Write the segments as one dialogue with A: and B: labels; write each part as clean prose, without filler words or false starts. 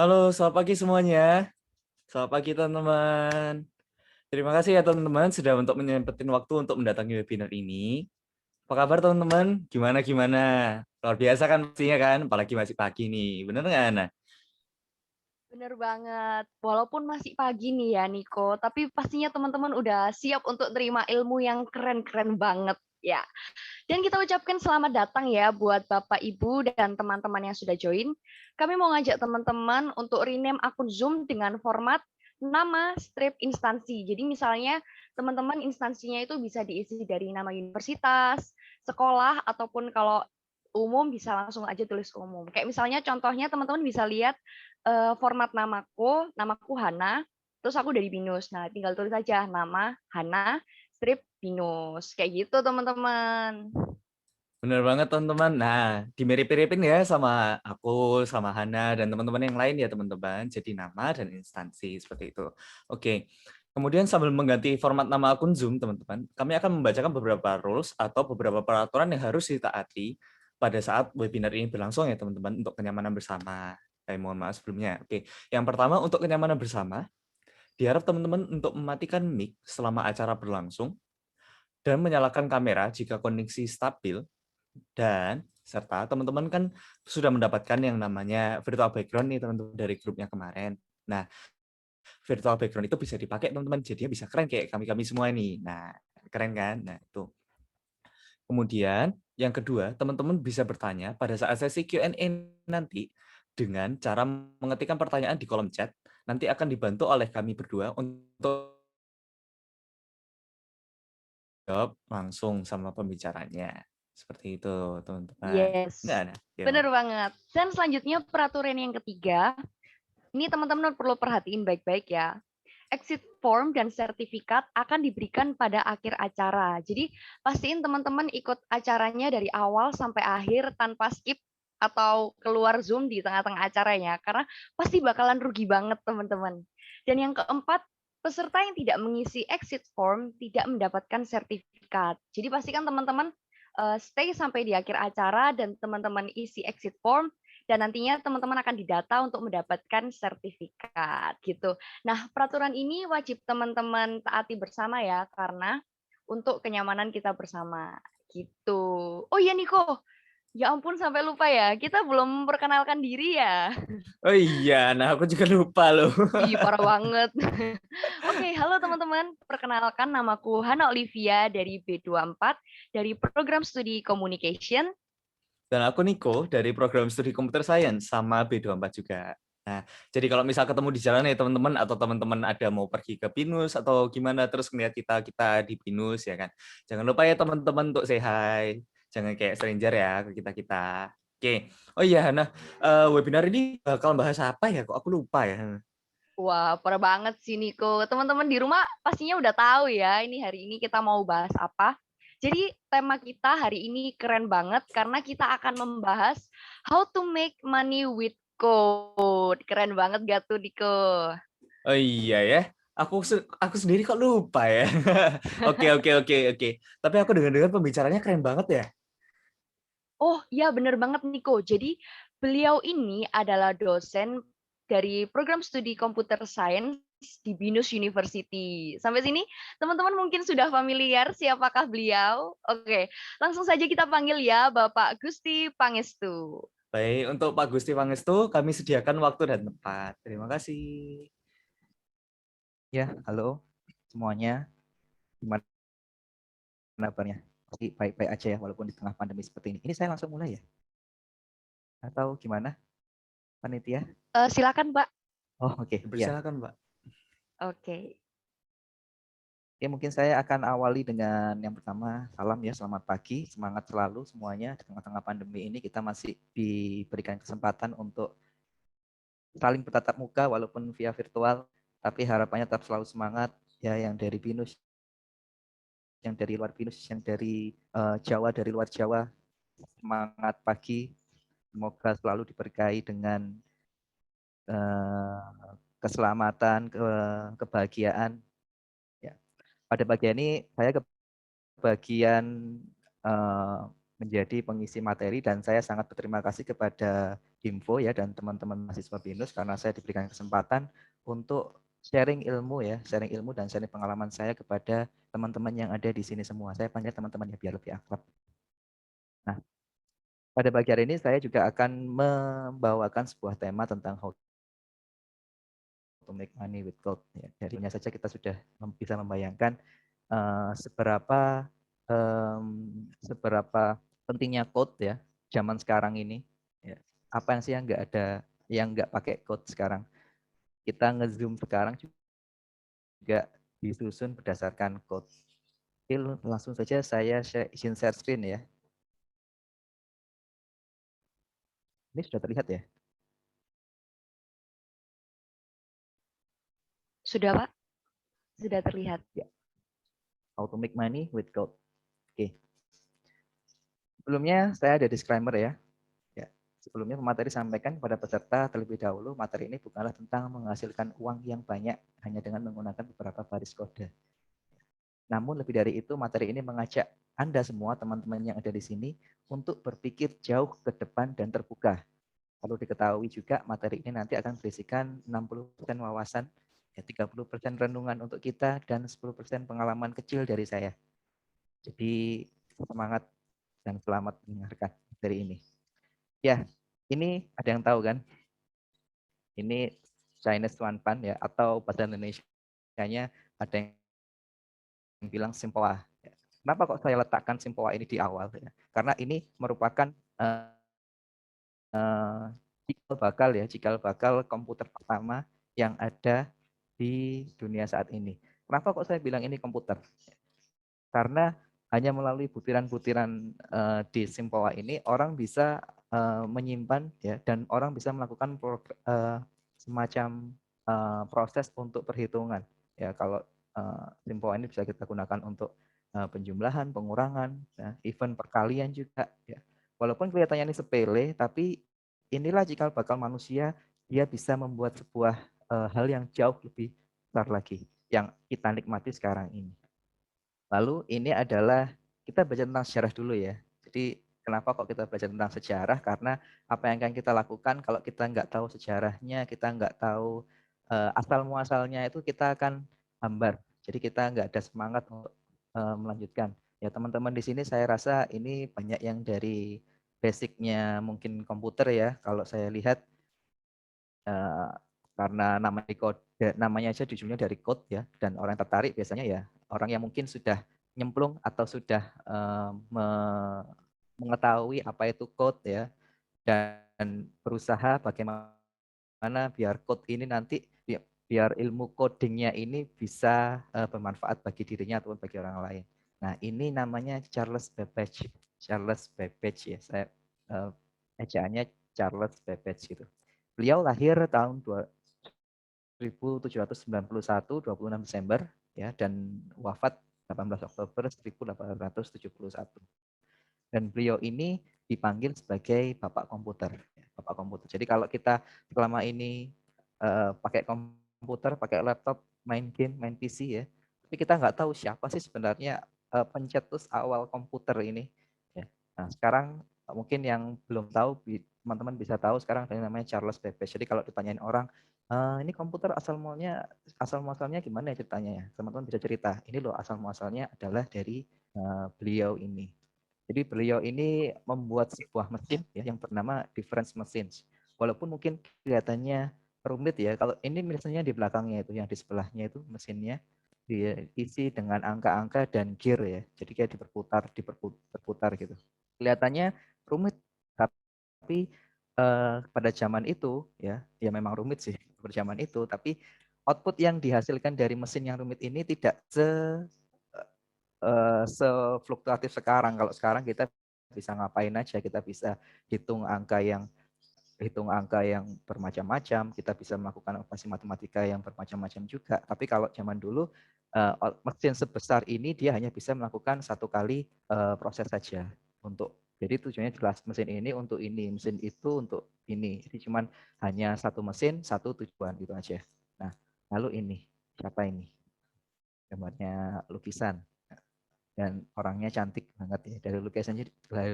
A: Halo, selamat pagi semuanya. Selamat pagi teman-teman. Terima kasih ya teman-teman sudah untuk menyempetin waktu untuk mendatangi webinar ini. Apa kabar teman-teman? Gimana? Luar biasa kan pastinya kan? Apalagi masih pagi nih. Bener nggak, Ana?
B: Bener banget. Walaupun masih pagi nih ya, Niko, tapi pastinya teman-teman udah siap untuk terima ilmu yang keren-keren banget ya. Dan kita ucapkan selamat datang ya buat Bapak, Ibu, dan teman-teman yang sudah join. Kami mau ngajak teman-teman untuk rename akun Zoom dengan format nama strip instansi. Jadi misalnya teman-teman instansinya itu bisa diisi dari nama universitas, sekolah, ataupun kalau umum bisa langsung aja tulis umum. Kayak misalnya contohnya teman-teman bisa lihat format namaku Hana, terus aku dari Binus. Nah, tinggal tulis aja nama Hana strip Binus. Kayak gitu, teman-teman.
A: Bener banget teman-teman. Nah, dimirip-miripin ya sama aku, sama Hana, dan teman-teman yang lain ya teman-teman. Jadi nama dan instansi seperti itu. Oke. Kemudian sambil mengganti format nama akun Zoom, teman-teman, kami akan membacakan beberapa rules atau beberapa peraturan yang harus ditaati pada saat webinar ini berlangsung ya teman-teman untuk kenyamanan bersama. Mohon maaf sebelumnya. Oke. Yang pertama untuk kenyamanan bersama, diharap teman-teman untuk mematikan mic selama acara berlangsung dan menyalakan kamera jika koneksi stabil, dan serta teman-teman kan sudah mendapatkan yang namanya virtual background nih teman-teman dari grupnya kemarin. Nah, virtual background itu bisa dipakai teman-teman, jadinya bisa keren kayak kami-kami semua nih. Nah, keren kan? Nah, itu. Kemudian yang kedua, teman-teman bisa bertanya pada saat sesi Q&A nanti dengan cara mengetikkan pertanyaan di kolom chat. Nanti akan dibantu oleh kami berdua untuk jawab langsung sama pembicaranya. Seperti itu, teman-teman. Enggak
B: Yes,
A: ada? Gimana?
B: bener banget. Dan selanjutnya peraturan yang ketiga, ini teman-teman perlu perhatiin baik-baik ya. Exit form dan sertifikat akan diberikan pada akhir acara. Jadi pastiin teman-teman ikut acaranya dari awal sampai akhir tanpa skip atau keluar Zoom di tengah-tengah acaranya. Karena pasti bakalan rugi banget teman-teman. Dan yang keempat, peserta yang tidak mengisi exit form tidak mendapatkan sertifikat. Jadi pastikan teman-teman stay sampai di akhir acara dan teman-teman isi exit form dan nantinya teman-teman akan didata untuk mendapatkan sertifikat gitu. Nah, peraturan ini wajib teman-teman taati bersama ya karena untuk kenyamanan kita bersama gitu. Oh iya Niko, ya ampun sampai lupa ya. Kita belum memperkenalkan diri ya.
A: Oh iya, nah aku juga lupa loh.
B: Ih, parah banget. Oke, halo teman-teman. Perkenalkan namaku Hana Olivia dari B24 dari program studi Communication.
A: Dan aku Niko dari program studi Computer Science sama B24 juga. Nah, jadi kalau misal ketemu di jalan ya teman-teman atau teman-teman ada mau pergi ke Pinus atau gimana terus ngeliat kita di Pinus ya kan. Jangan lupa ya teman-teman untuk say hi. Jangan kayak stranger ya ke kita-kita. Oke. Oh iya, nah webinar ini bakal bahas apa ya? Kok aku lupa ya.
B: Wah, parah banget sih Niko. Teman-teman di rumah pastinya udah tahu ya, ini hari ini kita mau bahas apa. Jadi tema kita hari ini keren banget karena kita akan membahas how to make money with code. Keren banget gak tuh Niko?
A: Oh iya ya. Aku sendiri kok lupa ya. Oke. Tapi aku dengar-dengar pembicaranya keren banget ya.
B: Oh iya bener banget Niko. Jadi beliau ini adalah dosen dari program studi Computer Science di Binus University. Sampai sini teman-teman mungkin sudah familiar siapakah beliau? Oke, langsung saja kita panggil ya Bapak Gusti Pangestu.
A: Baik, untuk Pak Gusti Pangestu kami sediakan waktu dan tempat. Terima kasih.
C: Ya, halo semuanya. Gimana kabarnya? Pasti baik-baik aja ya, walaupun di tengah pandemi seperti ini. Ini saya langsung mulai ya? Atau gimana, panitia?
B: Silakan Pak.
C: Oh, oke. Ya.
A: Persilakan, Pak.
B: Oke.
C: Oke, mungkin saya akan awali dengan yang pertama, salam ya, selamat pagi, semangat selalu semuanya. Di tengah-tengah pandemi ini kita masih diberikan kesempatan untuk saling bertatap muka walaupun via virtual, tapi harapannya tetap selalu semangat ya, yang dari BINUS, yang dari luar BINUS, yang dari Jawa, dari luar Jawa, semangat pagi. Semoga selalu diberkahi dengan keselamatan, kebahagiaan. Ya. Pada bagian ini saya kebagian menjadi pengisi materi, dan saya sangat berterima kasih kepada Info ya dan teman-teman mahasiswa BINUS karena saya diberikan kesempatan untuk sharing ilmu ya, sharing ilmu dan sharing pengalaman saya kepada teman-teman yang ada di sini semua. Saya panggil teman-teman ya biar lebih akrab. Nah, pada pagi hari ini saya juga akan membawakan sebuah tema tentang how to make money with code. Ya, darinya saja kita sudah bisa membayangkan seberapa seberapa pentingnya code ya zaman sekarang ini. Ya. Apa yang sih yang nggak ada, yang nggak pakai code sekarang? Kita nge-zoom sekarang juga disusun berdasarkan code. Oke, langsung saja saya izin share screen ya. Ini sudah terlihat ya?
B: Sudah, Pak? Sudah terlihat.
C: Ya. How to make money with code. Oke. Sebelumnya saya ada disclaimer ya. Ya. Sebelumnya pemateri sampaikan kepada peserta terlebih dahulu materi ini bukanlah tentang menghasilkan uang yang banyak hanya dengan menggunakan beberapa baris kode. Namun lebih dari itu materi ini mengajak Anda semua teman-teman yang ada di sini untuk berpikir jauh ke depan dan terbuka. Perlu diketahui juga materi ini nanti akan berisikan 60% wawasan, ya 30% renungan untuk kita, dan 10% pengalaman kecil dari saya. Jadi semangat dan selamat mendengarkan dari ini. Ya, ini ada yang tahu kan? Ini Chinese Wanpan ya, atau bahasa Indonesia-nya ada yang bilang Simpoa. Kenapa kok saya letakkan Simpoa ini di awal? Ya? Karena ini merupakan cikal bakal komputer pertama yang ada di dunia saat ini. Kenapa kok saya bilang ini komputer? Karena hanya melalui butiran-butiran di Simpoa ini orang bisa menyimpan ya, dan orang bisa melakukan semacam proses untuk perhitungan. Ya, kalau Simpoa ini bisa kita gunakan untuk penjumlahan, pengurangan, ya, even perkalian juga. Ya. Walaupun kelihatannya ini sepele, tapi inilah cikal bakal manusia, dia bisa membuat sebuah hal yang jauh lebih besar lagi yang kita nikmati sekarang ini. Lalu ini adalah kita belajar tentang sejarah dulu ya. Jadi kenapa kok kita belajar tentang sejarah? Karena apa yang akan kita lakukan kalau kita nggak tahu sejarahnya, kita nggak tahu asal muasalnya, itu kita akan hambar. Jadi kita nggak ada semangat untuk melanjutkan. Ya teman-teman di sini saya rasa ini banyak yang dari basicnya mungkin komputer ya. Kalau saya lihat karena namanya aja judulnya dari code ya, dan orang yang tertarik biasanya ya orang yang mungkin sudah nyemplung atau sudah mengetahui apa itu code ya, dan berusaha bagaimana biar code ini nanti biar ilmu codingnya ini bisa bermanfaat bagi dirinya ataupun bagi orang lain. Nah ini namanya Charles Babbage. Charles Babbage ya, saya ejaannya Charles Babbage gitu. Beliau lahir tahun 1791, 26 Desember ya, dan wafat 18 Oktober 1871. Dan beliau ini dipanggil sebagai Bapak Komputer. Bapak Komputer. Jadi kalau kita selama ini pakai komputer, pakai laptop, main game, main PC ya, tapi kita nggak tahu siapa sih sebenarnya pencetus awal komputer ini. Ya. Nah sekarang mungkin yang belum tahu, teman-teman bisa tahu sekarang ada yang namanya Charles Babbage. Jadi kalau ditanyain orang, ini komputer asal muasalnya gimana ya ceritanya ya? Teman-teman bisa cerita. Ini loh asal muasalnya adalah dari beliau ini. Jadi beliau ini membuat sebuah mesin ya yang bernama difference machines. Walaupun mungkin kelihatannya rumit ya. Kalau ini misalnya di belakangnya itu, yang di sebelahnya itu mesinnya diisi dengan angka-angka dan gear ya. Jadi kayak diperputar gitu. Kelihatannya rumit, tapi pada zaman itu ya memang rumit sih pada zaman itu. Tapi output yang dihasilkan dari mesin yang rumit ini tidak sefluktuatif sekarang. Kalau sekarang kita bisa ngapain aja, kita bisa hitung angka yang bermacam-macam, kita bisa melakukan operasi matematika yang bermacam-macam juga. Tapi kalau zaman dulu mesin sebesar ini dia hanya bisa melakukan satu kali proses saja. Jadi tujuannya jelas, mesin ini untuk ini, mesin itu untuk ini. Jadi cuman hanya satu mesin, satu tujuan gitu aja. Nah, lalu ini siapa ini? Gambarnya lukisan. dan orangnya cantik banget ya. Dari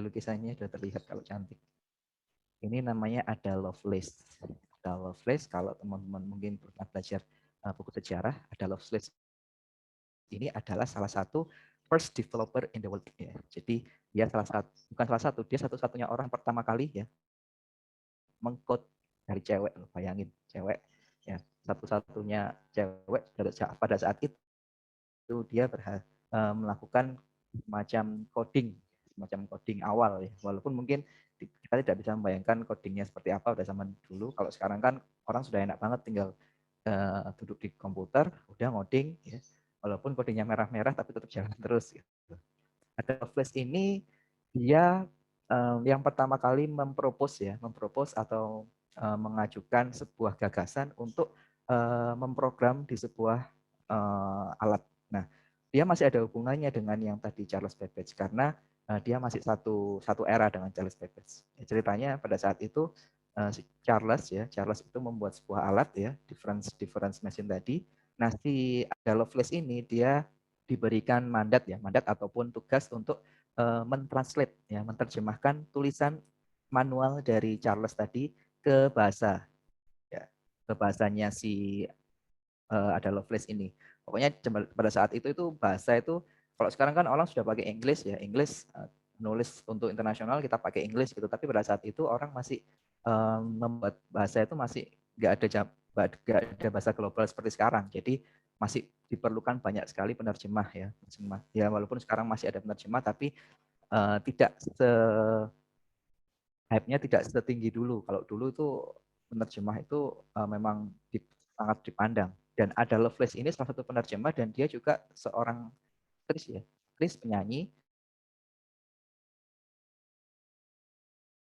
C: lukisannya sudah terlihat kalau cantik. Ini namanya Ada Lovelace. Ada Lovelace, kalau teman-teman mungkin pernah belajar buku sejarah, Ada Lovelace ini adalah salah satu first developer in the world ya. Jadi dia dia satu-satunya orang pertama kali ya mengcode dari cewek, bayangin cewek ya, satu-satunya cewek pada saat itu dia melakukan semacam coding awal ya. Walaupun mungkin kita tidak bisa membayangkan codingnya seperti apa udah zaman dulu. Kalau sekarang kan orang sudah enak banget tinggal duduk di komputer, udah ngoding ya. Walaupun codingnya merah-merah tapi tetap jalan terus gitu. Ada Flash ini dia yang pertama kali mempropos atau mengajukan sebuah gagasan untuk memprogram di sebuah alat. Nah, dia masih ada hubungannya dengan yang tadi Charles Babbage karena dia masih satu era dengan Charles Babbage. Ya, ceritanya pada saat itu Charles itu membuat sebuah alat ya, difference machine tadi. Nah, si Ada Lovelace ini dia diberikan mandat ataupun tugas untuk mentranslate ya, menerjemahkan tulisan manual dari Charles tadi ke bahasa ya, ke bahasanya si Ada Lovelace ini. Pokoknya pada saat itu bahasa itu kalau sekarang kan orang sudah pakai English ya, English nulis untuk internasional kita pakai English gitu, tapi pada saat itu orang masih membuat bahasa itu masih nggak ada bahasa global seperti sekarang. Jadi masih diperlukan banyak sekali penerjemah ya. Ya walaupun sekarang masih ada penerjemah tapi tidak hype-nya tidak setinggi dulu. Kalau dulu itu penerjemah itu memang sangat dipandang. Dan Ada Lovelace ini salah satu penerjemah dan dia juga seorang aktris penyanyi,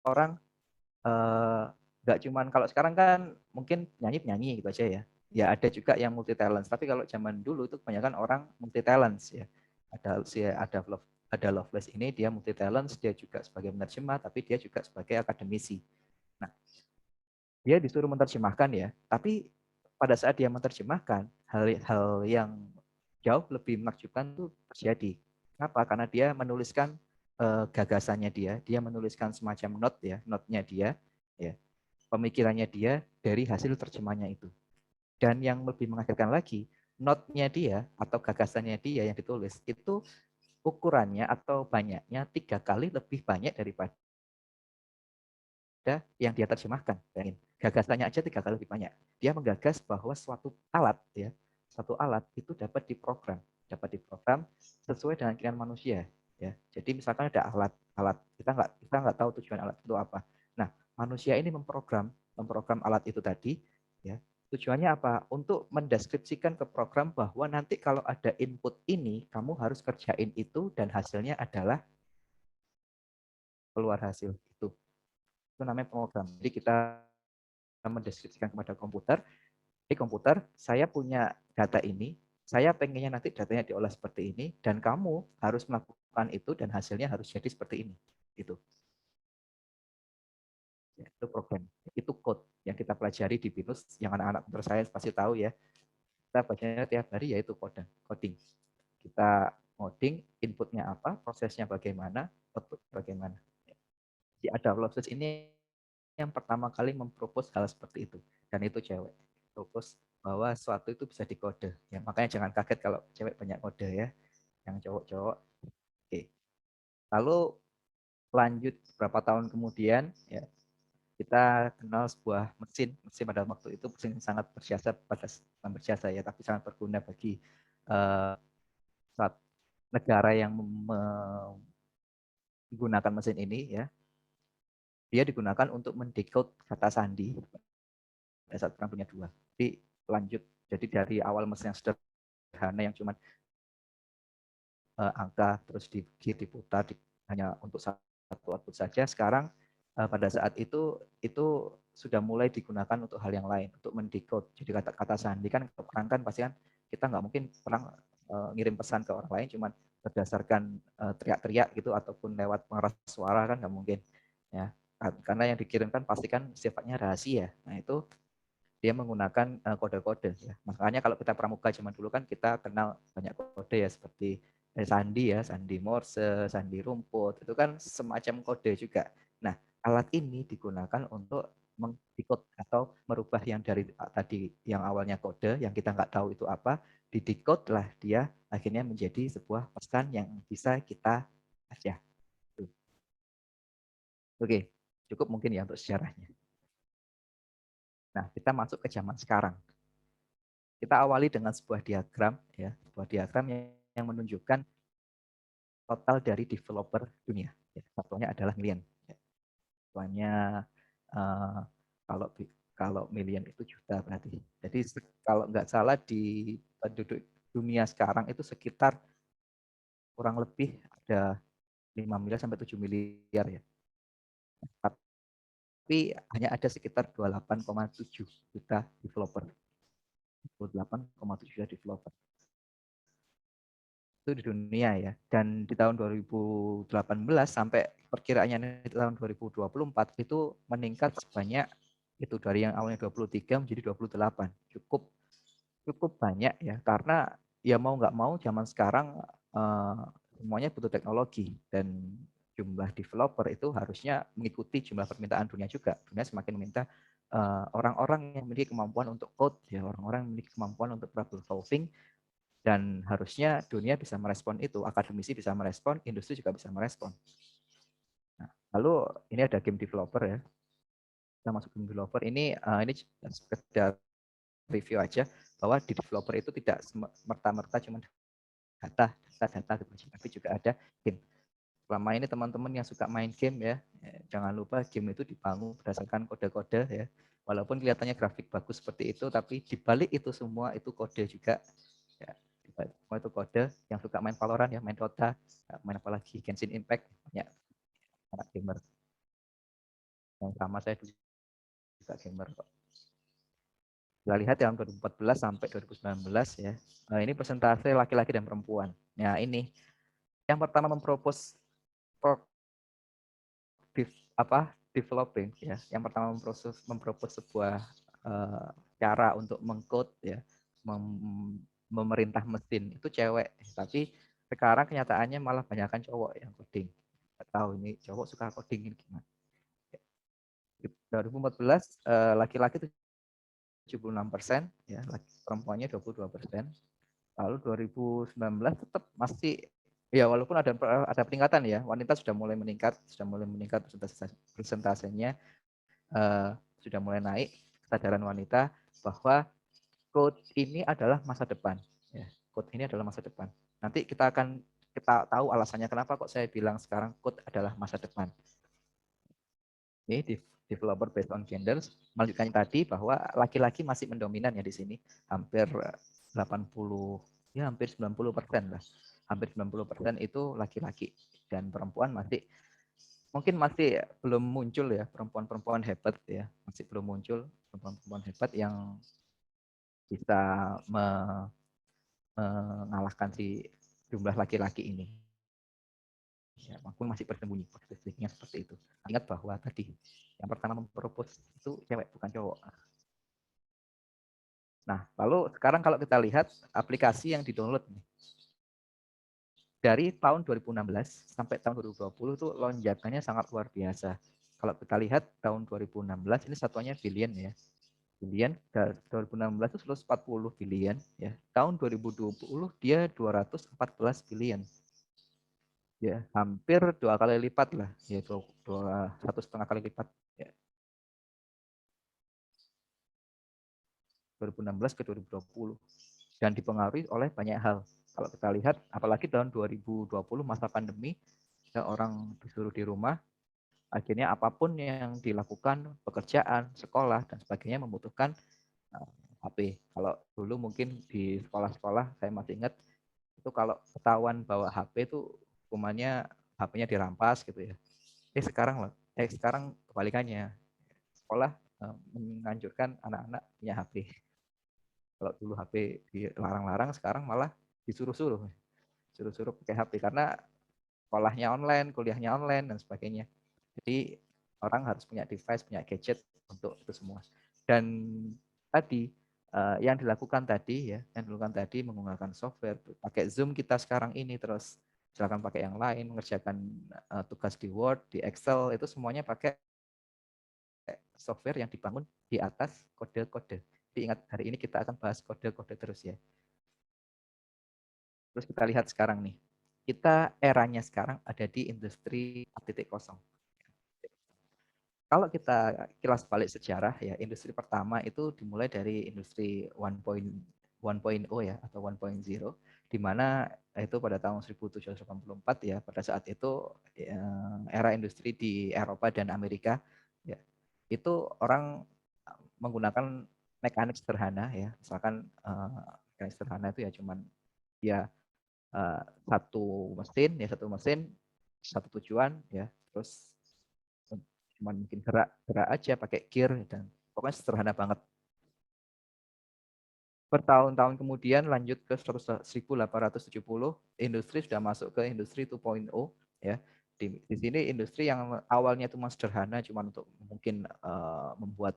C: orang nggak cuman kalau sekarang kan mungkin penyanyi gitu aja ya. Ya ada juga yang multi talent. Tapi kalau zaman dulu itu kebanyakan orang multi talent ya. Ada Lovelace ini dia multi talent, dia juga sebagai penerjemah, tapi dia juga sebagai akademisi. Nah, dia disuruh menerjemahkan ya, tapi pada saat dia menerjemahkan hal-hal yang jauh lebih menakjubkan itu terjadi. Kenapa? Karena dia menuliskan gagasannya dia menuliskan semacam note-nya dia, ya, pemikirannya dia dari hasil terjemahnya itu. Dan yang lebih mengagetkan lagi, note-nya dia atau gagasannya dia yang ditulis itu ukurannya atau banyaknya 3 kali lebih banyak daripada yang dia terjemahkan. Bayangin, gagasannya aja 3 kali lebih banyak. Dia menggagas bahwa suatu alat itu dapat diprogram sesuai dengan keinginan manusia. Ya, jadi misalkan ada alat kita nggak tahu tujuan alat itu apa. Nah, manusia ini memprogram alat itu tadi. Ya, tujuannya apa? Untuk mendeskripsikan ke program bahwa nanti kalau ada input ini, kamu harus kerjain itu dan hasilnya adalah keluar hasil itu. Itu namanya program. Jadi kita mendeskripsikan kepada komputer, komputer, saya punya data ini, saya pengennya nanti datanya diolah seperti ini, dan kamu harus melakukan itu, dan hasilnya harus jadi seperti ini. Gitu. Ya, itu program, itu code yang kita pelajari di BINUS, yang anak-anak computer science pasti tahu ya. Kita bacanya tiap hari yaitu coding. Kita coding, inputnya apa, prosesnya bagaimana, output bagaimana. Di Ada Lovelace ini yang pertama kali mempropos hal seperti itu, dan itu cewek. Propose bahwa suatu itu bisa dikode. Ya, makanya jangan kaget kalau cewek banyak kode ya, yang cowok-cowok. Oke. Lalu lanjut beberapa tahun kemudian, ya, kita kenal sebuah mesin pada waktu itu mesin sangat berjasa ya, tapi sangat berguna bagi negara yang menggunakan mesin ini ya. Dia digunakan untuk mendekode kata sandi pada saat Perang Dunia II. Jadi lanjut, jadi dari awal mesin yang sederhana yang cuma angka terus diputar hanya untuk satu output saja, sekarang pada saat itu sudah mulai digunakan untuk hal yang lain, untuk mendekode. Jadi kata-kata sandi kan perang kan pasti kan kita nggak mungkin perang ngirim pesan ke orang lain cuman berdasarkan teriak-teriak gitu ataupun lewat pengeras suara kan nggak mungkin ya, karena yang dikirimkan pasti kan sifatnya rahasia. Nah itu dia menggunakan kode-kode ya. Makanya kalau kita pramuka zaman dulu kan kita kenal banyak kode ya, seperti sandi ya, sandi Morse, sandi rumput, itu kan semacam kode juga. Nah, alat ini digunakan untuk mengdekode atau merubah yang dari tadi yang awalnya kode yang kita nggak tahu itu apa, didekode lah dia akhirnya menjadi sebuah pesan yang bisa kita baca. Oke, cukup mungkin ya untuk sejarahnya. Nah, kita masuk ke zaman sekarang. Kita awali dengan sebuah diagram ya, sebuah diagram yang menunjukkan total dari developer dunia. Satunya adalah million. Satunya kalau kalau million itu juta berarti. Jadi kalau nggak salah di penduduk dunia sekarang itu sekitar kurang lebih ada 5 miliar sampai 7 miliar ya. Tapi hanya ada sekitar 28,7 juta developer. 28,7 juta developer. Itu di dunia ya. Dan di tahun 2018 sampai perkiraannya di tahun 2024 itu meningkat sebanyak itu dari yang awalnya 23 menjadi 28. Cukup banyak ya, karena ya mau nggak mau zaman sekarang semuanya butuh teknologi dan jumlah developer itu harusnya mengikuti jumlah permintaan dunia juga. Dunia semakin meminta orang-orang yang memiliki kemampuan untuk code, ya orang-orang yang memiliki kemampuan untuk problem solving, dan harusnya dunia bisa merespon itu, akademisi bisa merespon, industri juga bisa merespon. Nah, lalu ini ada game developer ya. Kita masuk game developer ini sekedar review aja bahwa di developer itu tidak merta-merta cuma data gitu, tapi juga ada game. Selama ini teman-teman yang suka main game ya, jangan lupa game itu dibangun berdasarkan kode-kode ya. Walaupun kelihatannya grafik bagus seperti itu, tapi di balik itu semua itu kode juga. Ya, semua itu kode. Yang suka main Valorant ya, main Dota, main apalagi Genshin Impact, banyak anak gamer. Yang sama saya juga gamer kok. Kita lihat tahun 2014 sampai 2019 ya. Ini persentase laki-laki dan perempuan. Nah, ini yang pertama mempropos developing ya. Yang pertama mempropos sebuah cara untuk mengcode ya, memerintah mesin itu cewek. Tapi sekarang kenyataannya malah banyakkan cowok yang coding. Nggak tahu ini cowok suka coding ini gimana. 2014 laki-laki 76%, ya, perempuannya 22%. Lalu 2019 tetap masih ya, walaupun ada peningkatan ya, wanita sudah mulai meningkat persentasenya, sudah mulai naik kesadaran wanita bahwa code ini adalah masa depan. Ya, code ini adalah masa depan. Nanti kita tahu alasannya kenapa kok saya bilang sekarang code adalah masa depan. Ini developer based on gender, melanjutkan tadi bahwa laki-laki masih mendominan ya di sini, hampir 80 ya hampir 90% lah. Hampir 90% itu laki-laki, dan perempuan mungkin masih belum muncul ya, perempuan-perempuan hebat ya, masih belum muncul perempuan-perempuan hebat yang bisa mengalahkan si jumlah laki-laki ini. Ya, maupun masih bersembunyi posisinya seperti itu. Ingat bahwa tadi yang pertama mempropos itu cewek bukan cowok. Nah, lalu sekarang kalau kita lihat aplikasi yang di-download nih. Dari tahun 2016 sampai tahun 2020 itu lonjakannya sangat luar biasa. Kalau kita lihat tahun 2016 ini satuannya billion ya. Billion, 2016 itu 140 billion ya. Tahun 2020 dia 214 billion. Ya, hampir 2 kali lipat lah, ya 1,5 kali lipat ya. 2016 ke 2020, dan dipengaruhi oleh banyak hal. Kalau kita lihat, apalagi tahun 2020 masa pandemi, ya, orang disuruh di rumah, akhirnya apapun yang dilakukan, pekerjaan, sekolah, dan sebagainya membutuhkan HP. Kalau dulu mungkin di sekolah-sekolah, saya masih ingat, itu kalau ketahuan bawa HP itu hukumannya HP-nya dirampas gitu ya. Sekarang kebalikannya. Sekolah menganjurkan anak-anak punya HP. Kalau dulu HP dilarang-larang, sekarang malah disuruh-suruh pakai HP karena sekolahnya online, kuliahnya online dan sebagainya. Jadi orang harus punya device, punya gadget untuk itu semua. Dan tadi yang dilakukan tadi ya, yang dilakukan tadi menggunakan software, pakai Zoom kita sekarang ini, terus silakan pakai yang lain, mengerjakan tugas di Word, di Excel, itu semuanya pakai software yang dibangun di atas kode-kode. Diingat, hari ini kita akan bahas kode-kode terus ya. Terus kita lihat sekarang nih, kita eranya sekarang ada di industri 4.0. Kalau kita kilas balik sejarah ya, industri pertama itu dimulai dari industri 1.0 ya atau 1.0, di mana itu pada tahun 1784 ya, pada saat itu ya, era industri di Eropa dan Amerika ya, itu orang menggunakan mekanik sederhana ya, misalkan mekanik sederhana itu ya cuman ya satu mesin satu tujuan ya, terus cuma mungkin gerak aja pakai gear, dan pokoknya sederhana banget. Bertahun-tahun kemudian lanjut ke 1870, industri sudah masuk ke industri 2.0 ya. Di sini industri yang awalnya cuma sederhana, cuma untuk mungkin membuat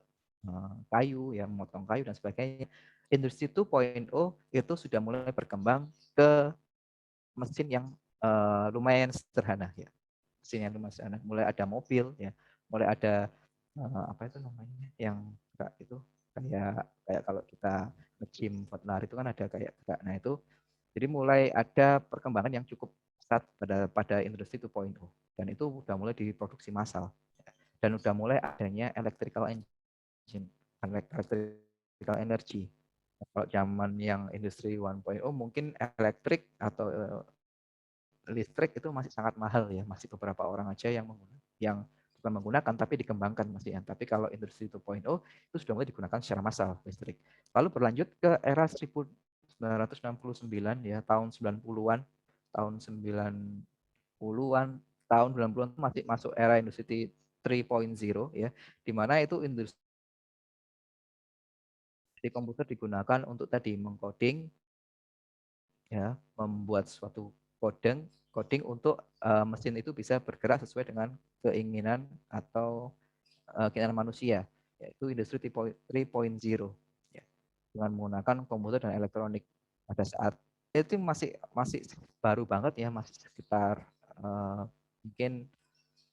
C: kayu ya, memotong kayu dan sebagainya. Industri 2.0 itu sudah mulai berkembang ke mesin yang lumayan sederhana ya. Mesin yang lumayan sederhana, mulai ada mobil ya, mulai ada apa itu namanya yang enggak itu kayak kalau kita nge-gym buat lari itu kan ada kayak gerak. Nah itu jadi mulai ada perkembangan yang cukup pesat pada industri 2.0, dan itu udah mulai diproduksi massal dan udah mulai adanya electrical engine, electrical energy. Kalau zaman yang industri 1.0 mungkin elektrik atau listrik itu masih sangat mahal ya, masih beberapa orang aja yang bukan menggunakan tapi dikembangkan masih ya. Tapi kalau industri 2.0 itu sudah mulai digunakan secara massal listrik. Lalu berlanjut ke era 1969 ya, tahun 90-an, tahun 90-an, tahun 90-an masih masuk era industri 3.0 ya, di mana itu industri komputer digunakan untuk tadi mengcoding ya, membuat suatu coding untuk mesin itu bisa bergerak sesuai dengan keinginan atau keinginan manusia, yaitu industri 3.0 ya, dengan menggunakan komputer dan elektronik. Pada saat itu masih baru banget ya, masih sekitar mungkin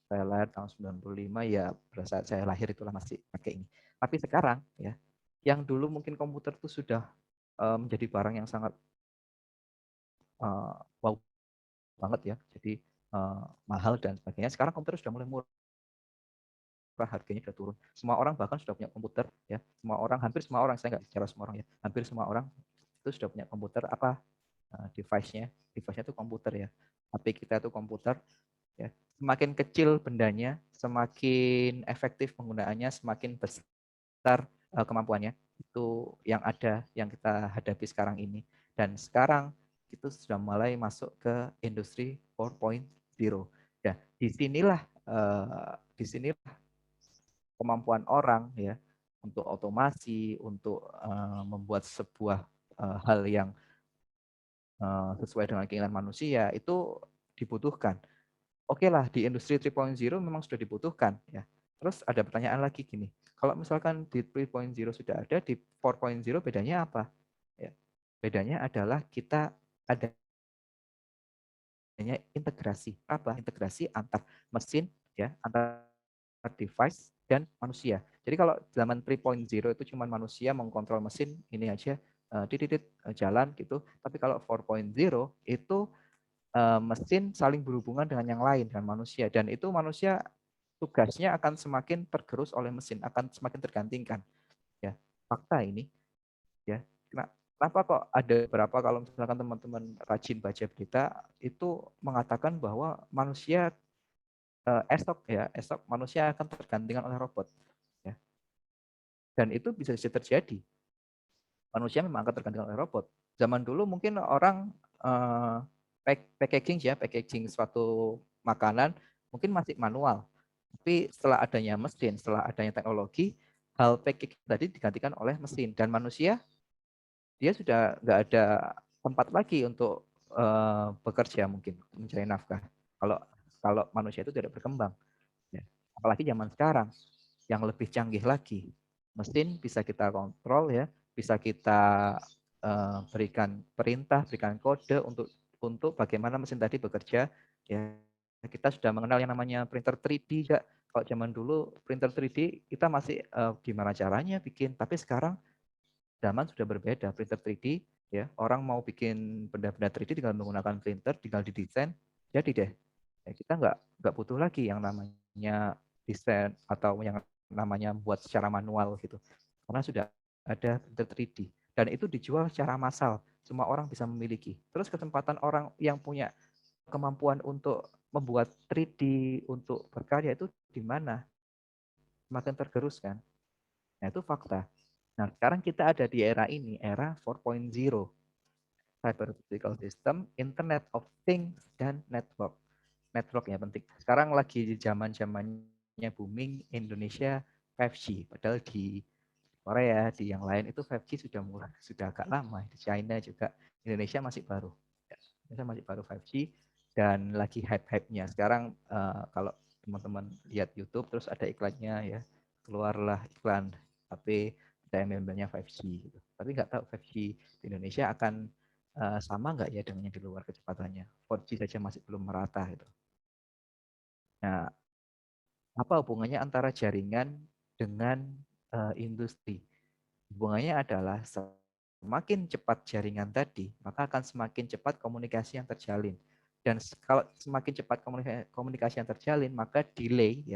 C: saya lahir tahun 95 ya, pada saat saya lahir itulah masih pakai ini. Tapi sekarang ya, yang dulu mungkin komputer itu sudah menjadi barang yang sangat wow banget ya, jadi mahal dan sebagainya. Sekarang komputer sudah mulai murah, harganya sudah turun. Semua orang bahkan sudah punya komputer ya. Semua orang, hampir semua orang, saya nggak bicara semua orang ya, hampir semua orang itu sudah punya komputer. Apa device-nya? Device-nya itu komputer ya. HP kita itu komputer ya. Semakin kecil bendanya, semakin efektif penggunaannya, semakin besar kemampuannya. Itu yang ada, yang kita hadapi sekarang ini. Dan sekarang itu sudah mulai masuk ke industri 4.0. Nah, disinilah kemampuan orang ya untuk otomasi, untuk membuat sebuah hal yang sesuai dengan keinginan manusia itu dibutuhkan. Oke lah, di industri 3.0 memang sudah dibutuhkan ya. Terus ada pertanyaan lagi gini, kalau misalkan di 3.0 sudah ada, di 4.0 bedanya apa? Ya, bedanya adalah kita adanya integrasi. Apa? Integrasi antar mesin ya, antar device dan manusia. Jadi kalau zaman 3.0 itu cuma manusia mengkontrol mesin ini aja jalan gitu. Tapi kalau 4.0 itu mesin saling berhubungan dengan yang lain, dengan manusia, dan itu manusia tugasnya akan semakin tergerus oleh mesin, akan semakin tergantikan. Ya, fakta ini. Ya, kenapa kok ada beberapa, kalau misalkan teman-teman rajin baca berita itu mengatakan bahwa manusia esok manusia akan tergantikan oleh robot. Ya. Dan itu bisa terjadi. Manusia memang akan tergantikan oleh robot. Zaman dulu mungkin orang packaging suatu makanan mungkin masih manual. Tapi setelah adanya mesin, setelah adanya teknologi, hal packaging tadi digantikan oleh mesin, dan manusia dia sudah nggak ada tempat lagi untuk bekerja, mungkin mencari nafkah. Kalau manusia itu tidak berkembang, ya. Apalagi zaman sekarang yang lebih canggih lagi, mesin bisa kita kontrol ya, bisa kita berikan perintah, berikan kode untuk bagaimana mesin tadi bekerja. Ya, kita sudah mengenal yang namanya printer 3D juga. Kalau zaman dulu printer 3D kita masih gimana caranya bikin, tapi sekarang zaman sudah berbeda. Printer 3D, ya orang mau bikin benda-benda 3D tinggal menggunakan printer, tinggal didesain, jadi deh. Ya, kita nggak butuh lagi yang namanya desain atau yang namanya buat secara manual gitu, karena sudah ada printer 3D dan itu dijual secara massal, semua orang bisa memiliki. Terus kesempatan orang yang punya kemampuan untuk membuat 3D untuk berkarya itu di mana? Semakin tergerus kan? Nah itu fakta. Nah, sekarang kita ada di era ini, era 4.0, Cyber Physical System, Internet of Things, dan Network. Network ya penting. Sekarang lagi di zaman-zamannya booming Indonesia 5G, padahal di Korea, di yang lain itu 5G sudah mulai, sudah agak lama. Di China juga, Indonesia masih baru. Indonesia masih baru 5G dan lagi hype-hype-nya. Sekarang kalau teman-teman lihat YouTube terus ada iklannya ya, keluarlah iklan HP ada embel-embelnya 5G gitu. Tapi nggak tahu 5G di Indonesia akan sama nggak ya dengan yang di luar kecepatannya. 4G saja masih belum merata gitu. Nah, apa hubungannya antara jaringan dengan industri? Hubungannya adalah semakin cepat jaringan tadi, maka akan semakin cepat komunikasi yang terjalin. Dan kalau semakin cepat komunikasi yang terjalin, maka delay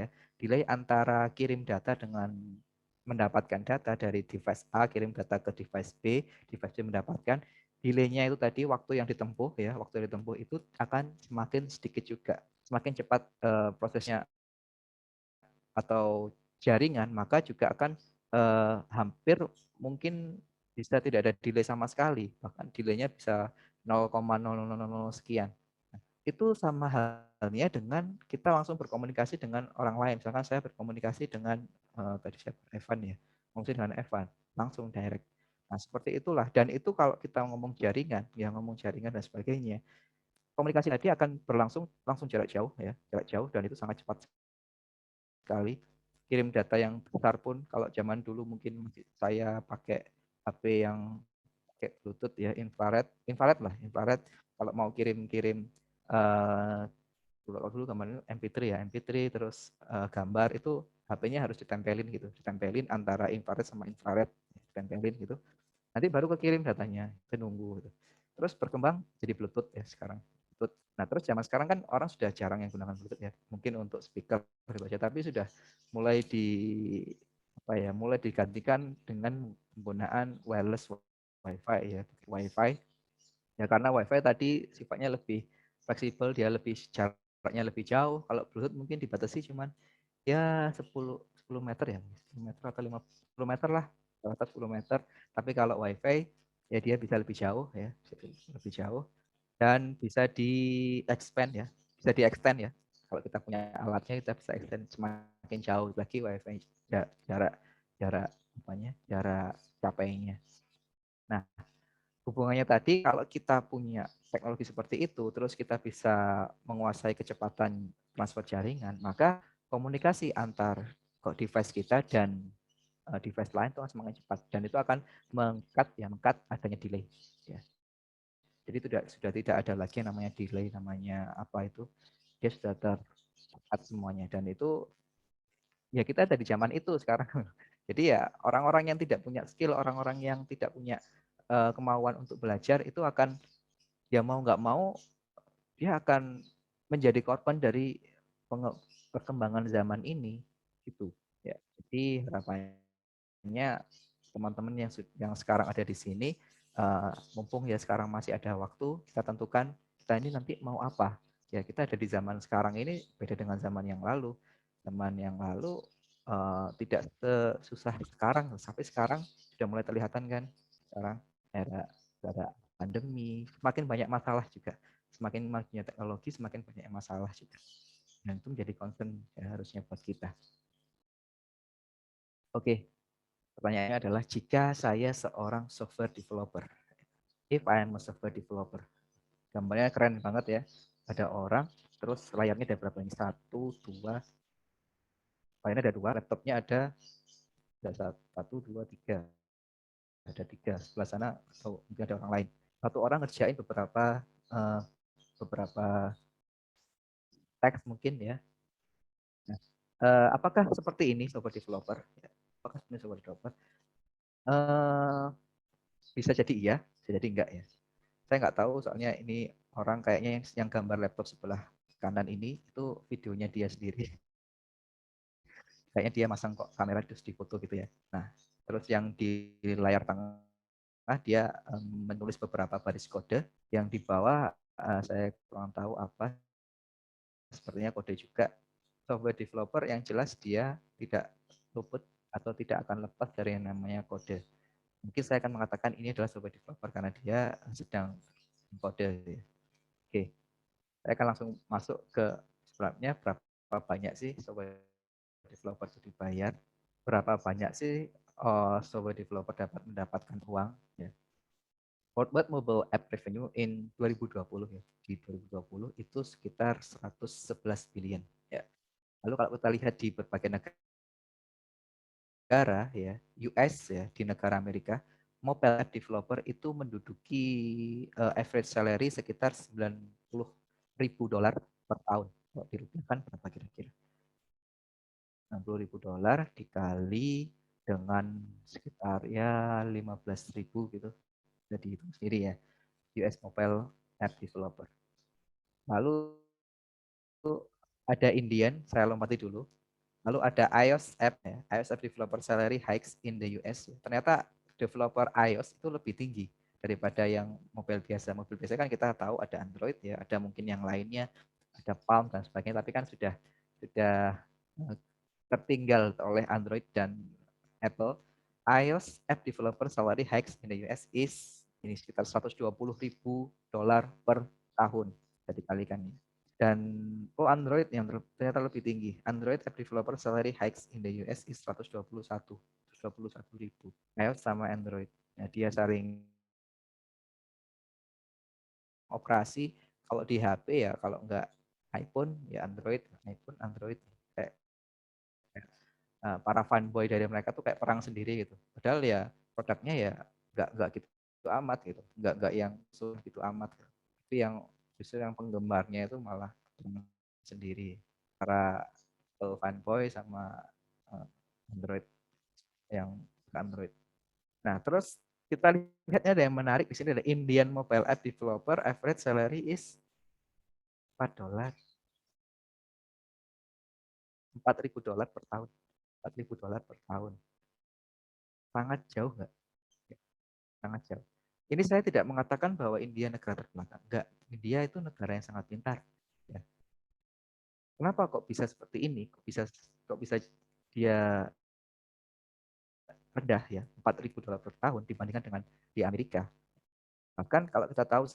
C: antara kirim data dengan mendapatkan data dari device A, kirim data ke device B, device B mendapatkan, delaynya itu tadi waktu yang ditempuh ya, waktu yang ditempuh itu akan semakin sedikit juga. Semakin cepat prosesnya atau jaringan, maka juga akan hampir mungkin bisa tidak ada delay sama sekali, bahkan delaynya bisa 0,0000 sekian. Nah, itu sama halnya dengan kita langsung berkomunikasi dengan orang lain. Misalkan saya berkomunikasi dengan tadi saya Evan ya, mungkin dengan Evan langsung direct. Nah seperti itulah. Dan itu kalau kita ngomong jaringan, ya ngomong jaringan dan sebagainya, komunikasi tadi akan berlangsung langsung jarak jauh ya, jarak jauh dan itu sangat cepat sekali. Kirim data yang besar pun kalau zaman dulu mungkin saya pakai HP yang pakai Bluetooth ya, infrared lah, infrared. Kalau mau kirim-kirim dulu kemarin MP3 ya, MP3 terus gambar itu HP-nya harus ditempelin gitu, ditempelin antara infrared sama infrared, ditempelin gitu. Nanti baru kekirim datanya, saya nunggu gitu. Terus berkembang jadi Bluetooth ya sekarang. Bluetooth. Nah, terus zaman sekarang kan orang sudah jarang yang gunakan Bluetooth ya. Mungkin untuk speaker gitu aja, tapi sudah mulai mulai digantikan dengan penggunaan wireless Wi-Fi ya. Wi-Fi. Ya karena Wi-Fi tadi sifatnya lebih fleksibel, dia lebih jaraknya lebih jauh. Kalau Bluetooth mungkin dibatasi cuman ya 10 meter ya, 10 meter atau 50 meter lah, rata 10 meter. Tapi kalau WiFi ya dia bisa lebih jauh ya, lebih jauh dan bisa di expand ya, bisa di extend ya. Kalau kita punya alatnya kita bisa extend semakin jauh lagi WiFi jarak jarak jarak capainya. Nah, hubungannya tadi kalau kita punya teknologi seperti itu, terus kita bisa menguasai kecepatan transfer jaringan, maka komunikasi antar device kita dan device lain itu akan semakin cepat dan itu akan mengkat adanya delay. Ya. Jadi sudah tidak ada lagi yang namanya delay, namanya apa itu, dia sudah terkat semuanya dan itu ya kita ada di zaman itu sekarang. Jadi ya orang-orang yang tidak punya skill, orang-orang yang tidak punya kemauan untuk belajar itu akan ya mau nggak mau dia akan menjadi korban dari perkembangan zaman ini gitu ya. Jadi harapannya teman-teman yang sekarang ada di sini mumpung ya sekarang masih ada waktu, kita tentukan kita ini nanti mau apa. Ya kita ada di zaman sekarang ini beda dengan zaman yang lalu. Zaman yang lalu tidak sesusah sekarang, sampai sekarang sudah mulai terlihatan kan sekarang era pandemi, semakin banyak masalah juga. Semakin majunya teknologi, semakin banyak masalah juga. Dan itu menjadi concern ya, harusnya buat kita. Oke, pertanyaannya adalah jika saya seorang software developer, if I am a software developer, gambarnya keren banget ya. Ada orang, terus layarnya ada berapa ini? 1, 2, layarnya ada 2, laptopnya ada 1, 2, 3. ada 3 sebelah sana, atau mungkin ada orang lain. Satu orang ngerjain beberapa teks mungkin ya. Nah, apakah seperti ini sobat developer? Ya, apakah sebenarnya sobat developer? Bisa jadi iya, bisa jadi enggak ya. Saya nggak tahu soalnya ini orang kayaknya yang gambar laptop sebelah kanan ini itu videonya dia sendiri. Kayaknya dia masang kok kamera terus di foto gitu ya. Nah, terus yang di layar tengah dia menulis beberapa baris kode, yang di bawah saya kurang tahu apa, sepertinya kode juga. Software developer yang jelas dia tidak luput atau tidak akan lepas dari yang namanya kode. Mungkin saya akan mengatakan ini adalah software developer karena dia sedang kode. Oke, saya akan langsung masuk ke sebelumnya, berapa banyak sih software developer itu dibayar, berapa banyak sih software developer dapat mendapatkan uang ya. Worldwide Mobile App Revenue in 2020 ya. Di 2020 itu sekitar 111 billion ya. Lalu kalau kita lihat di berbagai negara ya, US ya, di negara Amerika, mobile app developer itu menduduki average salary sekitar $90.000 per tahun. Kalau dirupiahkan berapa kira-kira? $60.000 dikali dengan sekitar ya 15.000 gitu. Jadi itu sendiri ya, US mobile app developer. Lalu ada Indian, saya lompati dulu. Lalu ada iOS app ya, iOS app developer salary hikes in the US. Ternyata developer iOS itu lebih tinggi daripada yang mobile biasa. Mobile biasa kan kita tahu ada Android ya, ada mungkin yang lainnya, ada Palm dan sebagainya, tapi kan sudah tertinggal oleh Android dan Apple. iOS app developer salary hikes in the US is ini sekitar $120.000 per tahun. Jadi dikalikan ya. Dan Android yang ternyata lebih tinggi. Android app developer salary hikes in the US is 121 ribu. iOS sama Android. Nah, dia saling operasi. Kalau di HP ya, kalau enggak iPhone ya Android, iPhone Android. Kayak para fanboy dari mereka tuh kayak perang sendiri gitu. Padahal ya produknya ya enggak gitu amat gitu. Enggak yang suruh gitu amat. Tapi yang justru yang penggemarnya itu malah sendiri. Para fanboy sama Android yang ke Android. Nah, terus kita lihatnya ada yang menarik di sini, ada Indian mobile app developer average salary is $4. $4.000 per tahun. $4.000 per tahun. Sangat jauh nggak? Sangat jauh. Ini saya tidak mengatakan bahwa India negara terbelakang. Enggak. India itu negara yang sangat pintar. Ya. Kenapa kok bisa seperti ini? Kok bisa dia rendah ya, $4.000 per tahun dibandingkan dengan di Amerika. Bahkan kalau kita tahu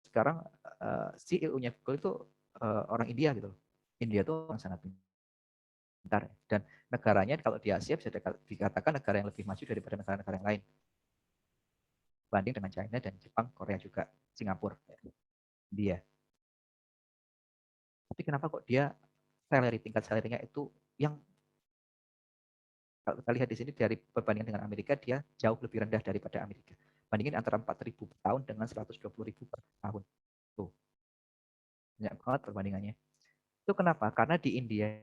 C: sekarang CEO-nya Google itu orang India gitu. India itu orang sangat pintar dan negaranya kalau di Asia bisa dikatakan negara yang lebih maju daripada negara-negara yang lain. Banding dengan China dan Jepang, Korea juga, Singapura, India. Tapi kenapa kok dia tingkat salary-nya itu yang kalau kita lihat di sini dari perbandingan dengan Amerika, dia jauh lebih rendah daripada Amerika. Bandingin antara 4.000 per tahun dengan 120.000 per tahun. Tuh. Banyak banget perbandingannya. Itu kenapa? Karena di India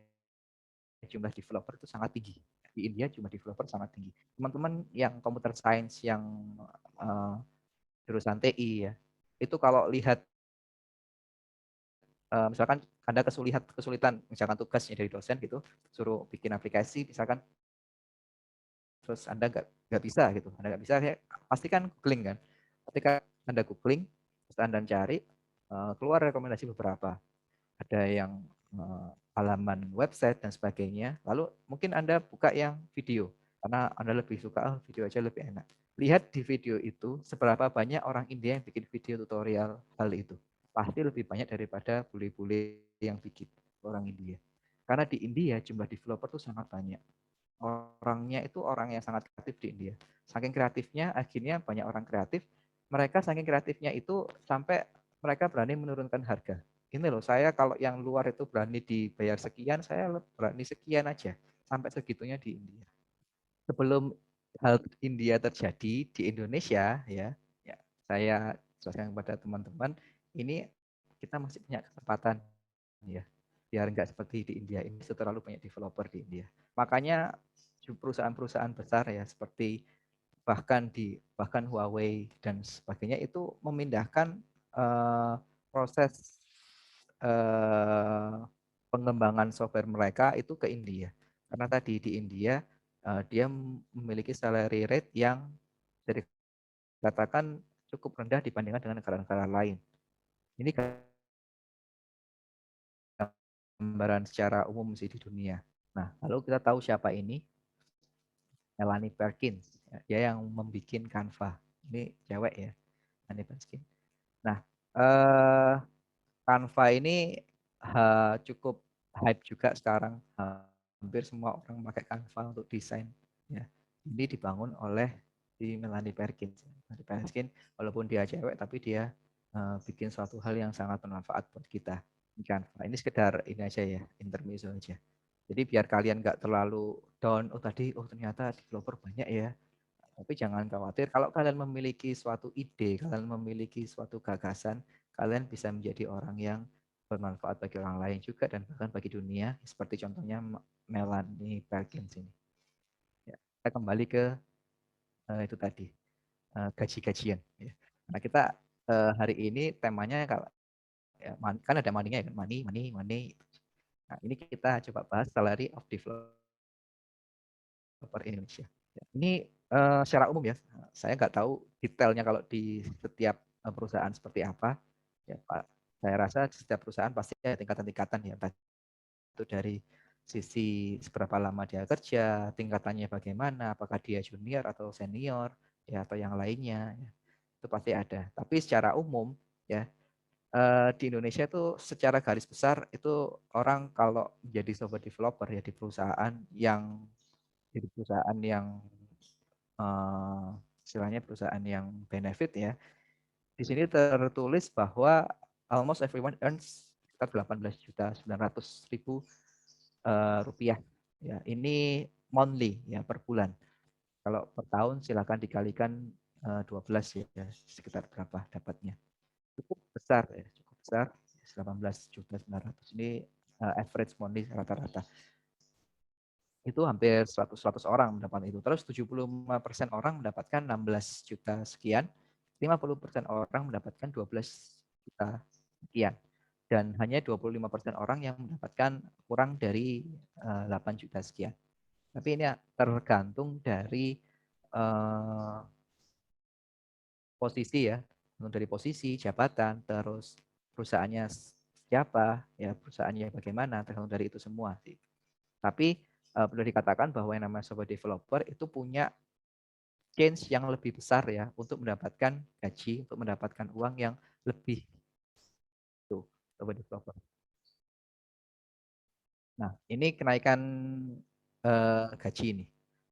C: jumlah developer itu sangat tinggi. Di India jumlah developer sangat tinggi. Teman-teman yang computer science, yang jurusan TI ya, itu kalau lihat misalkan Anda kesulitan misalkan tugasnya dari dosen gitu, suruh bikin aplikasi misalkan, terus Anda nggak bisa gitu, Anda nggak bisa, pasti kan googling kan. Ketika Anda googling, terus Anda cari, keluar rekomendasi beberapa. Ada yang halaman website dan sebagainya. Lalu mungkin Anda buka yang video, karena Anda lebih suka video aja lebih enak. Lihat di video itu seberapa banyak orang India yang bikin video tutorial hal itu. Pasti lebih banyak daripada bule-bule yang bikin orang India. Karena di India jumlah developer tuh sangat banyak. Orangnya itu orang yang sangat kreatif di India. Saking kreatifnya akhirnya banyak orang kreatif. Mereka saking kreatifnya itu sampai mereka berani menurunkan harga. Ini loh, saya kalau yang luar itu berani dibayar sekian, saya berani sekian aja. Sampai segitunya di India. Sebelum hal India terjadi di Indonesia ya, saya jelaskan kepada teman-teman, ini kita masih punya kesempatan ya, biar nggak seperti di India. Ini terlalu banyak developer di India. Makanya perusahaan-perusahaan besar ya seperti bahkan Huawei dan sebagainya itu memindahkan proses pengembangan software mereka itu ke India. Karena tadi di India dia memiliki salary rate yang dari katakan cukup rendah dibandingkan dengan negara-negara lain. Ini gambaran secara umum sih di dunia. Nah, lalu kita tahu siapa ini? Melanie Perkins. Dia yang membuat Canva. Ini cewek ya, Melanie Perkins. Nah, Canva ini cukup hype juga sekarang. Hampir semua orang pakai Canva untuk desain. Ya. Ini dibangun oleh di Melanie Perkins. Melanie Perkins, walaupun dia cewek, tapi dia bikin suatu hal yang sangat bermanfaat buat kita di Canva. Ini sekedar ini aja ya, intermezzo aja. Jadi biar kalian nggak terlalu down, ternyata developer banyak ya. Tapi jangan khawatir, kalau kalian memiliki suatu ide, kalian memiliki suatu gagasan, kalian bisa menjadi orang yang bermanfaat bagi orang lain juga dan bahkan bagi dunia, seperti contohnya Melanie Perkins ini. Ya, kita kembali ke itu tadi, gaji-gajian. Ya. Nah, kita hari ini temanya kalau ya, kan ada money-nya kan, money, money, money. Nah, ini kita coba bahas salary of developer Indonesia. Ya, ini secara umum ya, saya nggak tahu detailnya kalau di setiap perusahaan seperti apa. Ya, Pak, saya rasa setiap perusahaan pasti ada tingkatan-tingkatan ya, itu dari sisi seberapa lama dia kerja, tingkatannya bagaimana, apakah dia junior atau senior, ya atau yang lainnya, ya. Itu pasti ada. Tapi secara umum ya di Indonesia itu secara garis besar itu orang kalau menjadi software developer ya di perusahaan yang istilahnya perusahaan yang benefit ya. Di sini tertulis bahwa almost everyone earns sekitar 18.900.000 rupiah. Ya, ini monthly ya per bulan. Kalau per tahun silakan dikalikan 12 ya, sekitar berapa dapatnya. Cukup besar ya, cukup besar. 18.900.000 ini average monthly rata-rata. Itu hampir 100 orang mendapat itu. Terus 75% orang mendapatkan 16 juta sekian, 50% orang mendapatkan 12 juta sekian. Dan hanya 25% orang yang mendapatkan kurang dari 8 juta sekian. Tapi ini tergantung dari posisi ya, dari posisi, jabatan, terus perusahaannya siapa, ya perusahaannya bagaimana, tergantung dari itu semua sih. Tapi perlu dikatakan bahwa yang namanya software developer itu punya change yang lebih besar ya untuk mendapatkan gaji, untuk mendapatkan uang yang lebih itu software developer. Nah, ini kenaikan gaji ini.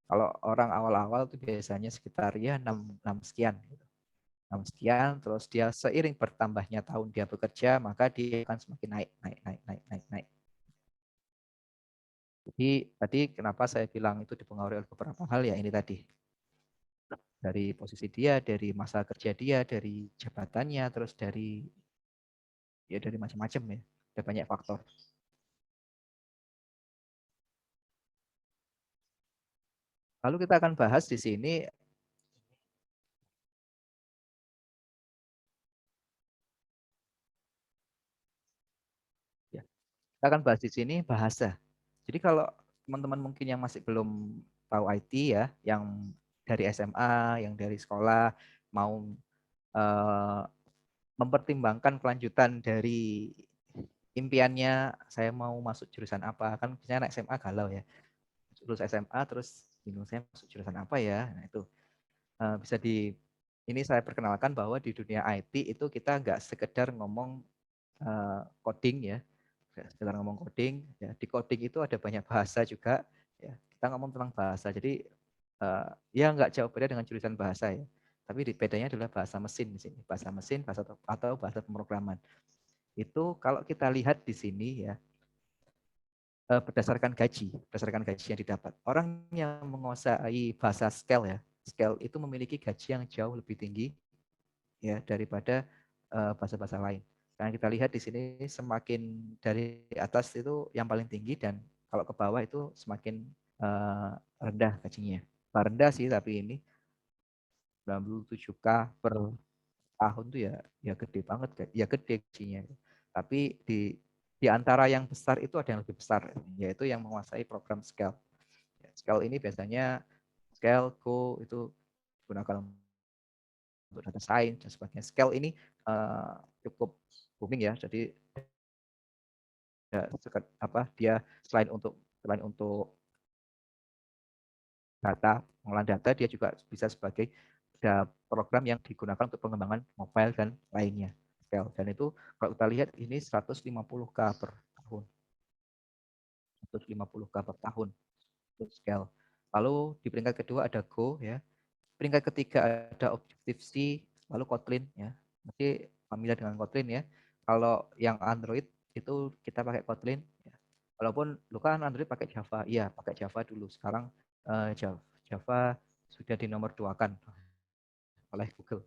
C: Kalau orang awal-awal itu biasanya sekitar ya 6 sekian. Gitu. 6 sekian, terus dia seiring bertambahnya tahun dia bekerja, maka dia akan semakin naik. Jadi tadi kenapa saya bilang itu dipengaruhi oleh beberapa hal ya ini tadi. Dari posisi dia, dari masa kerja dia, dari jabatannya, terus dari macam-macam ya. Ada banyak faktor. Lalu kita akan bahas di sini ya. Kita akan bahas di sini bahasa. Jadi kalau teman-teman mungkin yang masih belum tahu IT ya, yang dari SMA, yang dari sekolah mau mempertimbangkan kelanjutan dari impiannya saya mau masuk jurusan apa, kan biasanya anak SMA galau ya, lulus SMA terus bingung saya masuk jurusan apa ya. Nah itu bisa ini saya perkenalkan bahwa di dunia IT itu kita nggak sekedar ngomong coding ya, sekedar ngomong coding ya. Di coding itu ada banyak bahasa juga ya, kita ngomong tentang bahasa. Jadi ya nggak jauh beda dengan jurusan bahasa ya, tapi bedanya adalah bahasa mesin di sini, bahasa mesin, atau bahasa pemrograman. Itu kalau kita lihat di sini ya, berdasarkan gaji yang didapat. Orang yang menguasai bahasa Scale ya, Scale itu memiliki gaji yang jauh lebih tinggi ya daripada bahasa-bahasa lain. Karena kita lihat di sini semakin dari atas itu yang paling tinggi dan kalau ke bawah itu semakin rendah gajinya. Rendah sih tapi ini 97K per tahun tuh ya gede banget kan. Ya gede gajinya. Tapi di antara yang besar itu ada yang lebih besar yaitu yang menguasai program Scale. Scale ini biasanya Scale, Go itu digunakan untuk data science dan sebagainya. Scale ini cukup booming ya. Jadi dia selain untuk data, pengolahan data, dia juga bisa sebagai program yang digunakan untuk pengembangan mobile dan lainnya. Dan itu kalau kita lihat ini 150K per tahun. 150K per tahun untuk Scale. Lalu di peringkat kedua ada Go ya. Peringkat ketiga ada Objective-C, lalu Kotlin ya. Mesti familiar dengan Kotlin ya. Kalau yang Android itu kita pakai Kotlin ya. Walaupun lu kan Android pakai Java, iya pakai Java dulu. Sekarang Java sudah dinomor 2-kan oleh Google.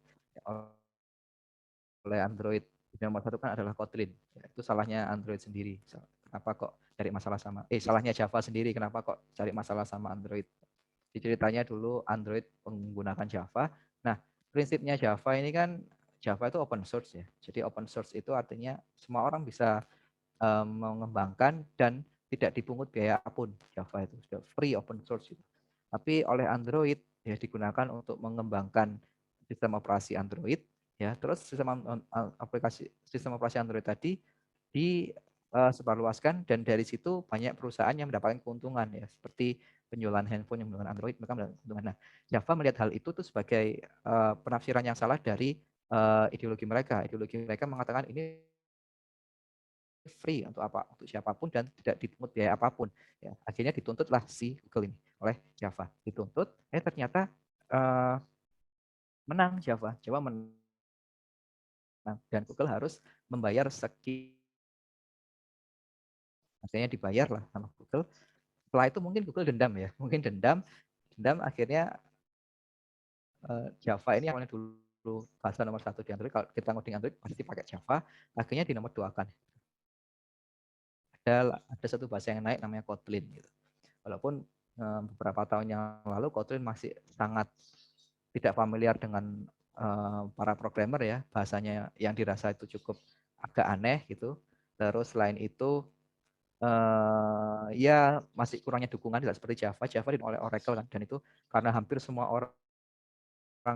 C: Oleh Android. Nomor 1 kan adalah Kotlin. Ya, itu salahnya Android sendiri. Kenapa kok cari masalah salahnya Java sendiri, kenapa kok cari masalah sama Android. Ceritanya dulu Android menggunakan Java. Nah, prinsipnya Java ini kan Java itu open source ya. Jadi open source itu artinya semua orang bisa mengembangkan dan tidak dipungut biaya apapun. Java itu sudah free open source itu. Tapi oleh Android ya digunakan untuk mengembangkan sistem operasi Android ya. Terus sistem operasi Android tadi disebarluaskan dan dari situ banyak perusahaan yang mendapatkan keuntungan ya seperti penjualan handphone yang menggunakan Android mereka mendapatkan keuntungan. Nah, Java melihat hal itu tuh sebagai penafsiran yang salah dari ideologi mereka. Ideologi mereka mengatakan ini free untuk siapapun dan tidak dipungut biaya apapun. Ya, akhirnya dituntutlah si Google ini oleh Java. Dituntut, ternyata menang Java. Java menang dan Google harus membayar sekian. Akhirnya dibayar lah sama Google. Setelah itu mungkin Google dendam ya, mungkin dendam akhirnya Java ini yang dulu bahasa nomor 1 di Android. Kalau kita ngoding Android pasti pakai Java, akhirnya di nomor 2 kan. Ada satu bahasa yang naik namanya Kotlin gitu. Walaupun beberapa tahun yang lalu Kotlin masih sangat tidak familiar dengan para programmer ya, bahasanya yang dirasa itu cukup agak aneh gitu. Terus selain itu ya masih kurangnya dukungan tidak seperti Java. Java oleh Oracle kan, dan itu karena hampir semua orang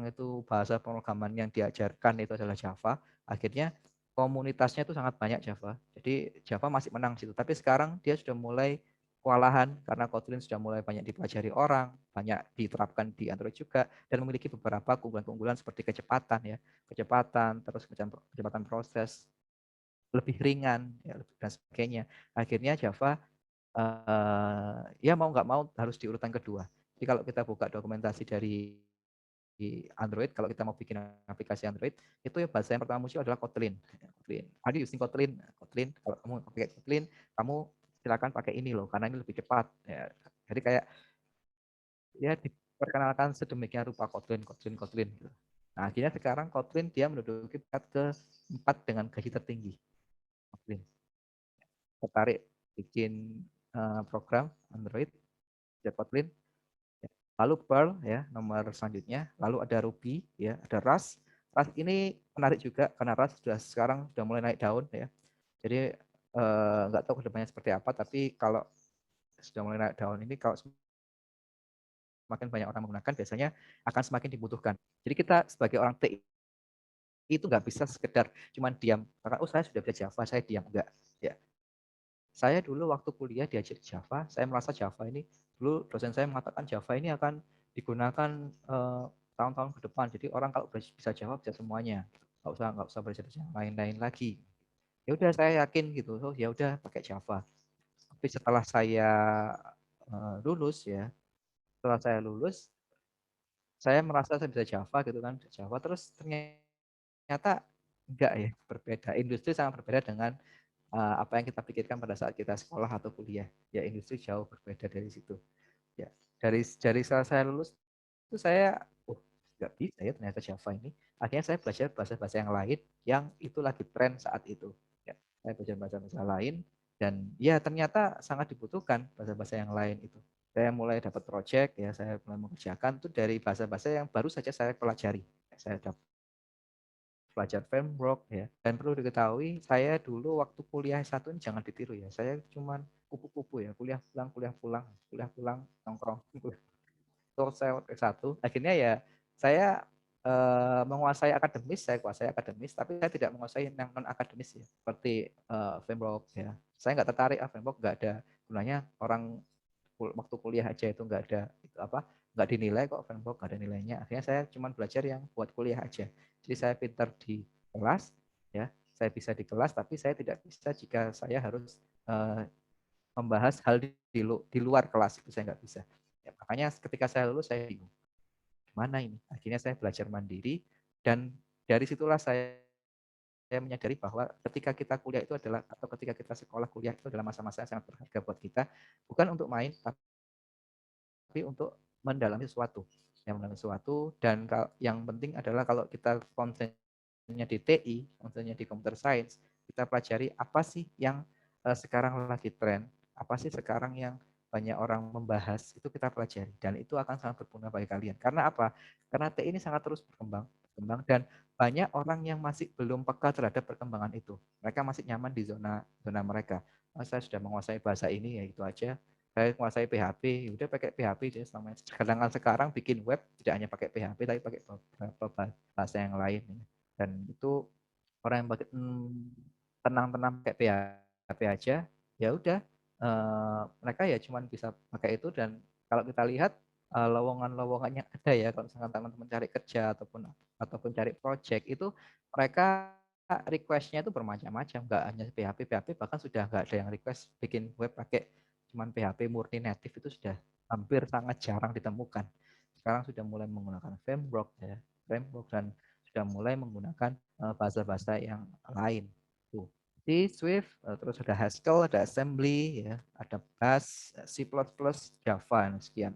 C: itu bahasa pemrograman yang diajarkan itu adalah Java, akhirnya komunitasnya itu sangat banyak Java. Jadi Java masih menang situ. Tapi sekarang dia sudah mulai kewalahan karena Kotlin sudah mulai banyak dipelajari orang, banyak diterapkan di Android juga, dan memiliki beberapa keunggulan-keunggulan seperti kecepatan ya, terus kecepatan proses lebih ringan ya, dan sebagainya. Akhirnya Java ya mau nggak mau harus di urutan kedua. Jadi kalau kita buka dokumentasi dari di Android, kalau kita mau bikin aplikasi Android, itu ya bahasa yang pertama muncul adalah Kotlin. Kotlin. Are you using Kotlin? Kotlin. Kalau kamu pakai Kotlin, kamu silakan pakai ini loh, karena ini lebih cepat. Ya. Jadi kayak ya diperkenalkan sedemikian rupa Kotlin. Gitu. Nah, akhirnya sekarang Kotlin dia menduduki peringkat ke-4 dengan gaji tertinggi. Kotlin. Tertarik bikin program Android, ya Kotlin. Lalu Perl ya nomor selanjutnya, lalu ada Ruby ya, ada Rust. Rust ini menarik juga karena Rust sekarang sudah mulai naik daun ya. Jadi nggak tahu kedepannya seperti apa, tapi kalau sudah mulai naik daun ini, kalau semakin banyak orang menggunakan, biasanya akan semakin dibutuhkan. Jadi kita sebagai orang TI itu nggak bisa sekedar cuman diam karena saya sudah belajar Java, saya diam, enggak ya. Saya dulu waktu kuliah diajar Java, saya merasa Java ini, dulu dosen saya mengatakan Java ini akan digunakan tahun-tahun ke depan. Jadi orang kalau bisa Java bisa semuanya, nggak usah belajar yang lain-lain lagi. Ya udah saya yakin gitu, ya udah pakai Java. Tapi setelah saya lulus ya, saya merasa saya bisa Java gitu kan, Java terus ternyata enggak ya, berbeda. Industri sangat berbeda dengan apa yang kita pikirkan pada saat kita sekolah atau kuliah. Ya industri jauh berbeda dari situ. Ya, dari saat saya lulus itu saya, oh nggak bisa ya ternyata Java ini. Akhirnya saya belajar bahasa-bahasa yang lain yang itu lagi tren saat itu. Ya, saya belajar bahasa-bahasa lain dan ya ternyata sangat dibutuhkan bahasa-bahasa yang lain itu. Saya mulai dapat project ya, saya mulai mengerjakan itu dari bahasa-bahasa yang baru saja saya pelajari. Saya dapat belajar framework ya. Dan perlu diketahui, saya dulu waktu kuliah S1 jangan ditiru ya. Saya cuman kupu-kupu ya, kuliah pulang, nongkrong. Terus saya S1, akhirnya ya saya menguasai akademis, saya kuasai akademis, tapi saya tidak menguasai yang non akademis ya, seperti framework ya. Saya nggak tertarik framework, nggak ada gunanya, orang waktu kuliah aja itu nggak ada itu apa, nggak dinilai kok framework, nggak ada nilainya. Akhirnya saya cuma belajar yang buat kuliah aja. Jadi saya pintar di kelas ya, saya bisa di kelas, tapi saya tidak bisa jika saya harus membahas hal di luar kelas, itu saya nggak bisa. Ya, makanya ketika saya lulus saya bingung, mana ini? Akhirnya saya belajar mandiri dan dari situlah saya menyadari bahwa ketika kita kuliah itu adalah, atau ketika kita sekolah kuliah itu adalah masa-masa yang sangat berharga buat kita, bukan untuk main, tapi untuk mendalami sesuatu. Yang mendalami sesuatu, dan yang penting adalah kalau kita konsennya di TI, konsennya di computer science, kita pelajari apa sih yang sekarang lagi tren, apa sih sekarang yang banyak orang membahas, itu kita pelajari. Dan itu akan sangat berguna bagi kalian. Karena apa? Karena TI ini sangat terus berkembang, dan banyak orang yang masih belum peka terhadap perkembangan itu. Mereka masih nyaman di zona mereka. Saya sudah menguasai bahasa ini, ya itu aja. Saya menguasai PHP, udah pakai PHP aja selama. Sedangkan sekarang bikin web tidak hanya pakai PHP, tapi pakai beberapa bahasa yang lain. Dan itu orang yang pakai tenang-tenang pakai PHP aja, ya udah mereka ya cuma bisa pakai itu. Dan kalau kita lihat lowongan-lowongannya ada ya, kalau misalkan teman-teman cari kerja ataupun cari project itu, mereka requestnya itu bermacam-macam, nggak hanya PHP, bahkan sudah nggak ada yang request bikin web pakai cuman PHP murni native, itu sudah hampir sangat jarang ditemukan. Sekarang sudah mulai menggunakan framework ya, dan sudah mulai menggunakan bahasa-bahasa yang lain. Tuh. Di Swift, terus ada Haskell, ada Assembly, ya, ada Bash, C++, Java, sekian.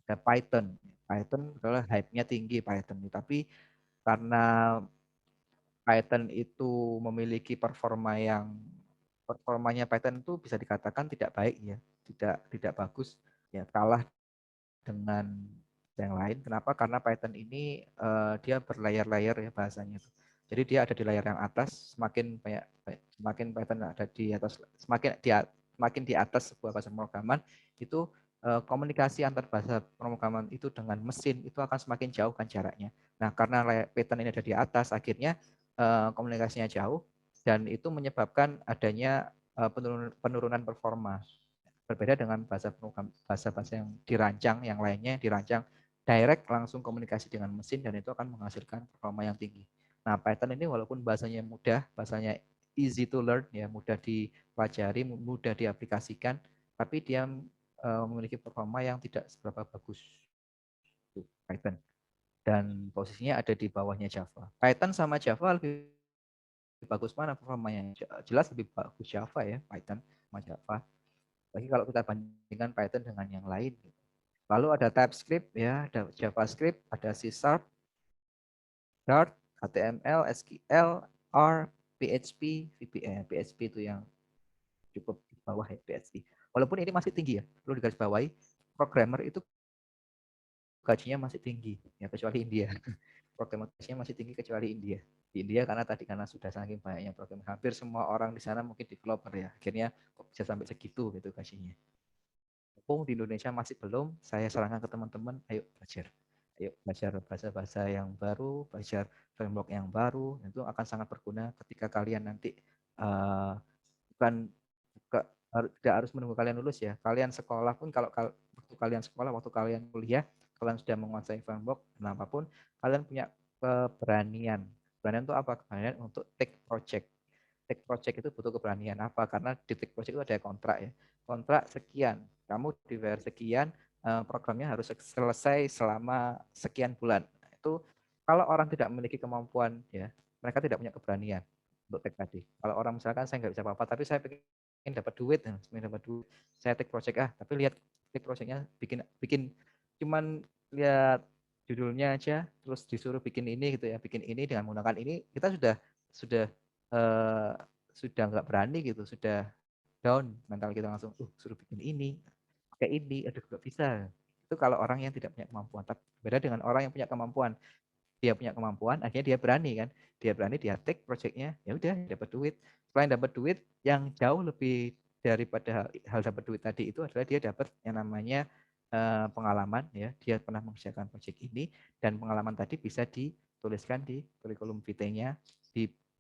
C: Ada Python. Python adalah hype-nya tinggi Python, tapi karena Python itu memiliki performanya Python itu bisa dikatakan tidak baik ya, tidak bagus ya, kalah dengan yang lain. Kenapa? Karena Python ini dia berlayar-layar ya bahasanya itu. Jadi dia ada di layar yang atas, semakin Python ada di atas, semakin di atas sebuah bahasa pemrograman itu, komunikasi antar bahasa pemrograman itu dengan mesin itu akan semakin jauh kan jaraknya. Nah, karena Python ini ada di atas, akhirnya komunikasinya jauh, dan itu menyebabkan adanya penurunan performa. Berbeda dengan bahasa-bahasa yang dirancang, yang lainnya yang dirancang direct langsung komunikasi dengan mesin, dan itu akan menghasilkan performa yang tinggi. Nah, Python ini walaupun bahasanya mudah, bahasanya easy to learn ya, mudah dipelajari, mudah diaplikasikan, tapi dia memiliki performa yang tidak seberapa bagus. Python. Dan posisinya ada di bawahnya Java. Python sama Java lebih bagus mana performanya? Jelas lebih bagus Java ya, Python sama Java. Lagi kalau kita bandingkan Python dengan yang lain. Lalu ada TypeScript ya, ada JavaScript, ada C#, Dart, HTML, SQL, R, PHP, VBA. PHP itu yang cukup di bawah ya, PHP. Walaupun ini masih tinggi ya, perlu digarisbawahi, programmer itu gajinya masih tinggi ya, kecuali India. Programmer gajinya masih tinggi kecuali India. Di India karena sudah saking banyaknya programmer, hampir semua orang di sana mungkin developer ya, akhirnya kok bisa sampai segitu gitu gajinya. Mumpung di Indonesia masih belum, saya sarankan ke teman-teman, ayo belajar. Ayo belajar bahasa-bahasa yang baru, belajar framework yang baru, itu akan sangat berguna ketika kalian nanti bukan tidak harus menunggu kalian lulus ya. Kalian sekolah pun, kalau waktu kalian sekolah, waktu kalian kuliah, kalian sudah menguasai framework, apapun, kalian punya keberanian. Keberanian itu apa? Keberanian untuk take project. Take project itu butuh keberanian. Apa? Karena di take project itu ada kontrak ya. Kontrak sekian. Kamu dibayar sekian, programnya harus selesai selama sekian bulan. Itu kalau orang tidak memiliki kemampuan ya, mereka tidak punya keberanian. untuk tag tadi. Kalau orang misalkan saya nggak bisa apa-apa, tapi saya pengen dapat duit, saya take project tapi lihat take projectnya bikin bikin cuman lihat judulnya aja, terus disuruh bikin ini gitu ya, bikin ini dengan menggunakan ini, kita sudah eh, sudah nggak berani gitu, sudah down mental kita langsung, suruh bikin ini, pakai ini, aduh nggak bisa. Itu kalau orang yang tidak punya kemampuan. Tapi beda dengan orang yang punya kemampuan, dia punya kemampuan, akhirnya dia berani kan, dia take projectnya, ya udah dapat duit. Selain dapat duit, yang jauh lebih daripada hal dapat duit tadi itu adalah dia dapat yang namanya pengalaman ya, dia pernah mengerjakan project ini dan pengalaman tadi bisa dituliskan di kurikulum vitae-nya,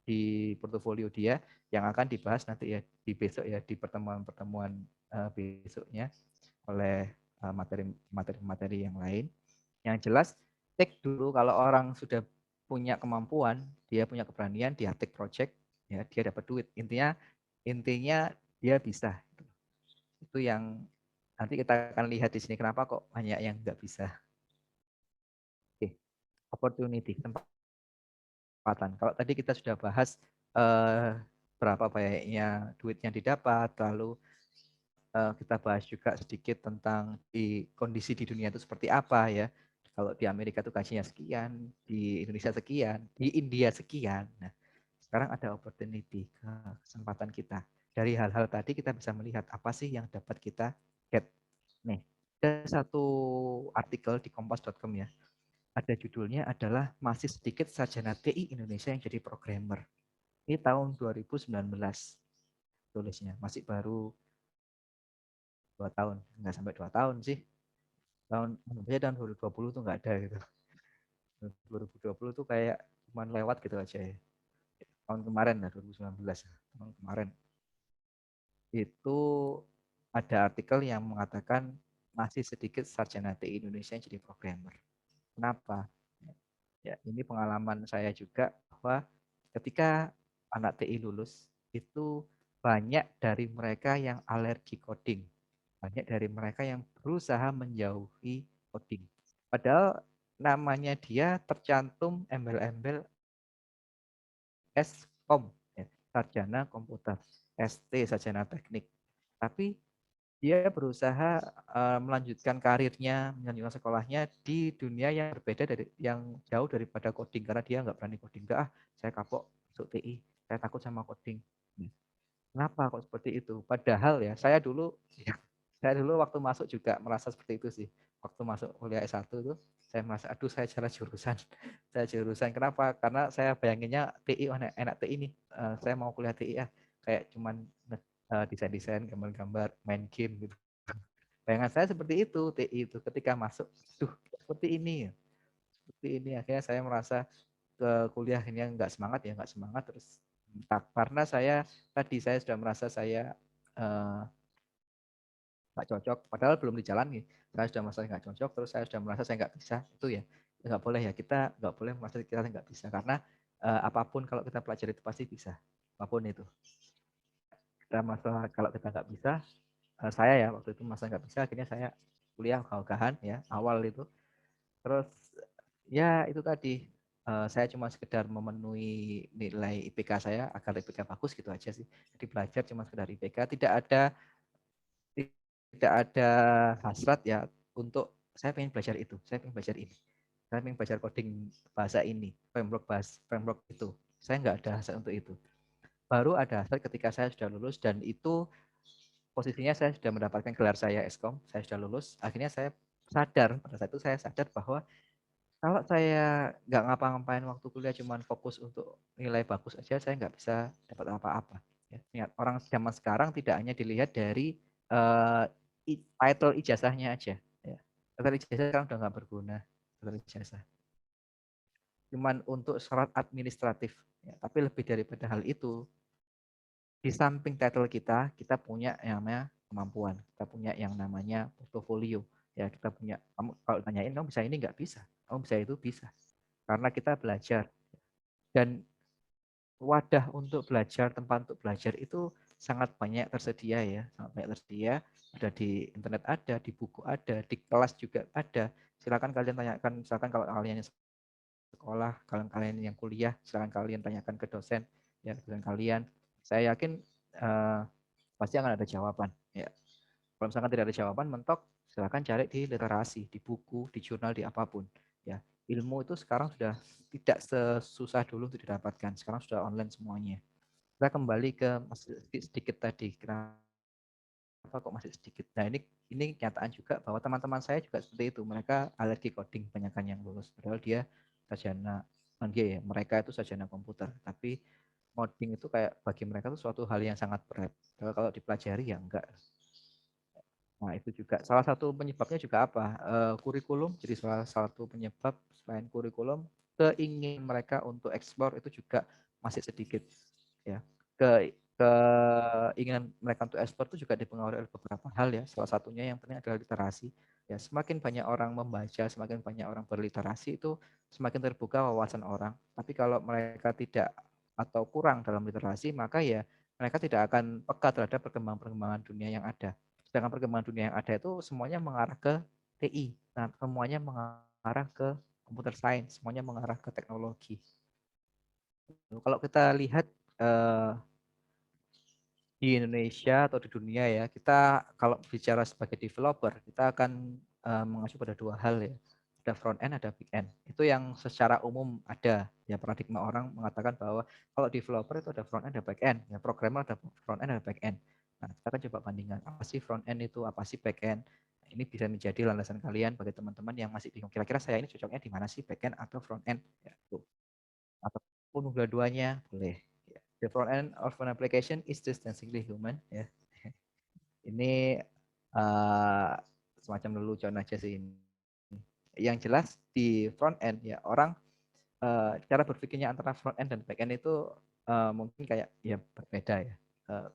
C: di portofolio dia yang akan dibahas nanti ya di besok ya, di pertemuan-pertemuan besoknya oleh materi-materi yang lain. Yang jelas take dulu, kalau orang sudah punya kemampuan, dia punya keberanian, dia take project, ya dia dapat duit. Intinya dia bisa. Itu yang nanti kita akan lihat di sini kenapa kok banyak yang nggak bisa. Oke, opportunity, kesempatan. Kalau tadi kita sudah bahas berapa banyaknya duit yang didapat, lalu kita bahas juga sedikit tentang kondisi di dunia itu seperti apa ya. Kalau di Amerika itu gajinya sekian, di Indonesia sekian, di India sekian. Nah, sekarang ada opportunity, kesempatan kita. Dari hal-hal tadi kita bisa melihat apa sih yang dapat kita get. Nih, ada satu artikel di kompas.com ya. Ada judulnya adalah masih sedikit sarjana TI Indonesia yang jadi programmer. Ini tahun 2019 tulisnya, masih baru 2 tahun, nggak sampai 2 tahun sih. Tahun 2020 tuh nggak ada gitu. 2020 tuh kayak cuman lewat gitu aja ya. Tahun kemarin lah 2019, tahun kemarin itu ada artikel yang mengatakan masih sedikit sarjana TI Indonesia yang jadi programmer. Kenapa? Ya, ini pengalaman saya juga bahwa ketika anak TI lulus itu banyak dari mereka yang alergi coding. Banyak dari mereka yang berusaha menjauhi coding. Padahal namanya dia tercantum embel-embel SKOM, ya, sarjana komputer, ST sarjana teknik. Tapi dia berusaha melanjutkan karirnya, melanjutkan sekolahnya di dunia yang berbeda dari yang jauh daripada coding, karena dia nggak berani coding. Enggak, saya kapok masuk TI, saya takut sama coding. Kenapa kok seperti itu? Padahal ya, saya dulu waktu masuk juga merasa seperti itu sih. Waktu masuk kuliah S1 itu, saya merasa, aduh saya salah jurusan. Saya jurusan, kenapa? Karena saya bayanginnya TI, enak, enak TI nih. Saya mau kuliah TI ya, kayak cuman desain-desain, gambar-gambar, main game gitu. Bayangan saya seperti itu, TI itu. Ketika masuk, duh seperti ini. Seperti ini, akhirnya saya merasa ke kuliah ini nggak semangat ya, nggak semangat terus. Karena saya sudah merasa saya nggak cocok, padahal belum dijalani. Saya sudah merasa nggak cocok, terus saya sudah merasa saya nggak bisa. Itu ya nggak boleh ya, kita nggak boleh merasa kita nggak bisa, karena apapun kalau kita pelajari itu pasti bisa, apapun itu. Kita masalah kalau kita nggak bisa, saya ya waktu itu masa nggak bisa, akhirnya saya kuliah ogah-ogahan ya awal itu. Terus ya itu tadi, saya cuma sekedar memenuhi nilai IPK saya agar IPK bagus gitu aja sih. Jadi belajar cuma sekedar IPK, tidak ada hasrat ya untuk saya pengen belajar itu, saya pengen belajar ini, saya pengen belajar coding bahasa ini, framework itu. Saya nggak ada hasrat untuk itu. Baru ada hasrat ketika saya sudah lulus, dan itu posisinya saya sudah mendapatkan gelar saya Eskom, saya sudah lulus. Akhirnya saya sadar, pada saat itu saya sadar bahwa kalau saya nggak ngapa-ngapain waktu kuliah, cuman fokus untuk nilai bagus aja, saya nggak bisa dapat apa-apa. Ya, ingat, orang zaman sekarang tidak hanya dilihat dari uh, title ijazahnya aja. Ya. Title ijazah sekarang udah nggak berguna. Title ijazah cuman untuk syarat administratif. Ya, tapi lebih daripada hal itu, di samping title kita, kita punya yang namanya kemampuan, kita punya yang namanya portofolio. Ya, kita punya, kamu kalau tanyain kamu bisa ini nggak, bisa, kamu bisa itu, bisa, karena kita belajar. Dan wadah untuk belajar, tempat untuk belajar itu sangat banyak tersedia ya, sangat banyak tersedia. Ada di internet, ada di buku, ada di kelas juga ada. Silakan kalian tanyakan, misalkan kalau kalian sekolah, kalian yang kuliah, silakan kalian tanyakan ke dosen. ya dosen kalian, saya yakin pasti akan ada jawaban. Ya. Kalau misalkan tidak ada jawaban, mentok, silakan cari di literasi, di buku, di jurnal, di apapun. Ya, ilmu itu sekarang sudah tidak sesusah dulu untuk didapatkan. Sekarang sudah online semuanya. Kita kembali ke sedikit tadi. Kenapa kok masih sedikit? Nah, ini kenyataan juga bahwa teman-teman saya juga seperti itu. Mereka alergi coding kebanyakan yang lulus. Padahal dia sarjana, ya, mereka itu sarjana komputer. Tapi coding itu kayak bagi mereka itu suatu hal yang sangat berat. Kalau dipelajari ya enggak. Nah, itu juga salah satu penyebabnya juga apa? Kurikulum jadi salah satu penyebab. Selain kurikulum, keinginan mereka untuk eksplor itu juga masih sedikit, ya. Keinginan mereka untuk ekspor itu juga dipengaruhi oleh beberapa hal, ya. Salah satunya yang penting adalah literasi. Ya, semakin banyak orang membaca, semakin banyak orang berliterasi, itu semakin terbuka wawasan orang. Tapi kalau mereka tidak atau kurang dalam literasi, maka ya mereka tidak akan peka terhadap perkembangan dunia yang ada. Sedangkan perkembangan dunia yang ada itu semuanya mengarah ke TI. Nah, semuanya mengarah ke computer science, semuanya mengarah ke teknologi. Kalau kita lihat di Indonesia atau di dunia, ya, kita kalau bicara sebagai developer, kita akan mengacu pada dua hal, ya. Ada front end, ada back end. Itu yang secara umum ada, ya, paradigma orang mengatakan bahwa kalau developer itu ada front end, ada back end, ya, programmer ada front end, ada back end. Nah, kita akan coba bandingkan apa sih front end itu, apa sih back end. Nah, ini bisa menjadi landasan kalian bagi teman-teman yang masih bingung. Kira-kira saya ini cocoknya di mana sih, back end atau front end? Ya, tuh. Ataupun dua-duanya boleh. Ya. The front end of an application is distinctly human. Ya. Ini semacam lelucon aja sih ini. Yang jelas di front end, ya, orang cara berpikirnya antara front end dan back end itu mungkin kayak ya berbeda, ya.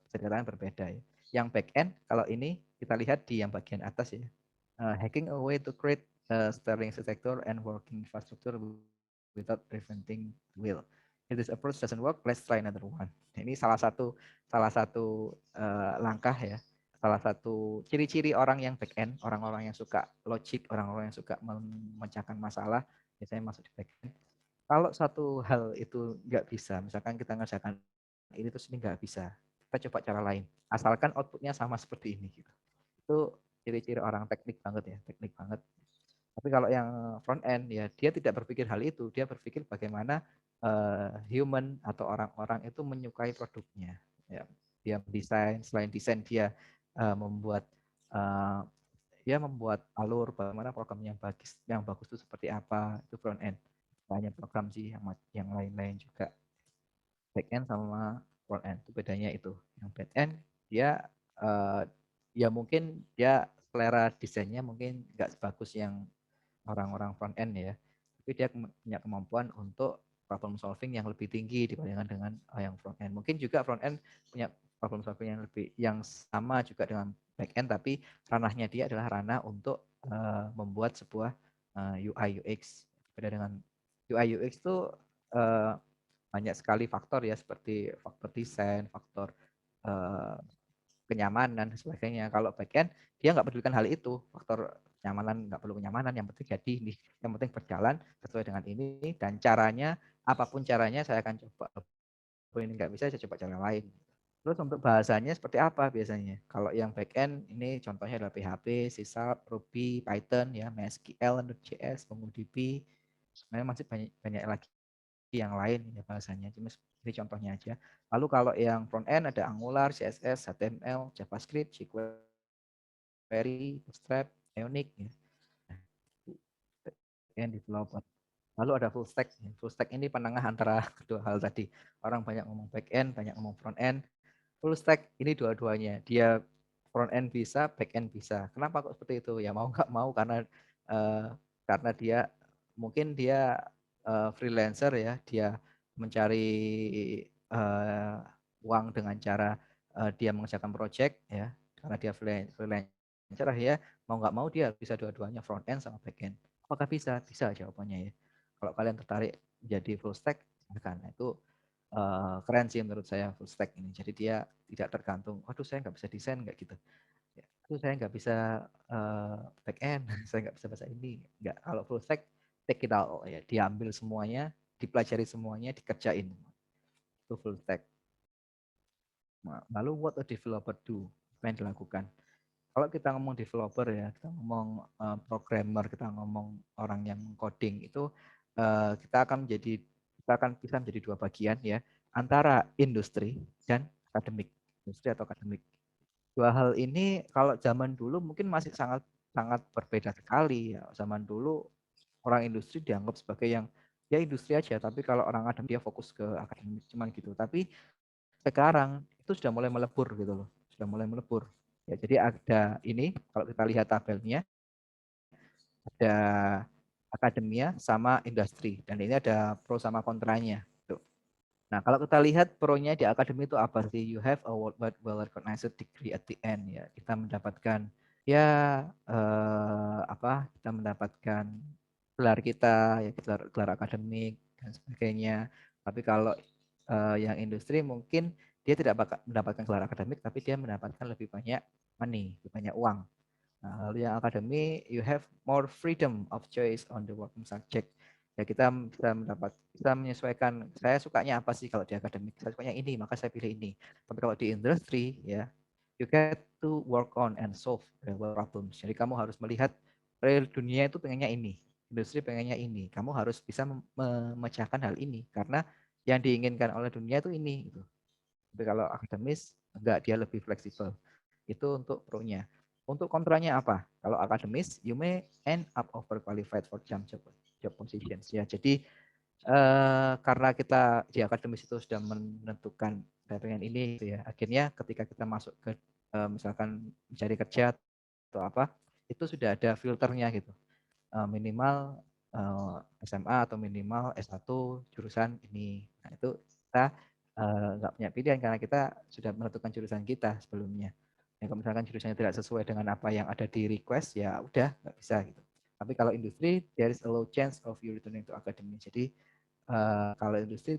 C: Bisa dikatakan berbeda, ya. Yang back end kalau ini kita lihat di yang bagian atas, ya. Hacking a way to create sterling architecture and working infrastructure without preventing will. If this approach doesn't work, let's try another one. Ini salah satu langkah, ya. Salah satu ciri-ciri orang yang back end, orang-orang yang suka logic, orang-orang yang suka memecahkan masalah, biasanya masuk di back end. Kalau satu hal itu nggak bisa, misalkan kita ngerjakan ini terus ini nggak bisa, kita coba cara lain. Asalkan outputnya sama seperti ini, gitu. Itu ciri-ciri orang teknik banget, ya, teknik banget. Tapi kalau yang front end, ya, dia tidak berpikir hal itu, dia berpikir bagaimana human atau orang-orang itu menyukai produknya. Ya, dia mendesain, selain desain dia membuat membuat alur bagaimana program yang bagus itu seperti apa, itu front end. Tidak hanya program sih, yang lain-lain juga. Back end sama front end itu bedanya itu. Yang back end dia ya mungkin dia selera desainnya mungkin nggak sebagus yang orang-orang front end, ya. Tapi dia punya kemampuan untuk problem solving yang lebih tinggi dibandingkan dengan yang front end. Mungkin juga front end punya problem solving yang sama juga dengan back end, tapi ranahnya dia adalah ranah untuk membuat sebuah UI UX. Beda dengan UI UX itu banyak sekali faktor, ya, seperti faktor desain, faktor kenyamanan dan sebagainya. Kalau backend dia nggak pedulikan hal itu, faktor kenyamanan nggak perlu kenyamanan, yang penting jadi ini, yang penting berjalan sesuai dengan ini, dan caranya apapun caranya saya akan coba. Kalau ini nggak bisa saya coba cara lain. Terus untuk bahasanya seperti apa biasanya? Kalau yang backend ini contohnya adalah PHP, C#, Ruby, Python, ya, MySQL, Node.js, MongoDB. Sebenarnya masih banyak lagi yang lain, ya, bahasanya. Cuma ini contohnya aja. Lalu kalau yang front end ada Angular, CSS, HTML, JavaScript, jQuery, Bootstrap, Ionic, ya. And developer. Lalu ada full stack. Full stack ini penengah antara kedua hal tadi. Orang banyak ngomong back end, banyak ngomong front end. Full stack ini dua-duanya. Dia front end bisa, back end bisa. Kenapa kok seperti itu? Ya mau nggak mau karena dia mungkin dia freelancer, ya. Dia mencari uang dengan cara dia mengerjakan project, ya. Karena dia freelancer, ya, mau nggak mau dia bisa dua-duanya, front end sama back end. Apakah bisa? Bisa jawabannya, ya. Kalau kalian tertarik jadi full stack, silakan. Nah, itu keren sih menurut saya full stack ini. Jadi dia tidak tergantung, waduh saya nggak bisa desain, nggak gitu. Ya, itu saya nggak bisa back end, saya nggak bisa bahasa ini. Nggak. Kalau full stack, take it all, ya. Diambil semuanya, dipelajari semuanya, dikerjain. to full stack. Lalu what a developer do? Apa yang dilakukan? Kalau kita ngomong developer ya, kita ngomong programmer, kita ngomong orang yang coding itu kita akan bisa menjadi dua bagian ya, antara industri dan akademik. Industri atau akademik. Dua hal ini kalau zaman dulu mungkin masih sangat berbeda sekali ya. Zaman dulu orang industri dianggap sebagai yang ya industri aja, tapi kalau orang akademik dia fokus ke akademik cuman gitu. Tapi sekarang itu sudah mulai melebur gitu loh, sudah mulai melebur. Ya, jadi ada ini kalau kita lihat tabelnya ada akademia sama industri dan ini ada pro sama kontranya. Tuh. Nah kalau kita lihat pro-nya di akademi itu apa sih? You have a worldwide well recognized degree at the end ya. Kita mendapatkan ya kita mendapatkan gelar kita ya gelar akademik dan sebagainya. Tapi kalau yang industri mungkin dia tidak mendapatkan gelar akademik tapi dia mendapatkan lebih banyak money, lebih banyak uang. Nah, lalu yang akademi, you have more freedom of choice on the working subject. Ya kita bisa menyesuaikan. Saya sukanya apa sih kalau di akademik? Saya sukanya ini, maka saya pilih ini. Tapi kalau di industri, ya you get to work on and solve the problems. Jadi kamu harus melihat real dunia itu pengennya ini, industri pengennya ini. Kamu harus bisa memecahkan hal ini karena yang diinginkan oleh dunia itu ini. Gitu. Tapi kalau akademis, enggak, dia lebih fleksibel. Itu untuk pro-nya. Untuk kontranya apa? Kalau akademis, you may end up overqualified for job positions. Ya, jadi karena kita di akademis itu sudah menentukan saya pengen ini, gitu ya. Akhirnya ketika kita masuk ke misalkan mencari kerja atau apa, itu sudah ada filternya gitu. Minimal SMA atau minimal S1 jurusan ini. Nah, itu kita nggak punya pilihan karena kita sudah menentukan jurusan kita sebelumnya. Ya, kalau misalkan jurusannya tidak sesuai dengan apa yang ada di request, ya udah nggak bisa gitu. Tapi kalau industri, there is a low chance of you returning to academy. Jadi kalau industri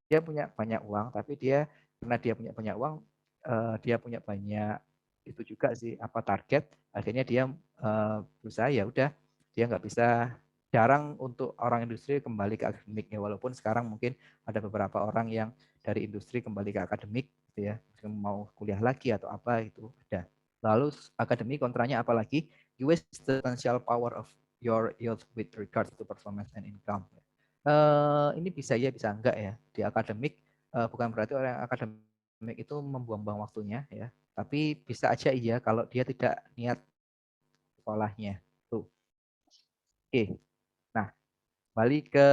C: dia punya banyak uang, tapi karena dia punya banyak uang, dia punya banyak itu juga sih apa target. Akhirnya dia berusaha ya udah dia nggak bisa jarang untuk orang industri kembali ke akademik ya walaupun sekarang mungkin ada beberapa orang yang dari industri kembali ke akademik gitu ya mau kuliah lagi atau apa itu ada. Lalu akademik kontranya apalagi you waste the potential power of your youth with regards to performance and income. Ini bisa ya bisa enggak ya di akademik bukan berarti orang yang akademik itu membuang-buang waktunya ya tapi bisa aja iya kalau dia tidak niat sekolahnya tuh. Oke, nah balik ke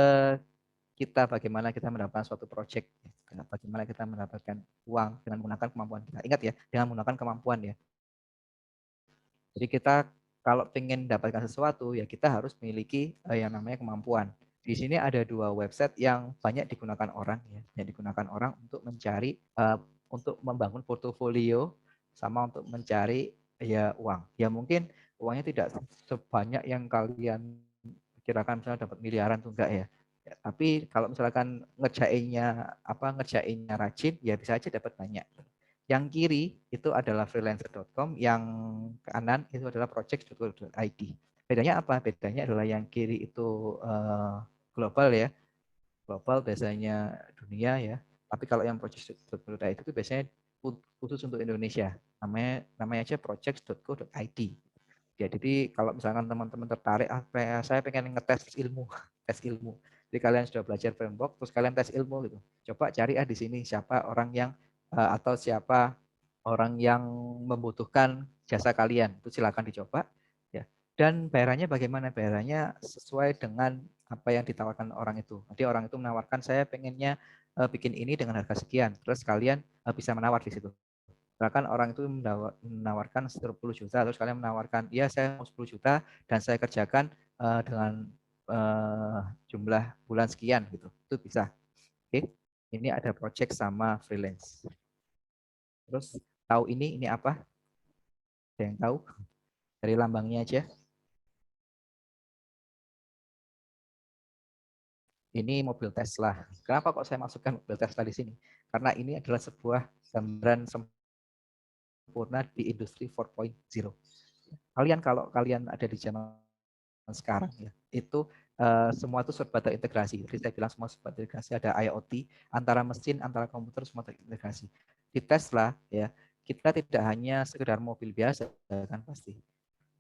C: kita bagaimana kita mendapatkan suatu project, bagaimana kita mendapatkan uang dengan menggunakan kemampuan kita. Ingat ya, dengan menggunakan kemampuan ya. Jadi kita kalau ingin mendapatkan sesuatu ya kita harus memiliki yang namanya kemampuan. Di sini ada dua website yang banyak digunakan orang ya, yang digunakan orang untuk mencari untuk membangun portofolio sama untuk mencari ya uang. Ya mungkin uangnya tidak sebanyak yang kalian kirakan misalnya dapat miliaran tuh enggak ya. Ya, tapi kalau misalkan ngerjainnya rajin ya bisa aja dapat banyak. Yang kiri itu adalah freelancer.com, yang kanan itu adalah project.co.id. Bedanya apa? Bedanya adalah yang kiri itu global ya, global biasanya dunia ya. Tapi kalau yang project.co.id itu biasanya khusus untuk Indonesia. Namanya aja project.co.id. Ya, jadi kalau misalkan teman-teman tertarik, saya pengen ngetes ilmu, tes ilmu. Jadi kalian sudah belajar framework, terus kalian tes ilmu gitu. Coba cari di sini siapa orang yang atau siapa orang yang membutuhkan jasa kalian. Itu silakan dicoba. Ya. Dan bayarannya bagaimana? Bayarannya sesuai dengan apa yang ditawarkan orang itu. Jadi orang itu menawarkan saya pengennya bikin ini dengan harga sekian. Terus kalian bisa menawar di situ. Bahkan orang itu menawarkan 10 juta, terus kalian menawarkan, ya saya mau 10 juta dan saya kerjakan dengan jumlah bulan sekian gitu. Itu bisa. Oke. Ini ada project sama freelance. Terus tahu ini apa? Ada yang tahu? Dari lambangnya aja. Ini mobil Tesla. Kenapa kok saya masukkan mobil Tesla di sini? Karena ini adalah sebuah gambaran sempurna di industri 4.0. Kalau kalian ada di zaman sekarang ya, itu semua itu serba terintegrasi. Jadi saya bilang semua serba terintegrasi, ada IoT antara mesin, antara komputer, semua terintegrasi. Di Tesla ya, kita tidak hanya sekedar mobil biasa kan pasti.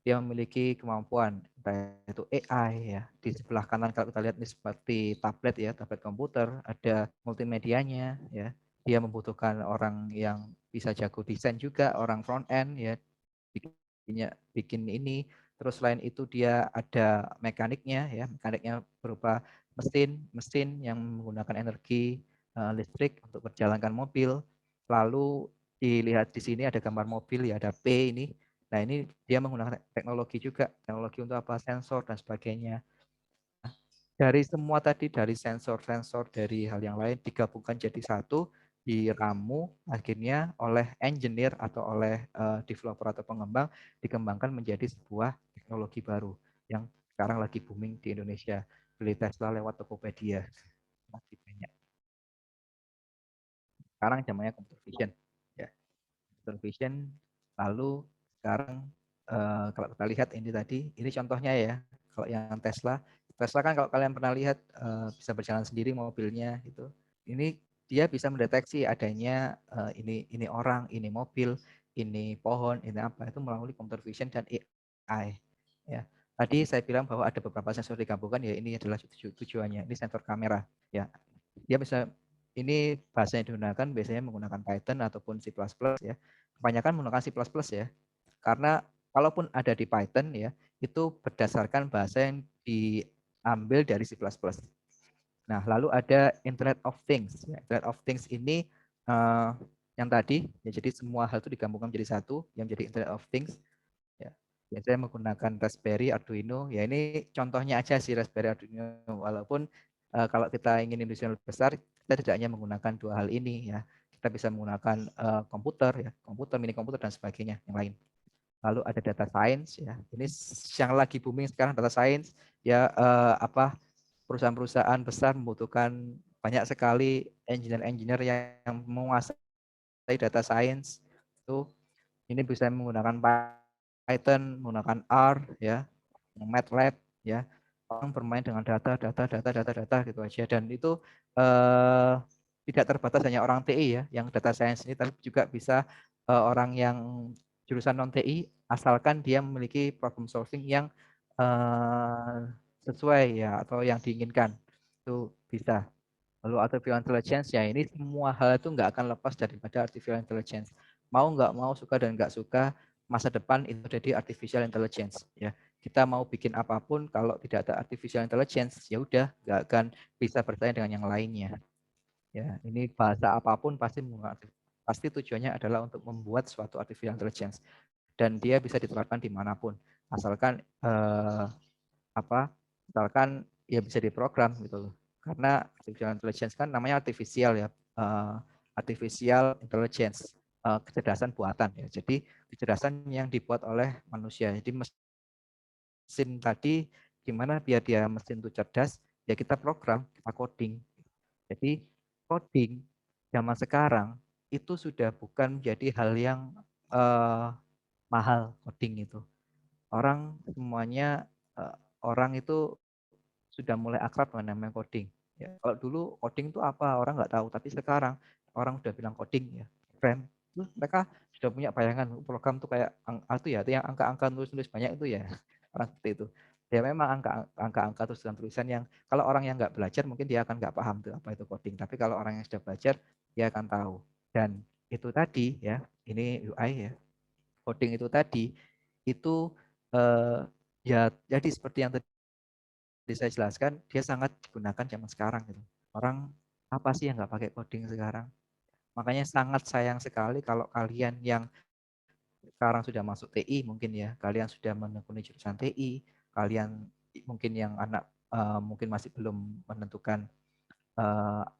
C: Dia memiliki kemampuan entah itu AI ya. Di sebelah kanan kalau kita lihat ini seperti tablet ya, tablet komputer, ada multimedianya ya. Dia membutuhkan orang yang bisa jago desain juga, orang front end ya, bikin ini. Terus selain itu dia ada mekaniknya ya, mekaniknya berupa mesin yang menggunakan energi listrik untuk berjalankan mobil. Lalu dilihat di sini ada gambar mobil ya, ada P ini. Nah, ini dia menggunakan teknologi juga, teknologi untuk apa? Sensor dan sebagainya. Nah, dari semua tadi, dari sensor-sensor, dari hal yang lain digabungkan jadi satu, diramu akhirnya oleh engineer atau oleh developer atau pengembang, dikembangkan menjadi sebuah teknologi baru yang sekarang lagi booming di Indonesia. Beli Tesla lewat Tokopedia. Masih banyak. Sekarang zamannya computer vision. Ya, computer vision. Lalu sekarang kalau kita lihat ini tadi, ini contohnya ya. Kalau yang Tesla kan kalau kalian pernah lihat bisa berjalan sendiri mobilnya itu. Ini dia bisa mendeteksi adanya ini orang, ini mobil, ini pohon, ini apa itu melalui computer vision dan AI. Ya. Tadi saya bilang bahwa ada beberapa sensor digabungkan ya, ini adalah tujuannya. Ini sensor kamera ya. Dia bisa, ini bahasa yang digunakan biasanya menggunakan Python ataupun C++ ya. Kebanyakan menggunakan C++ ya. Karena kalaupun ada di Python ya, itu berdasarkan bahasa yang diambil dari C++. Nah, lalu ada Internet of Things. Ya, Internet of Things ini yang tadi, ya, jadi semua hal itu digabungkan menjadi satu, yang jadi Internet of Things. Ya, biasanya menggunakan Raspberry, Arduino. Ya, ini contohnya aja sih Raspberry, Arduino. Walaupun kalau kita ingin industri yang lebih besar, kita tidak hanya menggunakan dua hal ini ya. Kita bisa menggunakan komputer, ya, komputer, mini komputer dan sebagainya yang lain. Lalu ada data science ya. Ini yang lagi booming sekarang data science ya, perusahaan-perusahaan besar membutuhkan banyak sekali engineer-engineer yang menguasai data science. Itu ini bisa menggunakan Python, menggunakan R ya, MATLAB ya. Orang bermain dengan data gitu aja, dan itu tidak terbatas hanya orang TI ya, yang data science ini, tapi juga bisa orang yang jurusan non TI, asalkan dia memiliki problem solving yang sesuai ya atau yang diinginkan, itu bisa. Lalu artificial intelligence ya, ini semua hal itu nggak akan lepas daripada artificial intelligence. Mau nggak mau, suka dan nggak suka, masa depan itu jadi artificial intelligence ya. Kita mau bikin apapun, kalau tidak ada artificial intelligence ya udah nggak akan bisa bersaing dengan yang lainnya. Ya, ini bahasa apapun pasti tujuannya adalah untuk membuat suatu artificial intelligence, dan dia bisa diterapkan dimanapun asalkan misalkan ya bisa diprogram gitu loh. Karena artificial intelligence kan namanya artificial ya, artificial intelligence, kecerdasan buatan ya. Jadi kecerdasan yang dibuat oleh manusia. Jadi mesin tadi gimana biar dia mesin itu cerdas, ya kita program, kita coding. Jadi coding zaman sekarang itu sudah bukan menjadi hal yang mahal, coding itu. Orang semuanya, orang itu sudah mulai akrab dengan namanya coding. Ya, kalau dulu coding itu apa orang nggak tahu, tapi sekarang orang sudah bilang coding ya, keren. Terus mereka sudah punya bayangan program tuh kayak itu ya, itu yang angka-angka tulis-tulis banyak itu ya, orang seperti itu. Ya memang angka-angka tulisan-tulisan yang kalau orang yang nggak belajar mungkin dia akan nggak paham tuh apa itu coding. Tapi kalau orang yang sudah belajar dia akan tahu. Dan itu tadi ya, ini UI ya, coding itu tadi itu ya jadi seperti yang tadi saya jelaskan, dia sangat digunakan zaman sekarang gitu. Orang apa sih yang nggak pakai coding sekarang? Makanya sangat sayang sekali kalau kalian yang sekarang sudah masuk TI mungkin ya, kalian sudah menekuni jurusan TI, kalian mungkin yang anak mungkin masih belum menentukan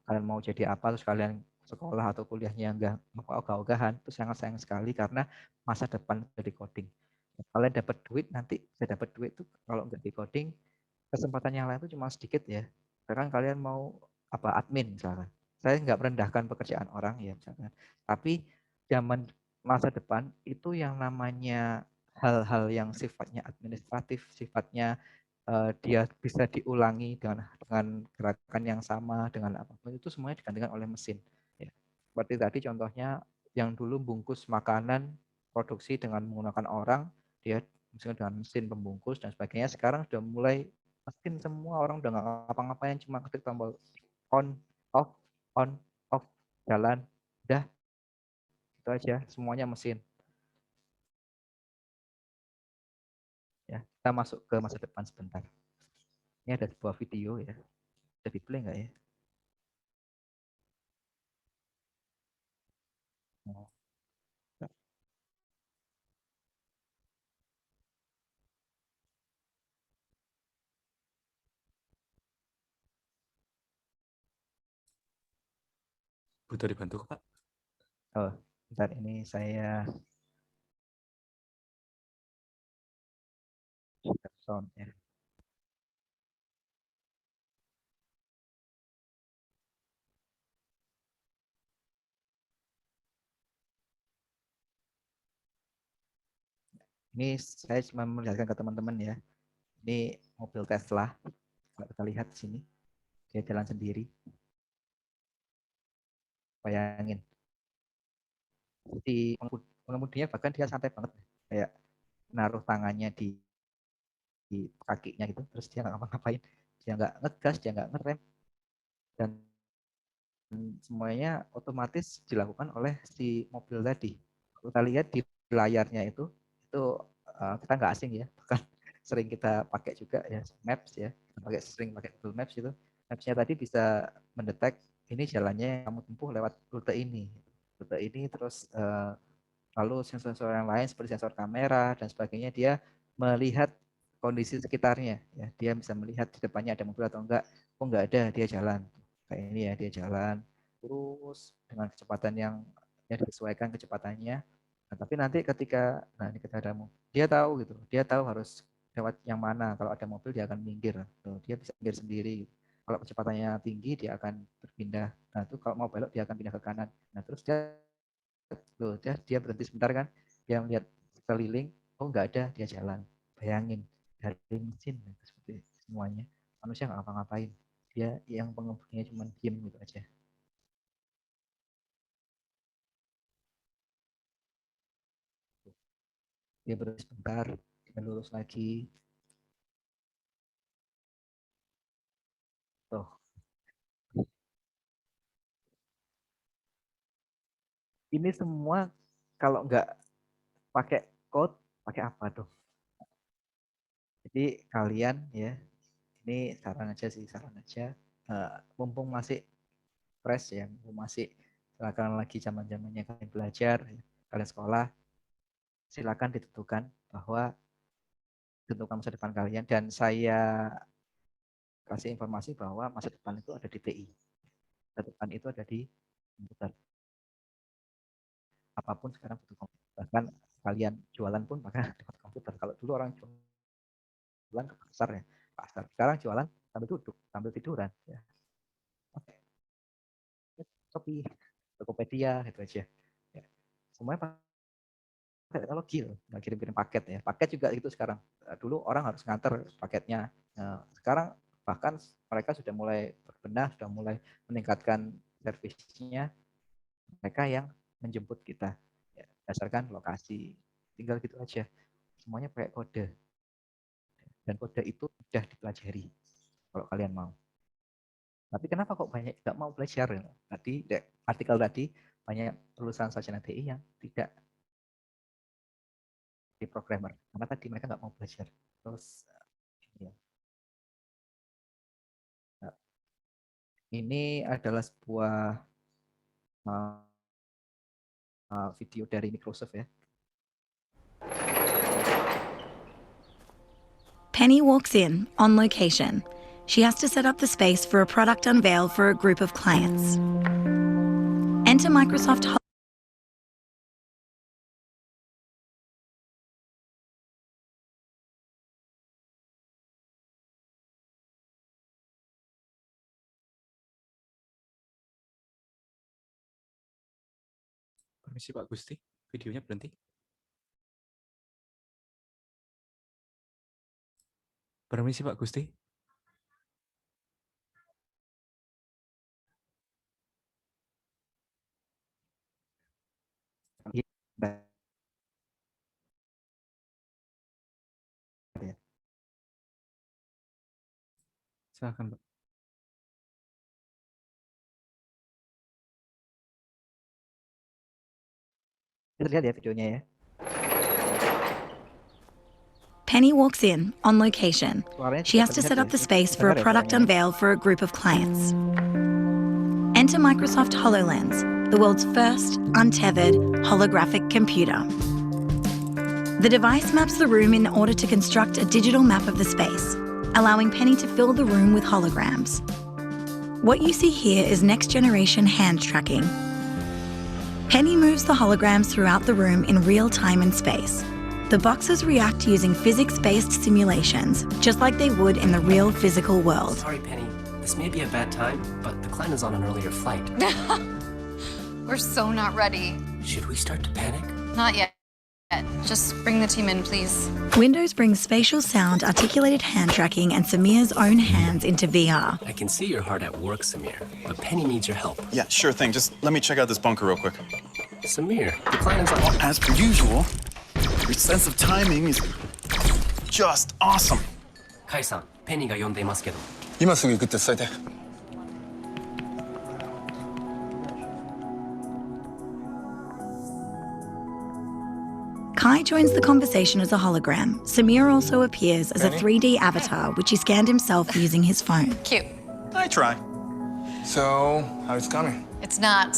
C: kalian mau jadi apa, terus kalian sekolah atau kuliahnya enggak ogah-ogahan, itu sangat sayang sekali karena masa depan dari coding. Kalian dapat duit nanti, saya dapat duit tuh kalau nggak di coding, kesempatan yang lain itu cuma sedikit ya. Sekarang kalian mau admin misalkan. Saya nggak merendahkan pekerjaan orang ya misalkan. Tapi zaman masa depan itu yang namanya hal-hal yang sifatnya administratif, sifatnya dia bisa diulangi dengan gerakan yang sama, dengan apapun itu semuanya digantikan oleh mesin. Ya. Seperti tadi contohnya yang dulu bungkus makanan produksi dengan menggunakan orang, dia misalnya dengan mesin pembungkus dan sebagainya. Sekarang sudah mulai mesin, semua orang udah nggak ngapa-ngapain, cuma ketik tombol on, off, on, off, jalan, udah itu aja, semuanya mesin. Ya, kita masuk ke masa depan sebentar. Ini ada sebuah video ya, bisa di play nggak ya? Oh.
A: Butuh dibantu, Pak.
C: Oh, bentar ini saya share sound ya. Ini saya cuma melihatkan ke teman-teman ya. Ini mobil Tesla. Kalau kita lihat di sini, dia jalan sendiri. Bayangin. Si pengemudinya bahkan dia santai banget. Kayak naruh tangannya di kakinya gitu. Terus dia nggak ngapa-ngapain. Dia nggak ngegas, dia nggak ngerem. Dan semuanya otomatis dilakukan oleh si mobil tadi. Kita lihat di layarnya itu kita nggak asing ya, bahkan sering kita pakai juga ya, Maps ya, sering pakai Google Maps itu. Maps-nya tadi bisa mendetek ini jalannya yang kamu tempuh lewat rute ini terus lalu sensor-sensor yang lain seperti sensor kamera dan sebagainya, dia melihat kondisi sekitarnya ya, dia bisa melihat di depannya ada mobil atau enggak. Oh enggak ada, dia jalan kayak ini ya, dia jalan terus dengan kecepatan yang ya disesuaikan kecepatannya. Nah, tapi nanti ketika ini kita ada dia tahu gitu, dia tahu harus lewat yang mana. Kalau ada mobil dia akan minggir tuh, dia bisa minggir sendiri. Kalau kecepatannya tinggi dia akan berpindah, nah itu kalau mau belok dia akan pindah ke kanan. Nah terus loh, dia berhenti sebentar kan, dia melihat sekeliling, oh nggak ada, dia jalan. Bayangin, dari mesin seperti semuanya, manusia nggak ngapa-ngapain, dia yang pengemudinya cuma diem gitu aja. Dia berhenti sebentar, dia lurus lagi, tuh. Ini semua kalau nggak pakai code, pakai apa tuh? Jadi kalian ya, ini saran aja sih, saran aja. Mumpung masih fresh ya, mumpung masih silakan lagi zaman-zamannya kalian belajar, kalian sekolah, silakan ditentukan bahwa tentukan masa depan kalian, dan saya kasih informasi bahwa masa depan itu ada di TI, masa depan itu ada di komputer. Apapun sekarang butuh komputer, bahkan kalian jualan pun pakai komputer. Kalau dulu orang jualan ke pasar ya, pasar. Sekarang jualan sambil duduk, sambil tiduran ya. Oke. Shopee, Tokopedia gitu aja ya. Semuanya teknologi loh, nggak kirim-kirim paket ya. Paket juga itu sekarang. Dulu orang harus nganter paketnya. Nah, sekarang bahkan mereka sudah mulai berbenah, sudah mulai meningkatkan servisnya. Mereka yang menjemput kita ya, berdasarkan lokasi. Tinggal gitu aja. Semuanya pakai kode. Dan kode itu sudah dipelajari kalau kalian mau. Tapi kenapa kok banyak tidak mau belajar? Tadi artikel tadi banyak lulusan sarjana TI yang tidak di programmer karena tadi mereka nggak mau belajar. Terus ya, ini adalah sebuah video dari Microsoft ya.
D: Penny walks in on location. She has to set up the space for a product unveil for a group of clients. Enter Microsoft.
A: Permisi Pak Gusti, videonya berhenti. Permisi Pak Gusti. Silakan Pak.
C: Kita lihat ya videonya ya.
D: Penny walks in on location.
C: Suaranya
D: She
C: juga
D: has to
C: terlihat
D: set
C: ya.
D: up the
C: Ini
D: space for a
C: dengar ya
D: product
C: suaranya ya.
D: unveil for a group of clients. Enter Microsoft HoloLens, the world's first untethered holographic computer. The device maps the room in order to construct a digital map of the space, allowing Penny to fill the room with holograms. What you see here is next-generation hand tracking. Penny moves the holograms throughout the room in real time and space. The boxes react using physics-based simulations, just like they would in the real physical world.
E: Sorry, Penny. This may be a bad time, but the client is on an earlier flight.
F: We're so not ready.
E: Should we start to panic?
F: Not yet. Just bring the team in, please.
D: Windows brings spatial sound, articulated hand tracking, and Samir's own hands into VR.
E: I can see you're hard at work, Samir, but Penny needs your help.
G: Yeah, sure thing. Just let me check out this bunker real quick.
E: Samir, the client is on...
G: As per usual, your sense of timing is just awesome.
E: Kai-san, Pennyが呼んでいますけど。
G: 今すぐ行くって伝えて。
D: Kai joins the conversation as a hologram. Samir also appears as a 3D avatar, which he scanned himself using his phone.
F: Cute.
G: I try.
H: So, how's it coming?
F: It's not.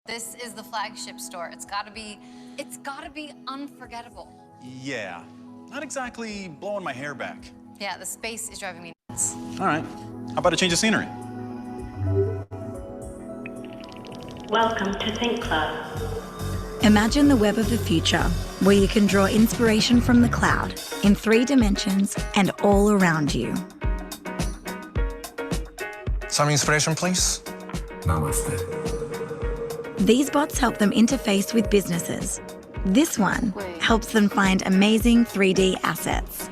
F: This is the flagship store. It's gotta be unforgettable.
G: Yeah, not exactly blowing my hair back.
F: Yeah, the space is driving me nuts.
G: All right, how about a change of scenery?
I: Welcome to Think Club.
D: Imagine the web of the future, where you can draw inspiration from the cloud, in 3 dimensions and all around you.
H: Some inspiration, please.
E: Namaste.
D: These bots help them interface with businesses. This one helps them find amazing 3D assets.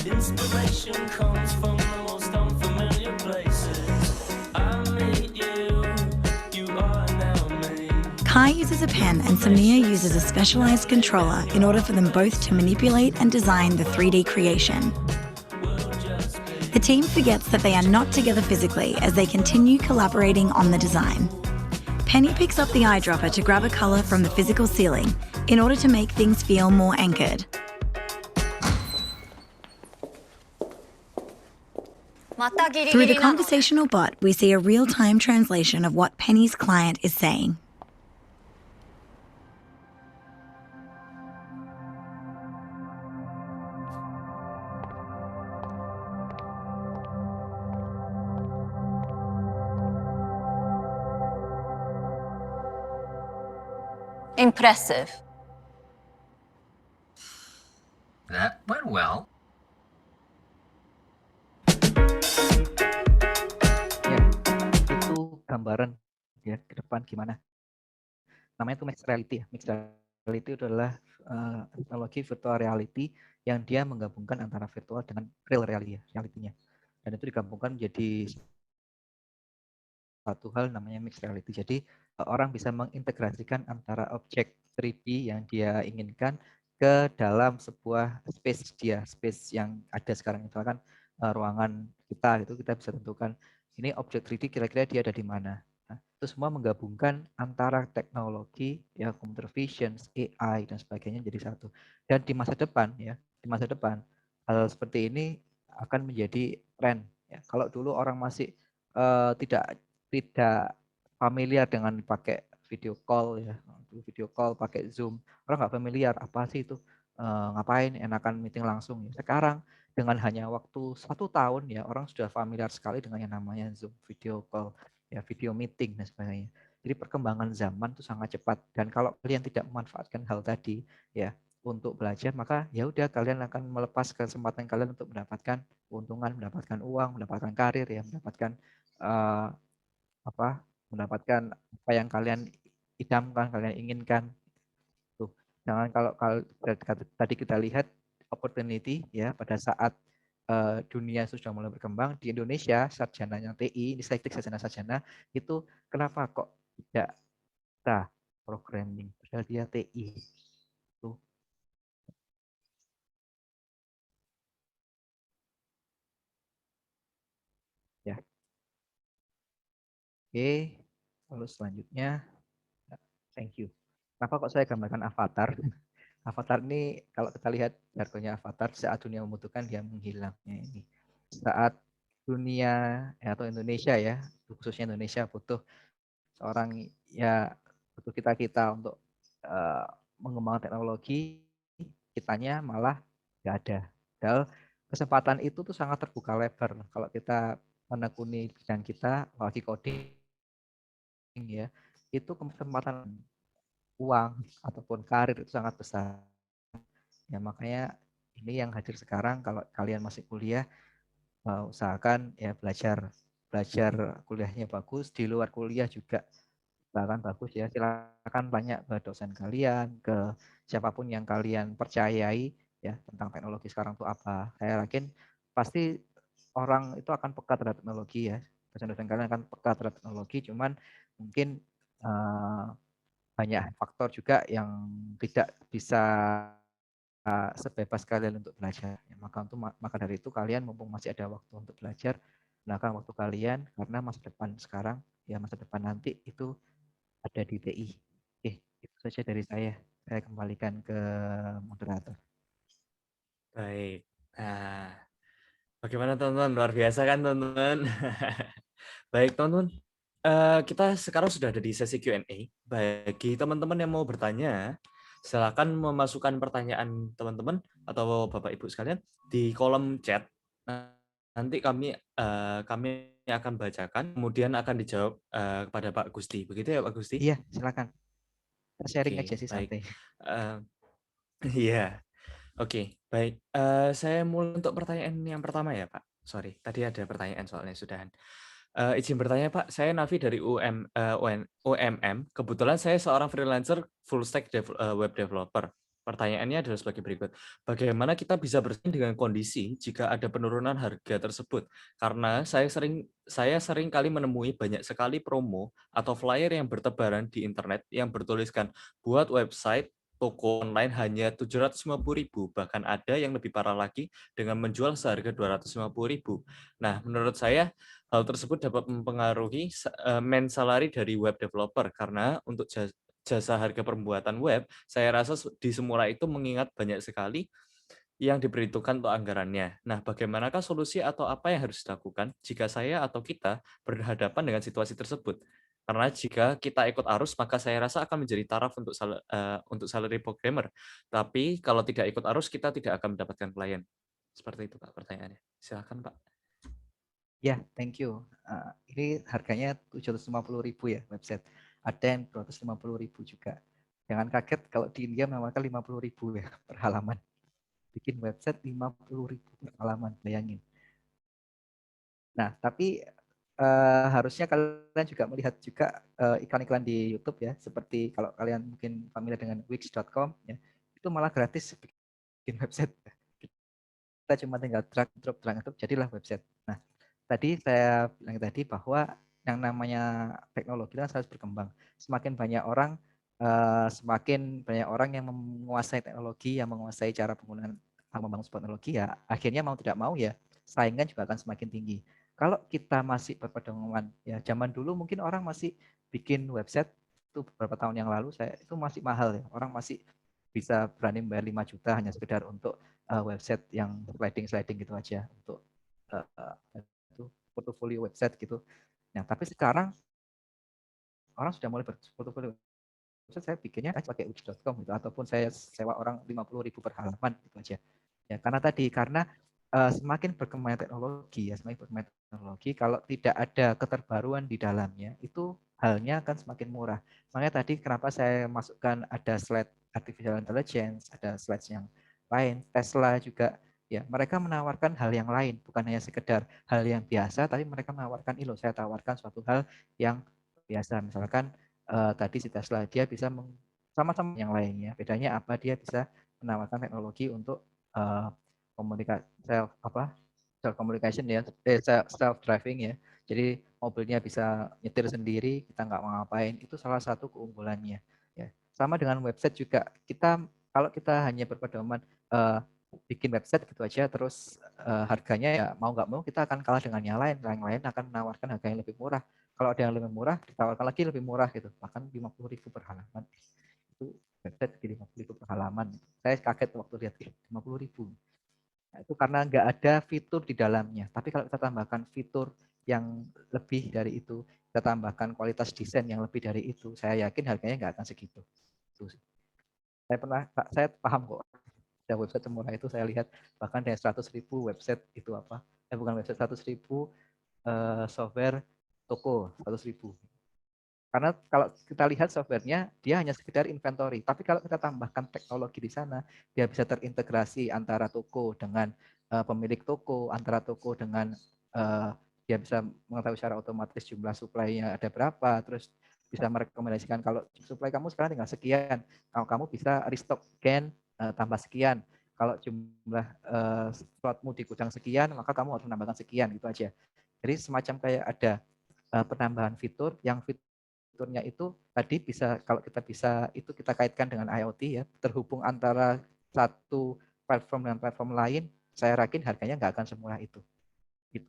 J: Inspiration comes from the most unfamiliar places. I meet you, you are now me.
D: Kai uses a pen and Samir uses a specialized controller in order for them both to manipulate and design the 3D creation. The team forgets that they are not together physically as they continue collaborating on the design. Penny picks up the eyedropper to grab a colour from the physical ceiling in order to make things feel more anchored. Through the conversational bot, we see a real-time translation of what Penny's client is saying.
F: Impressive.
E: That went well.
C: Ya, itu gambaran ya ke depan gimana. Namanya itu mixed reality ya. Mixed reality itu adalah teknologi virtual reality yang dia menggabungkan antara virtual dengan real reality ya, realitinya. Dan itu digabungkan menjadi satu hal namanya mixed reality. Jadi orang bisa mengintegrasikan antara objek 3D yang dia inginkan ke dalam sebuah space dia, space yang ada sekarang. Misalkan ruangan kita gitu, kita bisa tentukan ini objek 3D kira-kira dia ada di mana. Nah, itu semua menggabungkan antara teknologi ya, computer vision, AI dan sebagainya jadi satu. Dan di masa depan ya, di masa depan hal seperti ini akan menjadi tren ya. Kalau dulu orang masih tidak familiar dengan pakai video call ya, video call pakai Zoom, orang nggak familiar apa sih itu, ngapain, enakan meeting langsung ya. Sekarang dengan hanya waktu 1 tahun ya, orang sudah familiar sekali dengan yang namanya Zoom, video call ya, video meeting dan sebagainya. Jadi perkembangan zaman itu sangat cepat, dan kalau kalian tidak memanfaatkan hal tadi ya untuk belajar, maka ya udah kalian akan melepas kesempatan kalian untuk mendapatkan keuntungan, mendapatkan uang, mendapatkan karir ya, mendapatkan mendapatkan apa yang kalian idamkan, kalian inginkan. Tuh, jangan kalau tadi kita lihat opportunity ya pada saat dunia sudah mulai berkembang di Indonesia, sarjananya TI, distrik sarjana itu kenapa kok tidak bisa programming padahal dia TI itu. Ya. Oke, lalu selanjutnya thank you. Kenapa kok saya gambarkan avatar? Avatar ini kalau kita lihat jargonnya avatar, saat dunia membutuhkan dia menghilangnya ini. Saat dunia atau Indonesia ya, khususnya Indonesia butuh seorang ya butuh kita untuk mengembangkan teknologi, kitanya malah nggak ada. Padahal kesempatan itu tuh sangat terbuka lebar kalau kita menekuni bidang kita, apalagi coding ya, itu kesempatan uang ataupun karir itu sangat besar. Ya makanya ini yang hadir sekarang kalau kalian masih kuliah usahakan ya belajar kuliahnya bagus, di luar kuliah juga bahkan bagus ya. Silakan tanya ke dosen kalian, ke siapapun yang kalian percayai ya tentang teknologi sekarang itu apa. Saya yakin pasti orang itu akan peka terhadap teknologi ya. Dosen-dosen kalian akan peka terhadap teknologi, cuman mungkin banyak faktor juga yang tidak bisa sebebas kalian untuk belajar. Ya, maka dari itu kalian mumpung masih ada waktu untuk belajar, gunakan waktu kalian karena masa depan sekarang ya masa depan nanti itu ada di TI. Oke, itu saja dari saya. Saya kembalikan ke moderator.
A: Baik. Nah, bagaimana teman-teman? Luar biasa kan teman-teman? Baik teman-teman, kita sekarang sudah ada di sesi Q&A. Bagi teman-teman yang mau bertanya, silakan memasukkan pertanyaan teman-teman atau Bapak Ibu sekalian di kolom chat. Nanti kami akan bacakan, kemudian akan dijawab kepada Pak Gusti. Begitu ya Pak Gusti?
C: Iya, silakan. Sharing
A: Oke,
C: aja sih
A: baik.
C: santai.
A: Iya, oke, baik. Saya mulai untuk pertanyaan yang pertama ya Pak. Sorry, tadi ada pertanyaan soalnya sudahan. Izin bertanya Pak, saya Navi dari UMM. Kebetulan saya seorang freelancer full stack web developer. Pertanyaannya adalah sebagai berikut. Bagaimana kita bisa bersaing dengan kondisi jika ada penurunan harga tersebut? Karena saya sering kali menemui banyak sekali promo atau flyer yang bertebaran di internet yang bertuliskan buat website toko online hanya 750.000, bahkan ada yang lebih parah lagi dengan menjual seharga 250.000. Nah, menurut saya hal tersebut dapat mempengaruhi main salary dari web developer karena untuk jasa harga pembuatan web, saya rasa di semula itu mengingat banyak sekali yang diperhitungkan untuk anggarannya. Nah, bagaimanakah solusi atau apa yang harus dilakukan jika saya atau kita berhadapan dengan situasi tersebut? Karena jika kita ikut arus, maka saya rasa akan menjadi taraf untuk salary programmer. Tapi kalau tidak ikut arus, kita tidak akan mendapatkan klien. Seperti itu Pak pertanyaannya. Silakan Pak.
C: Ya, thank you. Ini harganya 750.000 ya website. Ada yang 250.000 juga. Jangan kaget kalau di India menawarkan 50.000 ya per halaman. Bikin website 50.000 per halaman, bayangin. Nah, tapi harusnya kalian juga melihat juga iklan-iklan di YouTube ya, seperti kalau kalian mungkin familiar dengan Wix.com ya, itu malah gratis bikin website. Kita cuma tinggal drag drop jadilah website. Nah, tadi saya bilang tadi bahwa yang namanya teknologi itu harus berkembang. Semakin banyak orang yang menguasai teknologi, yang menguasai cara penggunaan membangun sebuah teknologi ya, akhirnya mau tidak mau ya saingan juga akan semakin tinggi. Kalau kita masih berpedoman ya zaman dulu mungkin orang masih bikin website itu beberapa tahun yang lalu itu masih mahal ya. Orang masih bisa berani bayar 5 juta hanya sekedar untuk website yang sliding gitu aja untuk itu portofolio website gitu. Nah, tapi sekarang orang sudah mulai berportofolio website, saya bikinnya pakai wix.com gitu ataupun saya sewa orang 50.000 per halaman gitu aja. Ya, karena semakin berkembang teknologi ya, kalau tidak ada keterbaruan di dalamnya itu halnya akan semakin murah. Makanya tadi kenapa saya masukkan ada slide artificial intelligence, ada slide yang lain, Tesla juga ya, mereka menawarkan hal yang lain, bukan hanya sekedar hal yang biasa, tapi mereka menawarkan saya tawarkan suatu hal yang biasa. Misalkan tadi si Tesla dia bisa sama-sama yang lainnya. Bedanya apa? Dia bisa menawarkan teknologi untuk self communication ya, self driving ya. Jadi mobilnya bisa nyetir sendiri, kita nggak mau ngapain. Itu salah satu keunggulannya. Ya. Sama dengan website juga. Kalau kita hanya berpedoman bikin website gitu aja, terus harganya ya mau nggak mau kita akan kalah dengan yang lain. Yang lain akan menawarkan harga yang lebih murah. Kalau ada yang lebih murah, ditawarkan lagi lebih murah gitu. Bahkan 50.000 per halaman. Itu website di 50.000 per halaman. Saya kaget waktu lihat 50.000. Nah, itu karena nggak ada fitur di dalamnya. Tapi kalau kita tambahkan fitur yang lebih dari itu, kita tambahkan kualitas desain yang lebih dari itu, saya yakin harganya nggak akan segitu. Itu sih. Saya paham kok. Ada website semurah itu saya lihat bahkan dari 100.000 website itu apa? Bukan website 100.000 software toko 100.000. Karena kalau kita lihat softwarenya, dia hanya sekedar inventory. Tapi kalau kita tambahkan teknologi di sana, dia bisa terintegrasi antara toko dengan pemilik toko, antara toko dengan dia bisa mengetahui secara otomatis jumlah supply-nya ada berapa, terus bisa merekomendasikan kalau supply kamu sekarang tinggal sekian, kalau kamu bisa restock again tambah sekian. Kalau jumlah slotmu di gudang sekian, maka kamu harus menambahkan sekian, gitu aja. Jadi semacam kayak ada penambahan fitur yang fiturnya itu tadi bisa, kalau kita bisa itu kita kaitkan dengan IoT ya, terhubung antara satu platform dengan platform lain, saya yakin harganya nggak akan semurah itu. Gitu.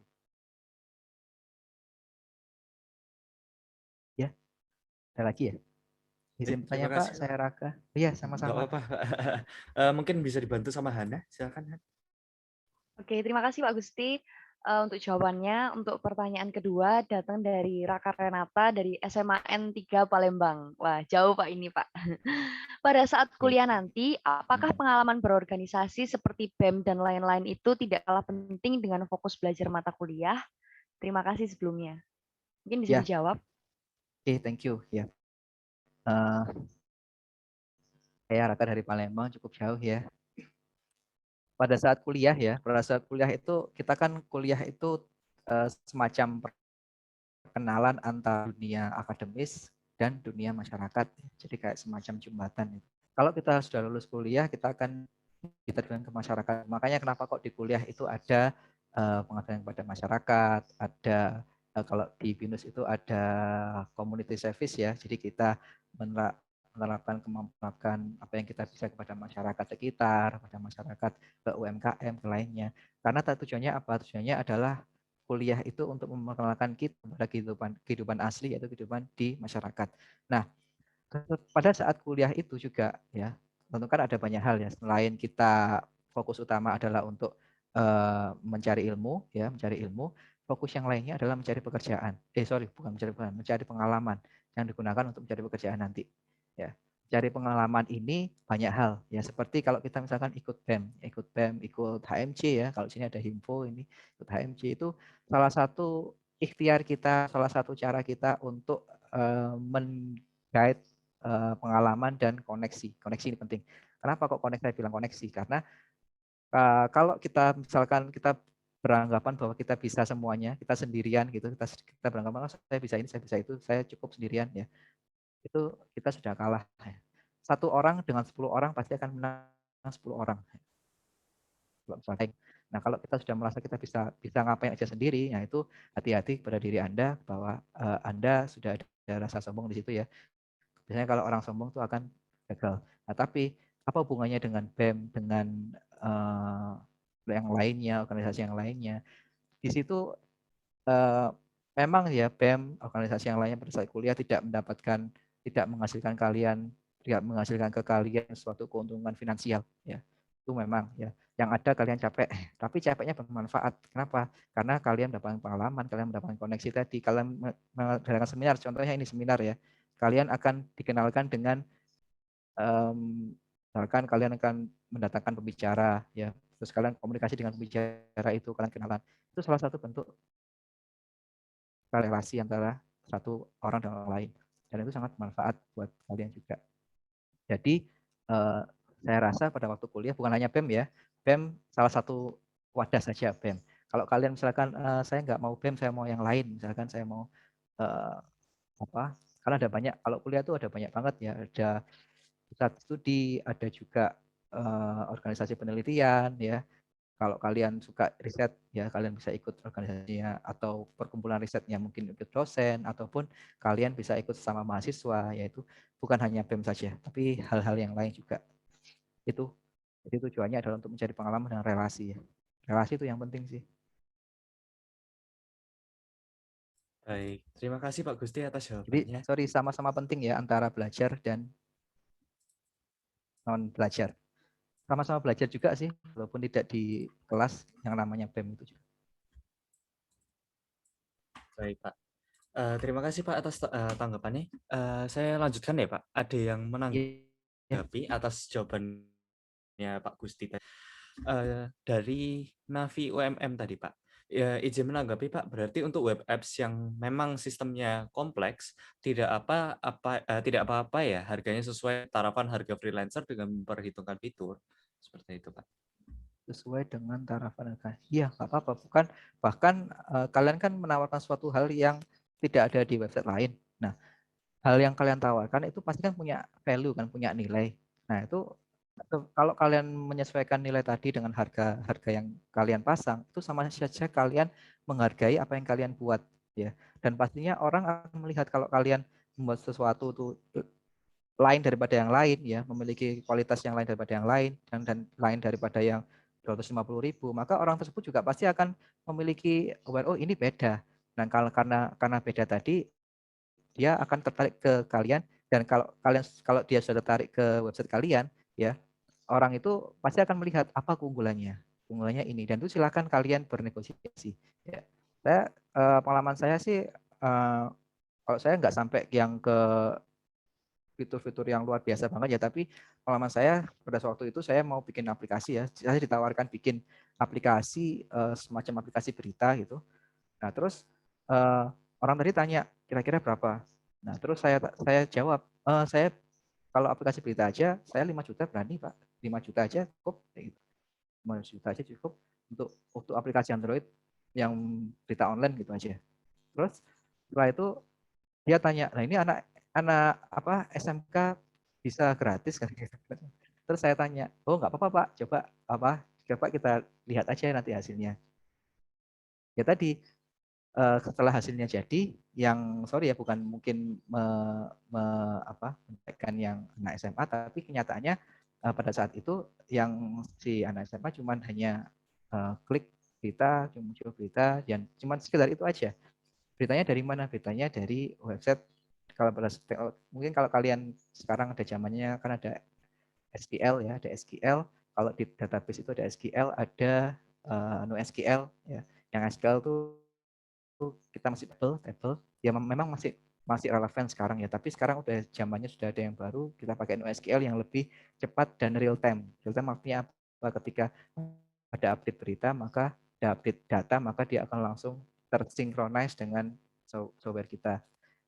C: Ya, ada lagi ya? Izin
A: Terima
C: bertanya Pak,
A: kasih.
C: saya Raka. Iya,
A: Nggak
C: sama-sama.
A: apa-apa. Mungkin bisa dibantu sama Hana, silakan Han.
B: Oke, terima kasih Pak Gusti untuk jawabannya. Untuk pertanyaan kedua datang dari Raka Renata dari SMA N3 Palembang. Wah, jauh Pak ini Pak. Pada saat kuliah nanti, apakah pengalaman berorganisasi seperti BEM dan lain-lain itu tidak kalah penting dengan fokus belajar mata kuliah? Terima kasih sebelumnya. Mungkin bisa
C: Ya,
B: dijawab.
C: oke, thank you. Ya, saya Raka dari Palembang, cukup jauh ya. Pada saat kuliah itu kita kan kuliah itu semacam perkenalan antara dunia akademis dan dunia masyarakat. Jadi kayak semacam jembatan. Kalau kita sudah lulus kuliah, kita akan diterjun ke masyarakat. Makanya kenapa kok di kuliah itu ada pengabdian kepada masyarakat, ada kalau di BINUS itu ada community service ya. Jadi kita menerapkan kemampuan apa yang kita bisa kepada masyarakat sekitar, kepada masyarakat ke UMKM, ke lainnya. Karena tujuannya apa? Tujuannya adalah kuliah itu untuk memperkenalkan kita pada kehidupan asli, yaitu kehidupan di masyarakat. Nah, pada saat kuliah itu juga ya, tentu kan ada banyak hal ya. Selain kita fokus utama adalah untuk mencari ilmu, ya, mencari ilmu. Fokus yang lainnya adalah mencari pekerjaan. Bukan mencari pengalaman yang digunakan untuk mencari pekerjaan nanti. Ya, cari pengalaman ini banyak hal ya, seperti kalau kita misalkan ikut BEM, ikut HMC ya, kalau sini ada Himpo, ini ikut HMC, itu salah satu ikhtiar kita, salah satu cara kita untuk men-guide pengalaman dan koneksi. Koneksi ini penting. Kenapa kok saya bilang koneksi? Karena kalau kita misalkan kita beranggapan bahwa kita bisa semuanya, kita sendirian gitu, kita beranggapan saya bisa ini, saya bisa itu, saya cukup sendirian ya, itu kita sudah kalah. Satu orang dengan 10 orang pasti akan menang 10 orang. Nah, kalau kita sudah merasa kita bisa ngapain aja sendiri, nah itu hati-hati pada diri Anda bahwa Anda sudah ada rasa sombong di situ ya. Biasanya kalau orang sombong itu akan gagal. Nah, tapi apa hubungannya dengan BEM, dengan yang lainnya, organisasi yang lainnya? Di situ memang ya BEM, organisasi yang lainnya pada saat kuliah tidak menghasilkan ke kalian suatu keuntungan finansial ya. Itu memang ya. Yang ada kalian capek, tapi capeknya bermanfaat. Kenapa? Karena kalian mendapatkan pengalaman, kalian mendapatkan koneksi tadi, kalian mengadakan seminar, contohnya ini seminar ya. Kalian akan dikenalkan dengan misalkan kalian akan mendatangkan pembicara ya. Terus kalian komunikasi dengan pembicara itu, kalian kenalan. Itu salah satu bentuk relasi antara satu orang dan orang lain. Dan itu sangat bermanfaat buat kalian juga. Jadi saya rasa pada waktu kuliah bukan hanya BEM ya, BEM salah satu wadah saja BEM. Kalau kalian misalkan saya nggak mau BEM, saya mau yang lain, misalkan saya mau karena ada banyak, kalau kuliah itu ada banyak banget ya, ada pusat studi, ada juga organisasi penelitian ya. Kalau kalian suka riset ya kalian bisa ikut organisasinya atau perkumpulan risetnya mungkin ikut dosen ataupun kalian bisa ikut sama mahasiswa yaitu bukan hanya BEM saja tapi hal-hal yang lain juga. Itu jadi tujuannya adalah untuk mencari pengalaman dan relasi ya. Relasi itu yang penting sih.
A: Baik, terima kasih Pak Gusti atas
C: Jadi
A: jawabannya.
C: sorry sama-sama penting ya antara belajar dan non belajar. Sama-sama belajar juga sih walaupun tidak di kelas yang namanya BEM itu juga.
A: Baik Pak. Terima kasih Pak atas tanggapannya. Saya lanjutkan ya Pak. Ada yang menanggapi atas jawabannya Pak Gusti tadi. Dari Navi UMM tadi Pak. Ya, izin menanggapi Pak. Berarti untuk web apps yang memang sistemnya kompleks tidak apa-apa ya harganya sesuai tarapan harga freelancer dengan memperhitungkan fitur seperti itu Pak.
C: Sesuai dengan tarapan harga. Iya, nggak apa-apa. Bukan bahkan kalian kan menawarkan suatu hal yang tidak ada di website lain. Nah, hal yang kalian tawarkan itu pasti kan punya value kan, punya nilai. Nah, itu kalau kalian menyesuaikan nilai tadi dengan harga yang kalian pasang, itu sama saja kalian menghargai apa yang kalian buat ya. Dan pastinya orang akan melihat kalau kalian membuat sesuatu itu lain daripada yang lain ya, memiliki kualitas yang lain daripada yang lain dan lain daripada yang 250.000, maka orang tersebut juga pasti akan memiliki aware, oh ini beda. Dan karena beda tadi dia akan tertarik ke kalian dan kalau dia sudah tertarik ke website kalian ya, orang itu pasti akan melihat apa keunggulannya. Keunggulannya ini dan itu silakan kalian bernegosiasi ya. Pengalaman saya sih kalau saya nggak sampai yang ke fitur-fitur yang luar biasa banget ya, tapi pengalaman saya pada waktu itu saya mau bikin aplikasi ya, saya ditawarkan bikin aplikasi semacam aplikasi berita gitu. Nah terus orang tadi tanya kira-kira berapa. Nah terus saya jawab, saya kalau aplikasi berita aja saya 5 juta berani Pak, 5 juta aja cukup, 5 juta aja cukup untuk aplikasi Android yang berita online gitu aja. Terus setelah itu dia tanya, nah ini anak apa SMK bisa gratis kan? Terus saya tanya, oh nggak apa-apa Pak, coba kita lihat aja nanti hasilnya. Ya tadi setelah hasilnya jadi, yang sorry ya bukan mungkin menyampaikan yang anak SMA, tapi kenyataannya pada saat itu yang si anak SMA cuma hanya klik berita, muncul berita, dan cuma sekedar itu aja. Beritanya dari mana? Beritanya dari website. Kalau mungkin kalau kalian sekarang ada zamannya kan ada SQL ya, ada SQL. Kalau di database itu ada SQL, ada NoSQL ya. Yang SQL tuh kita masih table ya memang masih relevan sekarang ya, tapi sekarang udah zamannya sudah ada yang baru, kita pakai NoSQL yang lebih cepat dan real time. Real time artinya apa? Ketika ada update berita, maka ada update data, maka dia akan langsung tersinkronis dengan software kita.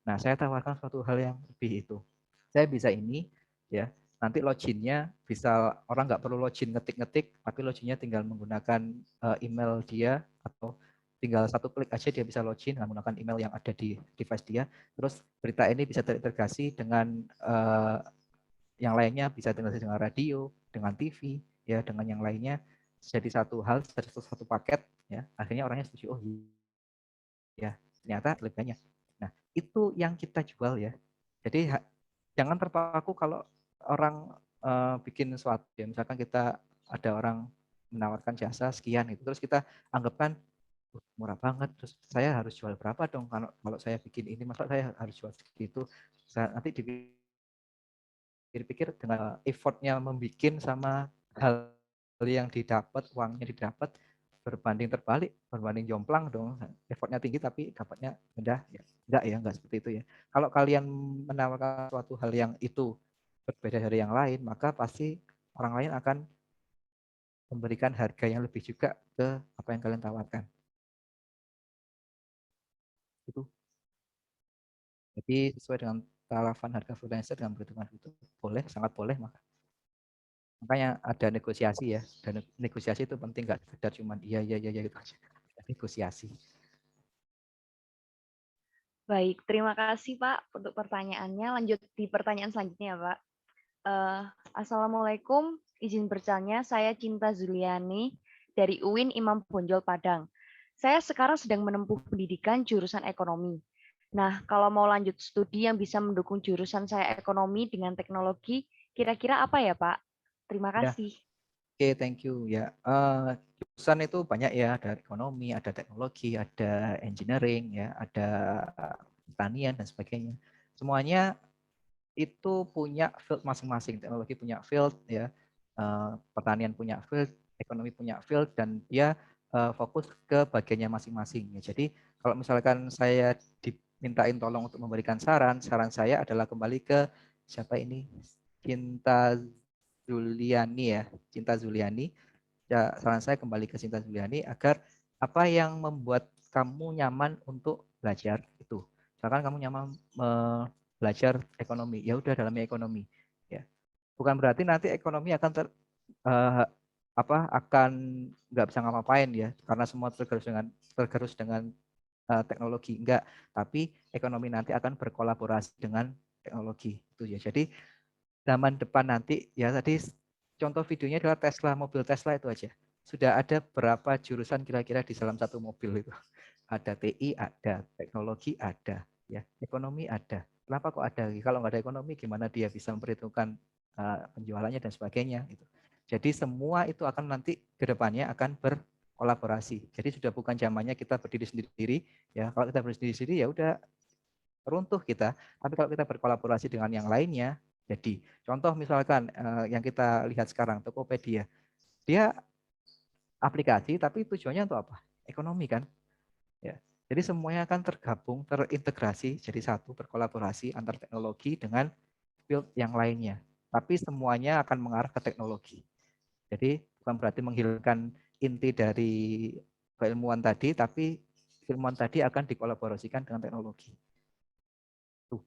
C: Nah, saya tawarkan suatu hal yang lebih itu. Saya bisa ini ya, nanti loginnya bisa orang nggak perlu login ngetik-ngetik, tapi loginnya tinggal menggunakan email dia atau tinggal satu klik aja dia bisa login menggunakan email yang ada di device dia. Terus berita ini bisa terintegrasi dengan yang lainnya, bisa terintegrasi dengan radio, dengan TV, ya dengan yang lainnya. Jadi satu hal, satu paket, ya akhirnya orangnya setuju. Oh ya, ternyata lebih banyak. Nah itu yang kita jual ya. Jadi jangan terpaku kalau orang bikin sesuatu. Ya, misalkan kita ada orang menawarkan jasa sekian itu, terus kita anggapkan murah banget, terus saya harus jual berapa dong kalau saya bikin ini, masa saya harus jual segitu. Nanti dipikir dengan effortnya membuat sama hal yang didapat, uangnya didapat berbanding terbalik, berbanding jomplang dong. Effortnya tinggi tapi dapatnya rendah ya. Enggak seperti itu ya. Kalau kalian menawarkan suatu hal yang itu berbeda dari yang lain, maka pasti orang lain akan memberikan harga yang lebih juga ke apa yang kalian tawarkan. Itu. Jadi sesuai dengan tarafan harga freelancer dengan perhitungan itu boleh, sangat boleh. Makanya ada negosiasi ya. Dan negosiasi itu penting, nggak sekedar cuma iya gitu aja. Negosiasi.
B: Baik, terima kasih Pak untuk pertanyaannya. Lanjut di pertanyaan selanjutnya ya Pak. Assalamualaikum. Izin bertanya, saya Cinta Zuliani dari UIN Imam Bonjol Padang. Saya sekarang sedang menempuh pendidikan jurusan ekonomi. Nah, kalau mau lanjut studi yang bisa mendukung jurusan saya ekonomi dengan teknologi, kira-kira apa ya, Pak? Terima
C: Ya,
B: kasih.
C: oke, thank you. Ya, jurusan itu banyak ya, ada ekonomi, ada teknologi, ada engineering, ya, ada pertanian dan sebagainya. Semuanya itu punya field masing-masing. Teknologi punya field, ya, pertanian punya field, ekonomi punya field, dan dia fokus ke bagiannya masing-masing. Ya. Jadi kalau misalkan saya dimintain tolong untuk memberikan saran, saran saya adalah kembali ke siapa ini? Cinta Zuliani ya, Cinta Zuliani. Ya, saran saya kembali ke Cinta Zuliani agar apa yang membuat kamu nyaman untuk belajar itu. Misalkan kamu nyaman belajar ekonomi, ya udah dalamnya ekonomi. Ya, bukan berarti nanti ekonomi akan akan nggak bisa ngapain ya, karena semua tergerus dengan teknologi, enggak. Tapi ekonomi nanti akan berkolaborasi dengan teknologi itu ya. Jadi zaman depan nanti ya, tadi contoh videonya adalah Tesla, mobil Tesla itu aja. Sudah ada berapa jurusan kira-kira di dalam satu mobil itu? Ada TI, ada teknologi, ada ya, ekonomi ada. Kenapa kok ada? Kalau nggak ada ekonomi, gimana dia bisa memperhitungkan penjualannya dan sebagainya? Gitu. Jadi semua itu akan nanti ke depannya akan berkolaborasi. Jadi sudah bukan zamannya kita berdiri sendiri, ya. Kalau kita berdiri sendiri ya udah runtuh kita. Tapi kalau kita berkolaborasi dengan yang lainnya, jadi contoh misalkan yang kita lihat sekarang Tokopedia, dia aplikasi tapi tujuannya untuk apa? Ekonomi kan? Ya. Jadi semuanya akan tergabung, terintegrasi jadi satu, berkolaborasi antar teknologi dengan field yang lainnya. Tapi semuanya akan mengarah ke teknologi. Jadi bukan berarti menghilangkan inti dari keilmuan tadi, tapi ilmuwan tadi akan dikolaborasikan dengan teknologi. Tuh.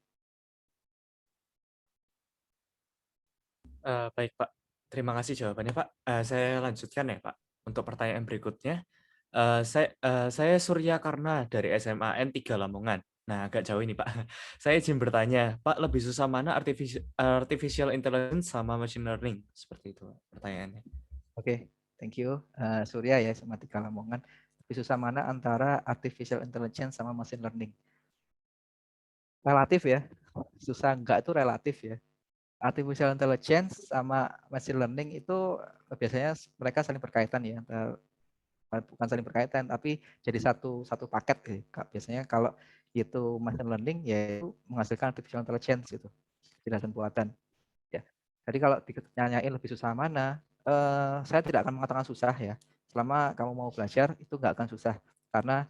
A: Baik Pak, terima kasih jawabannya Pak. Saya lanjutkan ya Pak. Untuk pertanyaan berikutnya, saya Surya Karna dari SMA N3 Lamongan. Nah, agak jauh ini Pak. Saya izin bertanya, Pak, lebih susah mana artificial intelligence sama machine learning? Seperti itu pertanyaannya.
C: Oke, thank you. Surya ya, sama Tiga Lamongan. Lebih susah mana antara artificial intelligence sama machine learning? Relatif ya. Susah enggak itu relatif ya. Artificial intelligence sama machine learning itu biasanya mereka saling berkaitan ya. Bukan saling berkaitan, tapi jadi satu paket. Biasanya kalau itu machine learning ya itu menghasilkan artificial intelligence gitu. Kecerdasan buatan. Ya. Jadi kalau ditanyain lebih susah mana, saya tidak akan mengatakan susah ya. Selama kamu mau belajar itu nggak akan susah, karena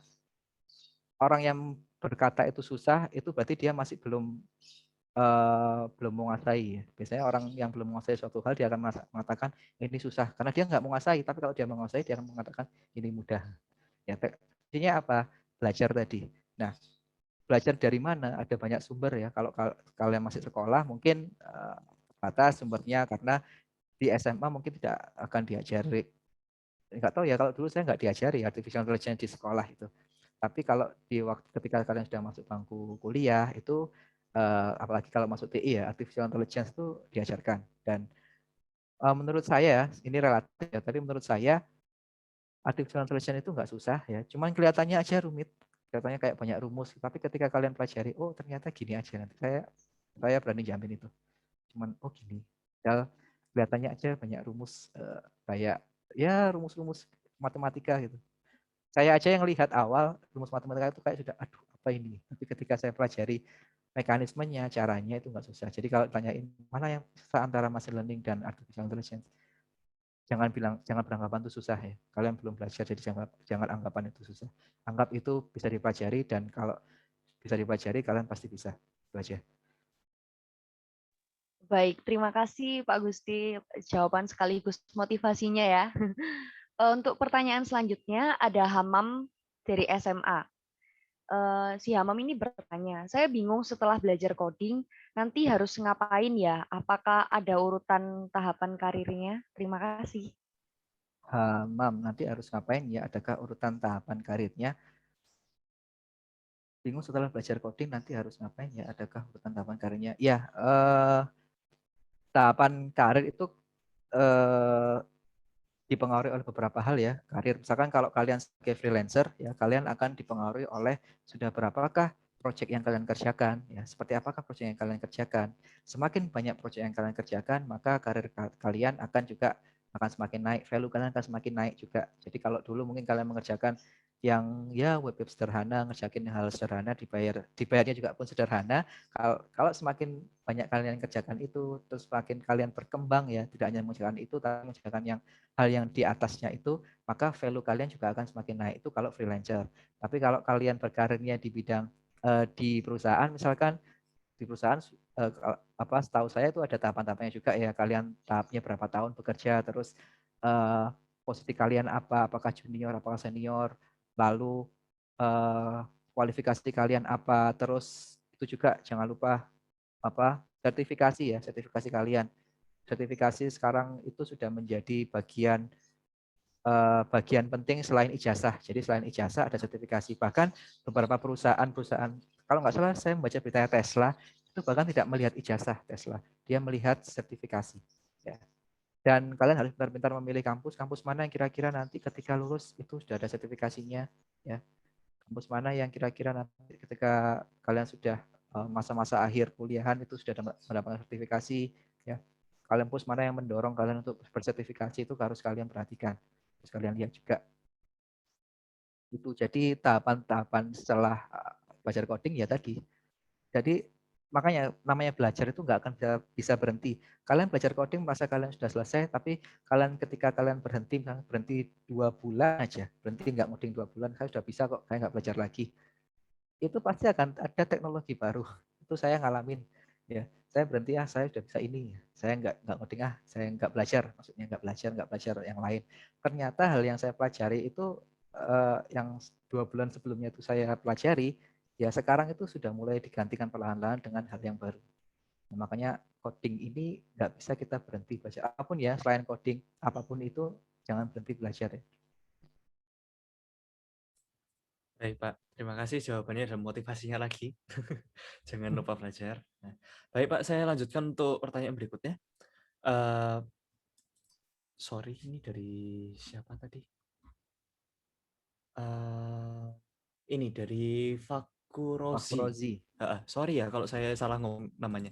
C: orang yang berkata itu susah itu berarti dia masih belum menguasai. Biasanya orang yang belum menguasai suatu hal dia akan mengatakan ini susah karena dia nggak menguasai. Tapi kalau dia menguasai dia akan mengatakan ini mudah. Ya, intinya apa? Belajar tadi. Nah, belajar dari mana? Ada banyak sumber ya. Kalau kalian masih sekolah mungkin batas sumbernya, karena di SMA mungkin tidak akan diajari. Nggak tahu ya, kalau dulu saya nggak diajari artificial intelligence di sekolah itu. Tapi kalau di waktu ketika kalian sudah masuk bangku kuliah itu apalagi kalau masuk TI ya, artificial intelligence itu diajarkan. Dan menurut saya ini relatif ya, tapi menurut saya artificial intelligence itu nggak susah ya. Cuman kelihatannya aja rumit, kelihatannya kayak banyak rumus. Tapi ketika kalian pelajari, oh ternyata gini aja. Nanti saya berani jamin itu. Cuman oh gini. Padahal kelihatannya aja banyak rumus kayak ya rumus-rumus matematika gitu. Saya aja yang lihat awal rumus matematika itu kayak sudah aduh apa ini. Tapi ketika saya pelajari mekanismenya, caranya itu nggak susah. Jadi kalau tanyain mana yang susah antara machine learning dan artificial intelligence, jangan beranggapan itu susah ya. Kalian belum belajar jadi jangan anggapan itu susah. Anggap itu bisa dipelajari, dan kalau bisa dipelajari kalian pasti bisa. Itu aja.
B: Baik, terima kasih Pak Gusti jawaban sekaligus motivasinya ya. Untuk pertanyaan selanjutnya ada Hamam dari SMA. Si Hamam ini bertanya, saya bingung setelah belajar coding, nanti harus ngapain ya? Apakah ada urutan tahapan karirnya? Terima kasih.
C: Mam, nanti harus ngapain ya? Adakah urutan tahapan karirnya? Bingung setelah belajar coding nanti harus ngapain ya? Adakah urutan tahapan karirnya? Ya, tahapan karir itu dipengaruhi oleh beberapa hal ya, karir. Misalkan kalau kalian sebagai freelancer, ya kalian akan dipengaruhi oleh sudah berapakah proyek yang kalian kerjakan, ya seperti apakah proyek yang kalian kerjakan. Semakin banyak proyek yang kalian kerjakan, maka karir kalian akan juga akan semakin naik, value kalian akan semakin naik juga. Jadi kalau dulu mungkin kalian mengerjakan yang ya web sederhana, ngerjakin hal sederhana, dibayarnya juga pun sederhana. Kalau semakin banyak kalian kerjakan itu, terus semakin kalian berkembang ya, tidak hanya mengerjakan itu, tapi mengerjakan hal yang di atasnya itu, maka value kalian juga akan semakin naik. Itu kalau freelancer. Tapi kalau kalian berkarirnya di bidang di perusahaan, misalkan di perusahaan setahu saya itu ada tahapan-tahapannya juga ya. Kalian tahapnya berapa tahun bekerja, terus posisi kalian apa, apakah junior, apakah senior, lalu kualifikasi kalian apa, terus itu juga jangan lupa sertifikasi ya, sertifikasi kalian. Sertifikasi sekarang itu sudah menjadi bagian penting selain ijazah. Jadi selain ijazah ada sertifikasi. Bahkan beberapa perusahaan, kalau nggak salah saya membaca berita Tesla, itu bahkan tidak melihat ijazah Tesla. Dia melihat sertifikasi. Ya. Dan kalian harus benar-benar memilih kampus mana yang kira-kira nanti ketika lulus itu sudah ada sertifikasinya. Ya. Kampus mana yang kira-kira nanti ketika kalian sudah masa-masa akhir kuliahan itu sudah mendapatkan sertifikasi. Ya. Kampus mana yang mendorong kalian untuk bersertifikasi itu harus kalian perhatikan. Terus kalian lihat juga. Itu jadi tahapan-tahapan setelah belajar coding ya tadi. Jadi makanya namanya belajar itu nggak akan bisa berhenti. Kalian belajar coding masa kalian sudah selesai, tapi ketika kalian berhenti, misalnya berhenti 2 bulan aja, berhenti nggak ngoding 2 bulan, saya sudah bisa kok, saya nggak belajar lagi. Itu pasti akan ada teknologi baru. Itu saya ngalamin. Ya, saya berhenti saya sudah bisa ini. Saya nggak ngoding saya nggak belajar. Maksudnya nggak belajar yang lain. Ternyata hal yang saya pelajari itu yang 2 bulan sebelumnya itu saya pelajari. Ya sekarang itu sudah mulai digantikan perlahan-lahan dengan hal yang baru. Nah, makanya coding ini nggak bisa kita berhenti belajar. Apapun ya, selain coding, apapun itu jangan berhenti belajar ya.
A: Baik Pak, terima kasih jawabannya dan motivasinya lagi. Jangan lupa belajar. Nah, baik Pak, saya lanjutkan untuk pertanyaan berikutnya. Sorry, ini dari siapa tadi? Ini dari Fakurozi. Sorry ya kalau saya salah ngomong namanya.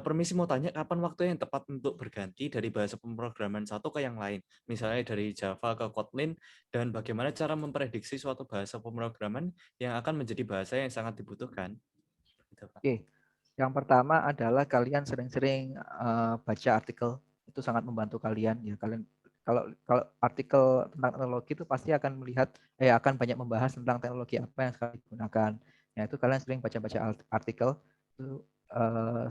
A: Permisi mau tanya, kapan waktu yang tepat untuk berganti dari bahasa pemrograman satu ke yang lain? Misalnya dari Java ke Kotlin, dan bagaimana cara memprediksi suatu bahasa pemrograman yang akan menjadi bahasa yang sangat dibutuhkan? Gitu, Pak.
C: Oke, yang pertama adalah kalian sering-sering baca artikel. Itu sangat membantu kalian. Ya, kalian kalau artikel tentang teknologi itu pasti akan akan banyak membahas tentang teknologi apa yang sekali digunakan. Ya, itu kalian sering baca-baca artikel, itu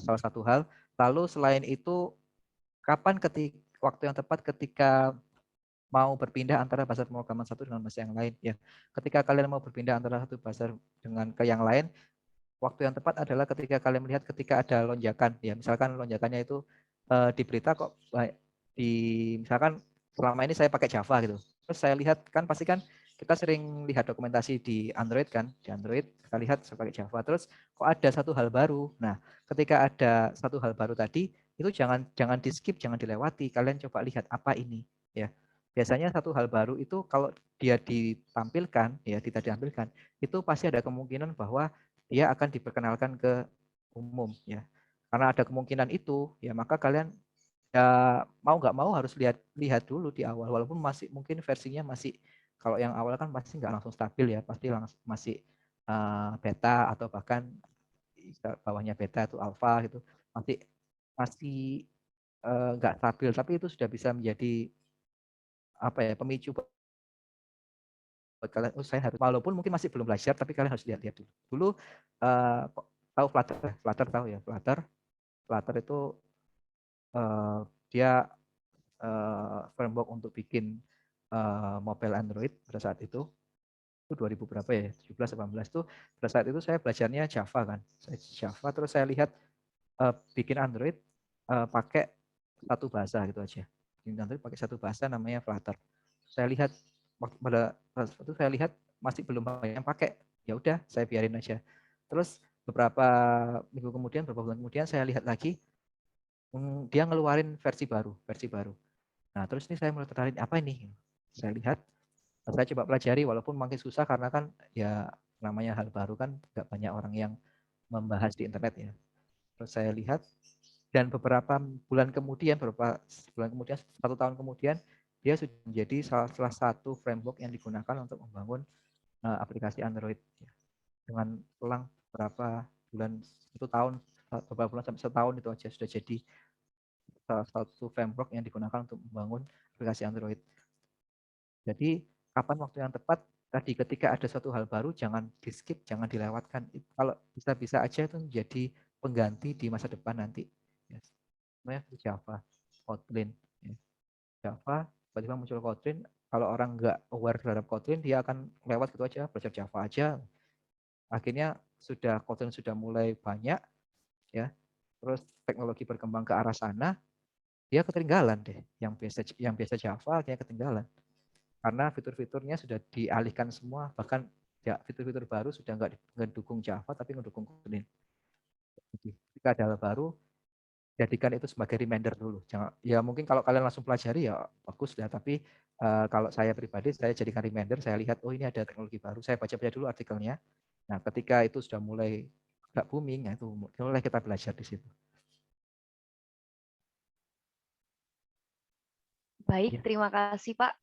C: salah satu hal. Lalu selain itu, waktu yang tepat ketika mau berpindah antara bahasa pemrograman satu dengan bahasa yang lain. Ya, ketika kalian mau berpindah antara satu bahasa dengan ke yang lain, waktu yang tepat adalah ketika kalian melihat ketika ada lonjakan. Ya, misalkan lonjakannya itu di berita kok misalkan selama ini saya pakai Java gitu. Terus saya lihat pasti kita sering lihat dokumentasi di Android kan, di Android kita lihat saya pakai Java. Terus kok ada satu hal baru. Nah, ketika ada satu hal baru tadi itu jangan di skip, jangan dilewati. Kalian coba lihat apa ini ya. Biasanya satu hal baru itu kalau dia ditampilkan ya, tidak ditampilkan, itu pasti ada kemungkinan bahwa dia akan diperkenalkan ke umum ya. Karena ada kemungkinan itu ya, maka kalian ya mau nggak mau harus lihat dulu di awal, walaupun mungkin versinya masih, kalau yang awal kan pasti nggak langsung stabil ya, pasti masih beta atau bahkan bawahnya beta itu alpha gitu, masih nggak stabil, tapi itu sudah bisa menjadi pemicu buat kalian. Saya harus, walaupun mungkin masih belum belajar, tapi kalian harus lihat-lihat dulu. Tahu Flutter tahu ya, Flutter itu dia framework untuk bikin mobile Android pada saat itu 2000 berapa ya, 17 18 tuh, pada saat itu saya belajarnya Java kan. Java, terus saya lihat bikin Android pakai satu bahasa gitu aja. Bikin Android pakai satu bahasa namanya Flutter. Saya lihat pada waktu saya lihat masih belum banyak yang pakai. Ya udah, saya biarin aja. Terus beberapa minggu kemudian, beberapa bulan kemudian saya lihat lagi dia ngeluarin versi baru. Nah, terus ini saya mulai tertarik, apa ini? Saya lihat, saya coba pelajari, walaupun makin susah karena kan ya namanya hal baru kan nggak banyak orang yang membahas di internet ya. Terus saya lihat, dan beberapa bulan kemudian, 1 tahun kemudian, dia sudah menjadi salah satu framework yang digunakan untuk membangun aplikasi Android ya. Dengan selang beberapa bulan, 1 tahun, beberapa bulan sampai setahun itu aja sudah jadi salah satu framework yang digunakan untuk membangun aplikasi Android. Jadi kapan waktu yang tepat? Tadi ketika ada suatu hal baru jangan di skip, jangan dilewatkan. Kalau bisa-bisa aja itu menjadi pengganti di masa depan nanti. Ya. Sebenarnya Java, Kotlin, ya. Java, tiba-tiba muncul Kotlin. Kalau orang nggak aware terhadap Kotlin, dia akan lewat gitu aja, belajar Java aja. Akhirnya Kotlin sudah mulai banyak, ya. Terus teknologi berkembang ke arah sana, dia ketinggalan deh. Yang biasa Java akhirnya ketinggalan. Karena fitur-fiturnya sudah dialihkan semua, bahkan ya fitur-fitur baru sudah nggak mendukung Java tapi mendukung Kotlin. Jika ada hal baru, jadikan itu sebagai reminder dulu. Jangan, ya mungkin kalau kalian langsung pelajari ya bagus ya, tapi kalau saya pribadi saya jadikan reminder, saya lihat oh ini ada teknologi baru, saya baca-baca dulu artikelnya. Nah, ketika itu sudah mulai agak booming, ya itu mulai kita belajar di situ.
B: Baik, terima kasih Pak.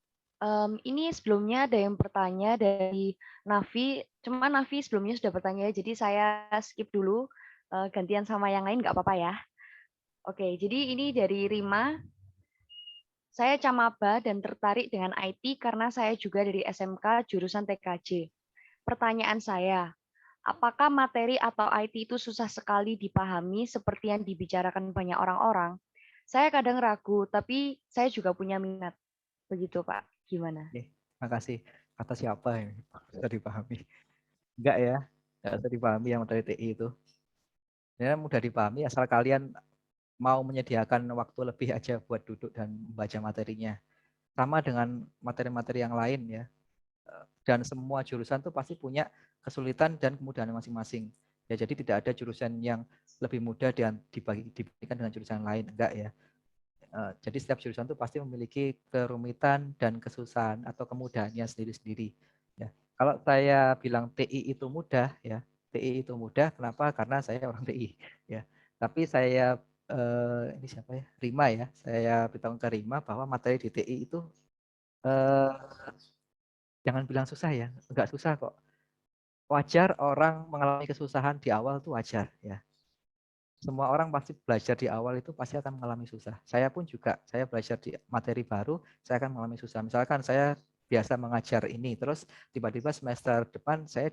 B: Ini sebelumnya ada yang bertanya dari Nafi, cuma Nafi sebelumnya sudah bertanya, jadi saya skip dulu, gantian sama yang lain nggak apa-apa ya. Oke, jadi ini dari Rima. Saya camaba dan tertarik dengan IT karena saya juga dari SMK jurusan TKJ. Pertanyaan saya, apakah materi atau IT itu susah sekali dipahami seperti yang dibicarakan banyak orang-orang? Saya kadang ragu, tapi saya juga punya minat. Begitu Pak, gimana?
C: Oke, makasih. Kata siapa yang bisa dipahami? Enggak ya, enggak bisa dipahami yang dari TI itu. Ya, mudah dipahami asal kalian mau menyediakan waktu lebih aja buat duduk dan membaca materinya. Sama dengan materi-materi yang lain ya. Dan semua jurusan tuh pasti punya kesulitan dan kemudahan masing-masing. Ya, jadi tidak ada jurusan yang lebih mudah dibandingkan dengan jurusan lain, enggak ya. Jadi setiap jurusan itu pasti memiliki kerumitan dan kesusahan atau kemudahannya sendiri-sendiri. Ya. Kalau saya bilang TI itu mudah, ya TI itu mudah. Kenapa? Karena saya orang TI. Ya. Tapi saya ini siapa ya? Rima ya. Saya beritahu ke Rima bahwa materi di TI itu jangan bilang susah ya, enggak susah kok. Wajar orang mengalami kesusahan di awal itu wajar ya. Semua orang pasti belajar di awal itu pasti akan mengalami susah. Saya pun juga, saya belajar di materi baru, saya akan mengalami susah. Misalkan saya biasa mengajar ini, terus tiba-tiba semester depan saya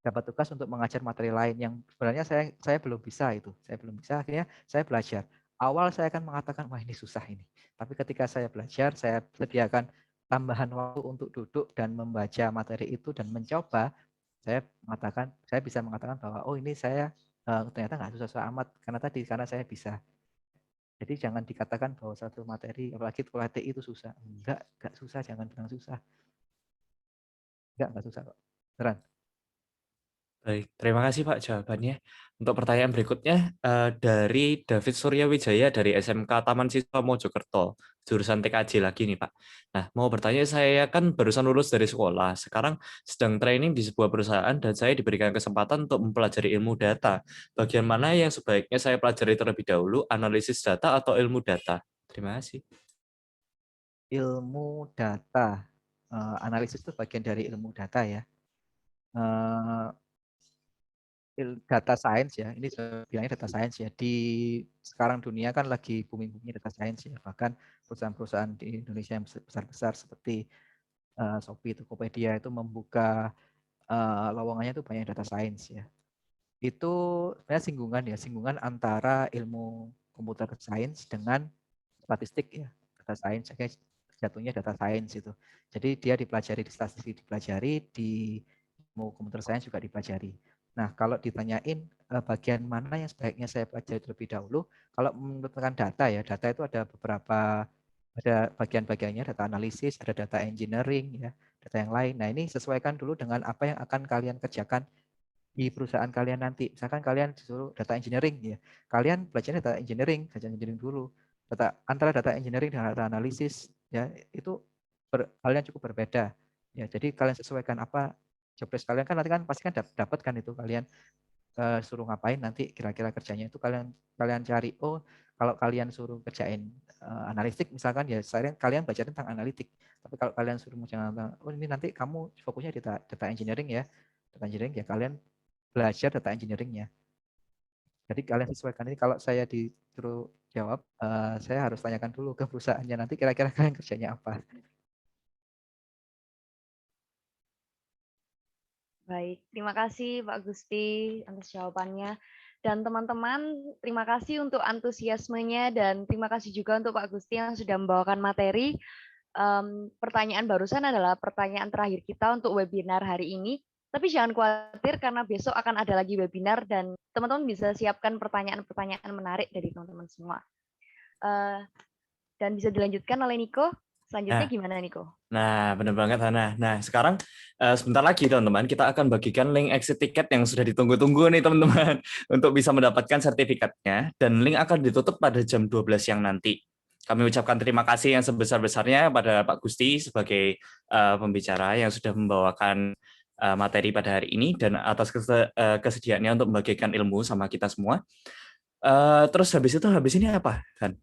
C: dapat tugas untuk mengajar materi lain yang sebenarnya saya belum bisa itu. Saya belum bisa, akhirnya saya belajar. Awal saya akan mengatakan, wah ini susah ini. Tapi ketika saya belajar, saya sediakan tambahan waktu untuk duduk dan membaca materi itu dan mencoba, saya bisa mengatakan bahwa oh ini saya ternyata nggak susah-susah amat karena saya bisa. Jadi jangan dikatakan bahwa satu materi apalagi kuliah TI itu susah. Enggak susah, jangan bilang susah. Enggak susah kok. Beneran.
A: Baik, terima kasih Pak jawabannya. Untuk pertanyaan berikutnya dari David Suryawijaya dari SMK Taman Siswa Mojokerto, jurusan TKJ lagi nih Pak. Nah, mau bertanya, saya kan barusan lulus dari sekolah, sekarang sedang training di sebuah perusahaan dan saya diberikan kesempatan untuk mempelajari ilmu data. Bagian mana yang sebaiknya saya pelajari terlebih dahulu, analisis data atau ilmu data? Terima kasih.
C: Ilmu data, analisis itu bagian dari ilmu data ya. Data science ya, ini bilangnya data science ya. Di sekarang dunia kan lagi booming-boomingnya data science ya. Bahkan perusahaan-perusahaan di Indonesia yang besar-besar seperti Shopee, Tokopedia itu membuka lowongannya itu banyak data science ya. Itu sebenarnya singgungan antara ilmu computer science dengan statistik ya. Data science jatuhnya data science itu. Jadi dia dipelajari di statistik, dipelajari di ilmu computer science juga dipelajari. Nah, kalau ditanyain bagian mana yang sebaiknya saya pelajari terlebih dahulu, kalau menurut data ya, data itu ada beberapa, ada bagian-bagiannya, data analisis, ada data engineering, ya, data yang lain. Nah, ini sesuaikan dulu dengan apa yang akan kalian kerjakan di perusahaan kalian nanti. Misalkan kalian disuruh data engineering, ya, kalian belajar data engineering dulu. antara data engineering dan data analisis ya itu hal yang cukup berbeda. Ya, jadi kalian sesuaikan apa job desk kalian, kan nanti kan pasti kan dapat kan itu kalian suruh ngapain nanti kira-kira kerjanya itu kalian cari. Oh, kalau kalian suruh kerjain analitik misalkan ya kalian baca tentang analitik. Tapi kalau kalian suruh oh ini nanti kamu fokusnya data engineering ya. Data engineering ya kalian belajar data engineeringnya. Jadi kalian sesuaikan. Ini kalau saya disuruh jawab, saya harus tanyakan dulu ke perusahaannya nanti kira-kira kalian kerjanya apa.
B: Baik, terima kasih Pak Gusti atas jawabannya. Dan teman-teman, terima kasih untuk antusiasmenya dan terima kasih juga untuk Pak Gusti yang sudah membawakan materi. Pertanyaan barusan adalah pertanyaan terakhir kita untuk webinar hari ini. Tapi jangan khawatir karena besok akan ada lagi webinar dan teman-teman bisa siapkan pertanyaan-pertanyaan menarik dari teman-teman semua. Dan bisa dilanjutkan oleh Niko. Selanjutnya gimana Niko?
A: Nah, benar banget Hana. Nah, sekarang sebentar lagi teman-teman, kita akan bagikan link exit ticket yang sudah ditunggu-tunggu nih teman-teman untuk bisa mendapatkan sertifikatnya dan link akan ditutup pada jam 12 siang nanti. Kami ucapkan terima kasih yang sebesar-besarnya pada Pak Gusti sebagai pembicara yang sudah membawakan materi pada hari ini dan atas kesediaannya untuk membagikan ilmu sama kita semua. Terus habis ini apa, Han?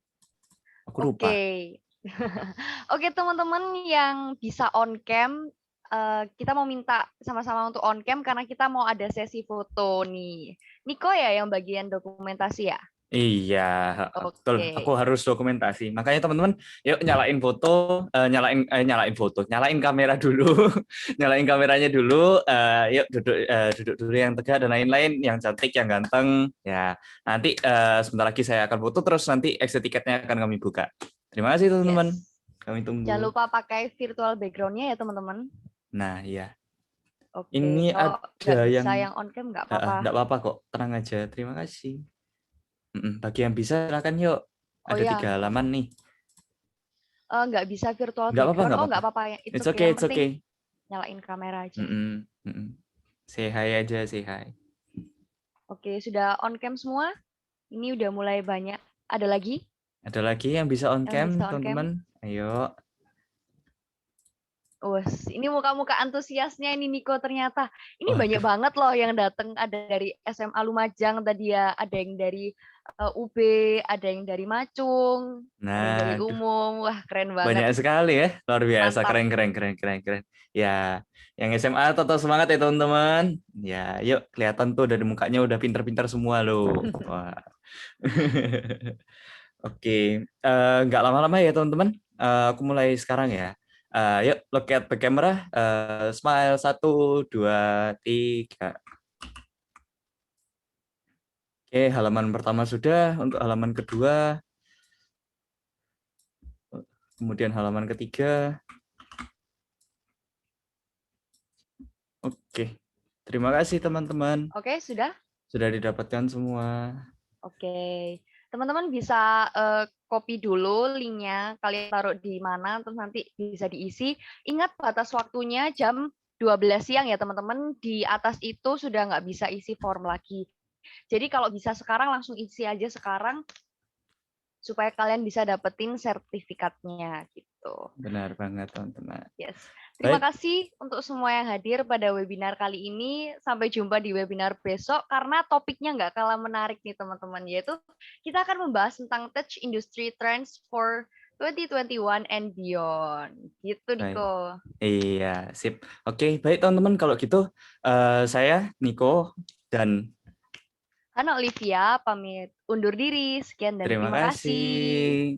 A: Aku lupa.
B: Oke teman-teman yang bisa on cam, kita mau minta sama-sama untuk on cam karena kita mau ada sesi foto nih. Niko ya yang bagian dokumentasi ya?
A: Iya, betul. Aku harus dokumentasi. Makanya teman-teman, yuk nyalain kamera dulu, nyalain kameranya dulu. Yuk duduk dulu yang tegak dan lain-lain, yang cantik, yang ganteng. Ya, nanti sebentar lagi saya akan foto terus nanti exit tiketnya akan kami buka. Terima kasih teman-teman. Kami tunggu.
B: Jangan lupa pakai virtual background-nya ya teman-teman.
A: Nah, iya.
B: Oke,
A: Ini ada
B: yang on cam nggak apa-apa.
A: Nggak apa-apa kok, tenang aja. Terima kasih. Bagi yang bisa silakan yuk. Ada 3 halaman nih.
B: Nggak bisa virtual
A: background.
B: Nggak apa-apa.
A: It's okay.
B: Nyalain kamera aja.
A: Say hi aja, say hi.
B: Oke, sudah on cam semua? Ini udah mulai banyak. Ada lagi?
A: Ada lagi yang bisa on cam, teman-teman? Ayo.
B: Ini muka-muka antusiasnya ini Niko ternyata. Ini banyak banget loh yang datang. Ada dari SMA Lumajang tadi ya, ada yang dari UB, ada yang dari Macung, ada yang dari Umum. Wah, keren banget.
A: Banyak sekali ya, luar biasa. Keren. Ya, yang SMA tetap semangat ya teman-teman. Ya, yuk kelihatan tuh dari mukanya udah pinter-pinter semua loh. Wah. Oke, nggak lama-lama ya teman-teman. Aku mulai sekarang ya. Yuk, look at the camera. Smile, 1, 2, 3. Oke, halaman pertama sudah. Untuk halaman kedua. Kemudian halaman ketiga. Oke, terima kasih teman-teman.
B: Oke, sudah?
A: Sudah didapatkan semua.
B: Oke. Teman-teman bisa copy dulu linknya, kalian taruh di mana, terus nanti bisa diisi. Ingat batas waktunya jam 12 siang ya teman-teman, di atas itu sudah nggak bisa isi form lagi. Jadi kalau bisa sekarang langsung isi aja sekarang, supaya kalian bisa dapetin sertifikatnya gitu.
A: Benar banget teman-teman.
B: Yes. Terima kasih untuk semua yang hadir pada webinar kali ini. Sampai jumpa di webinar besok karena topiknya nggak kalah menarik nih teman-teman, yaitu kita akan membahas tentang Touch Industry Trends for 2021 and beyond. Gitu Niko.
A: Iya, sip. Oke, baik teman-teman kalau gitu saya Niko dan
B: Hana Olivia pamit undur diri. Sekian dan terima kasih.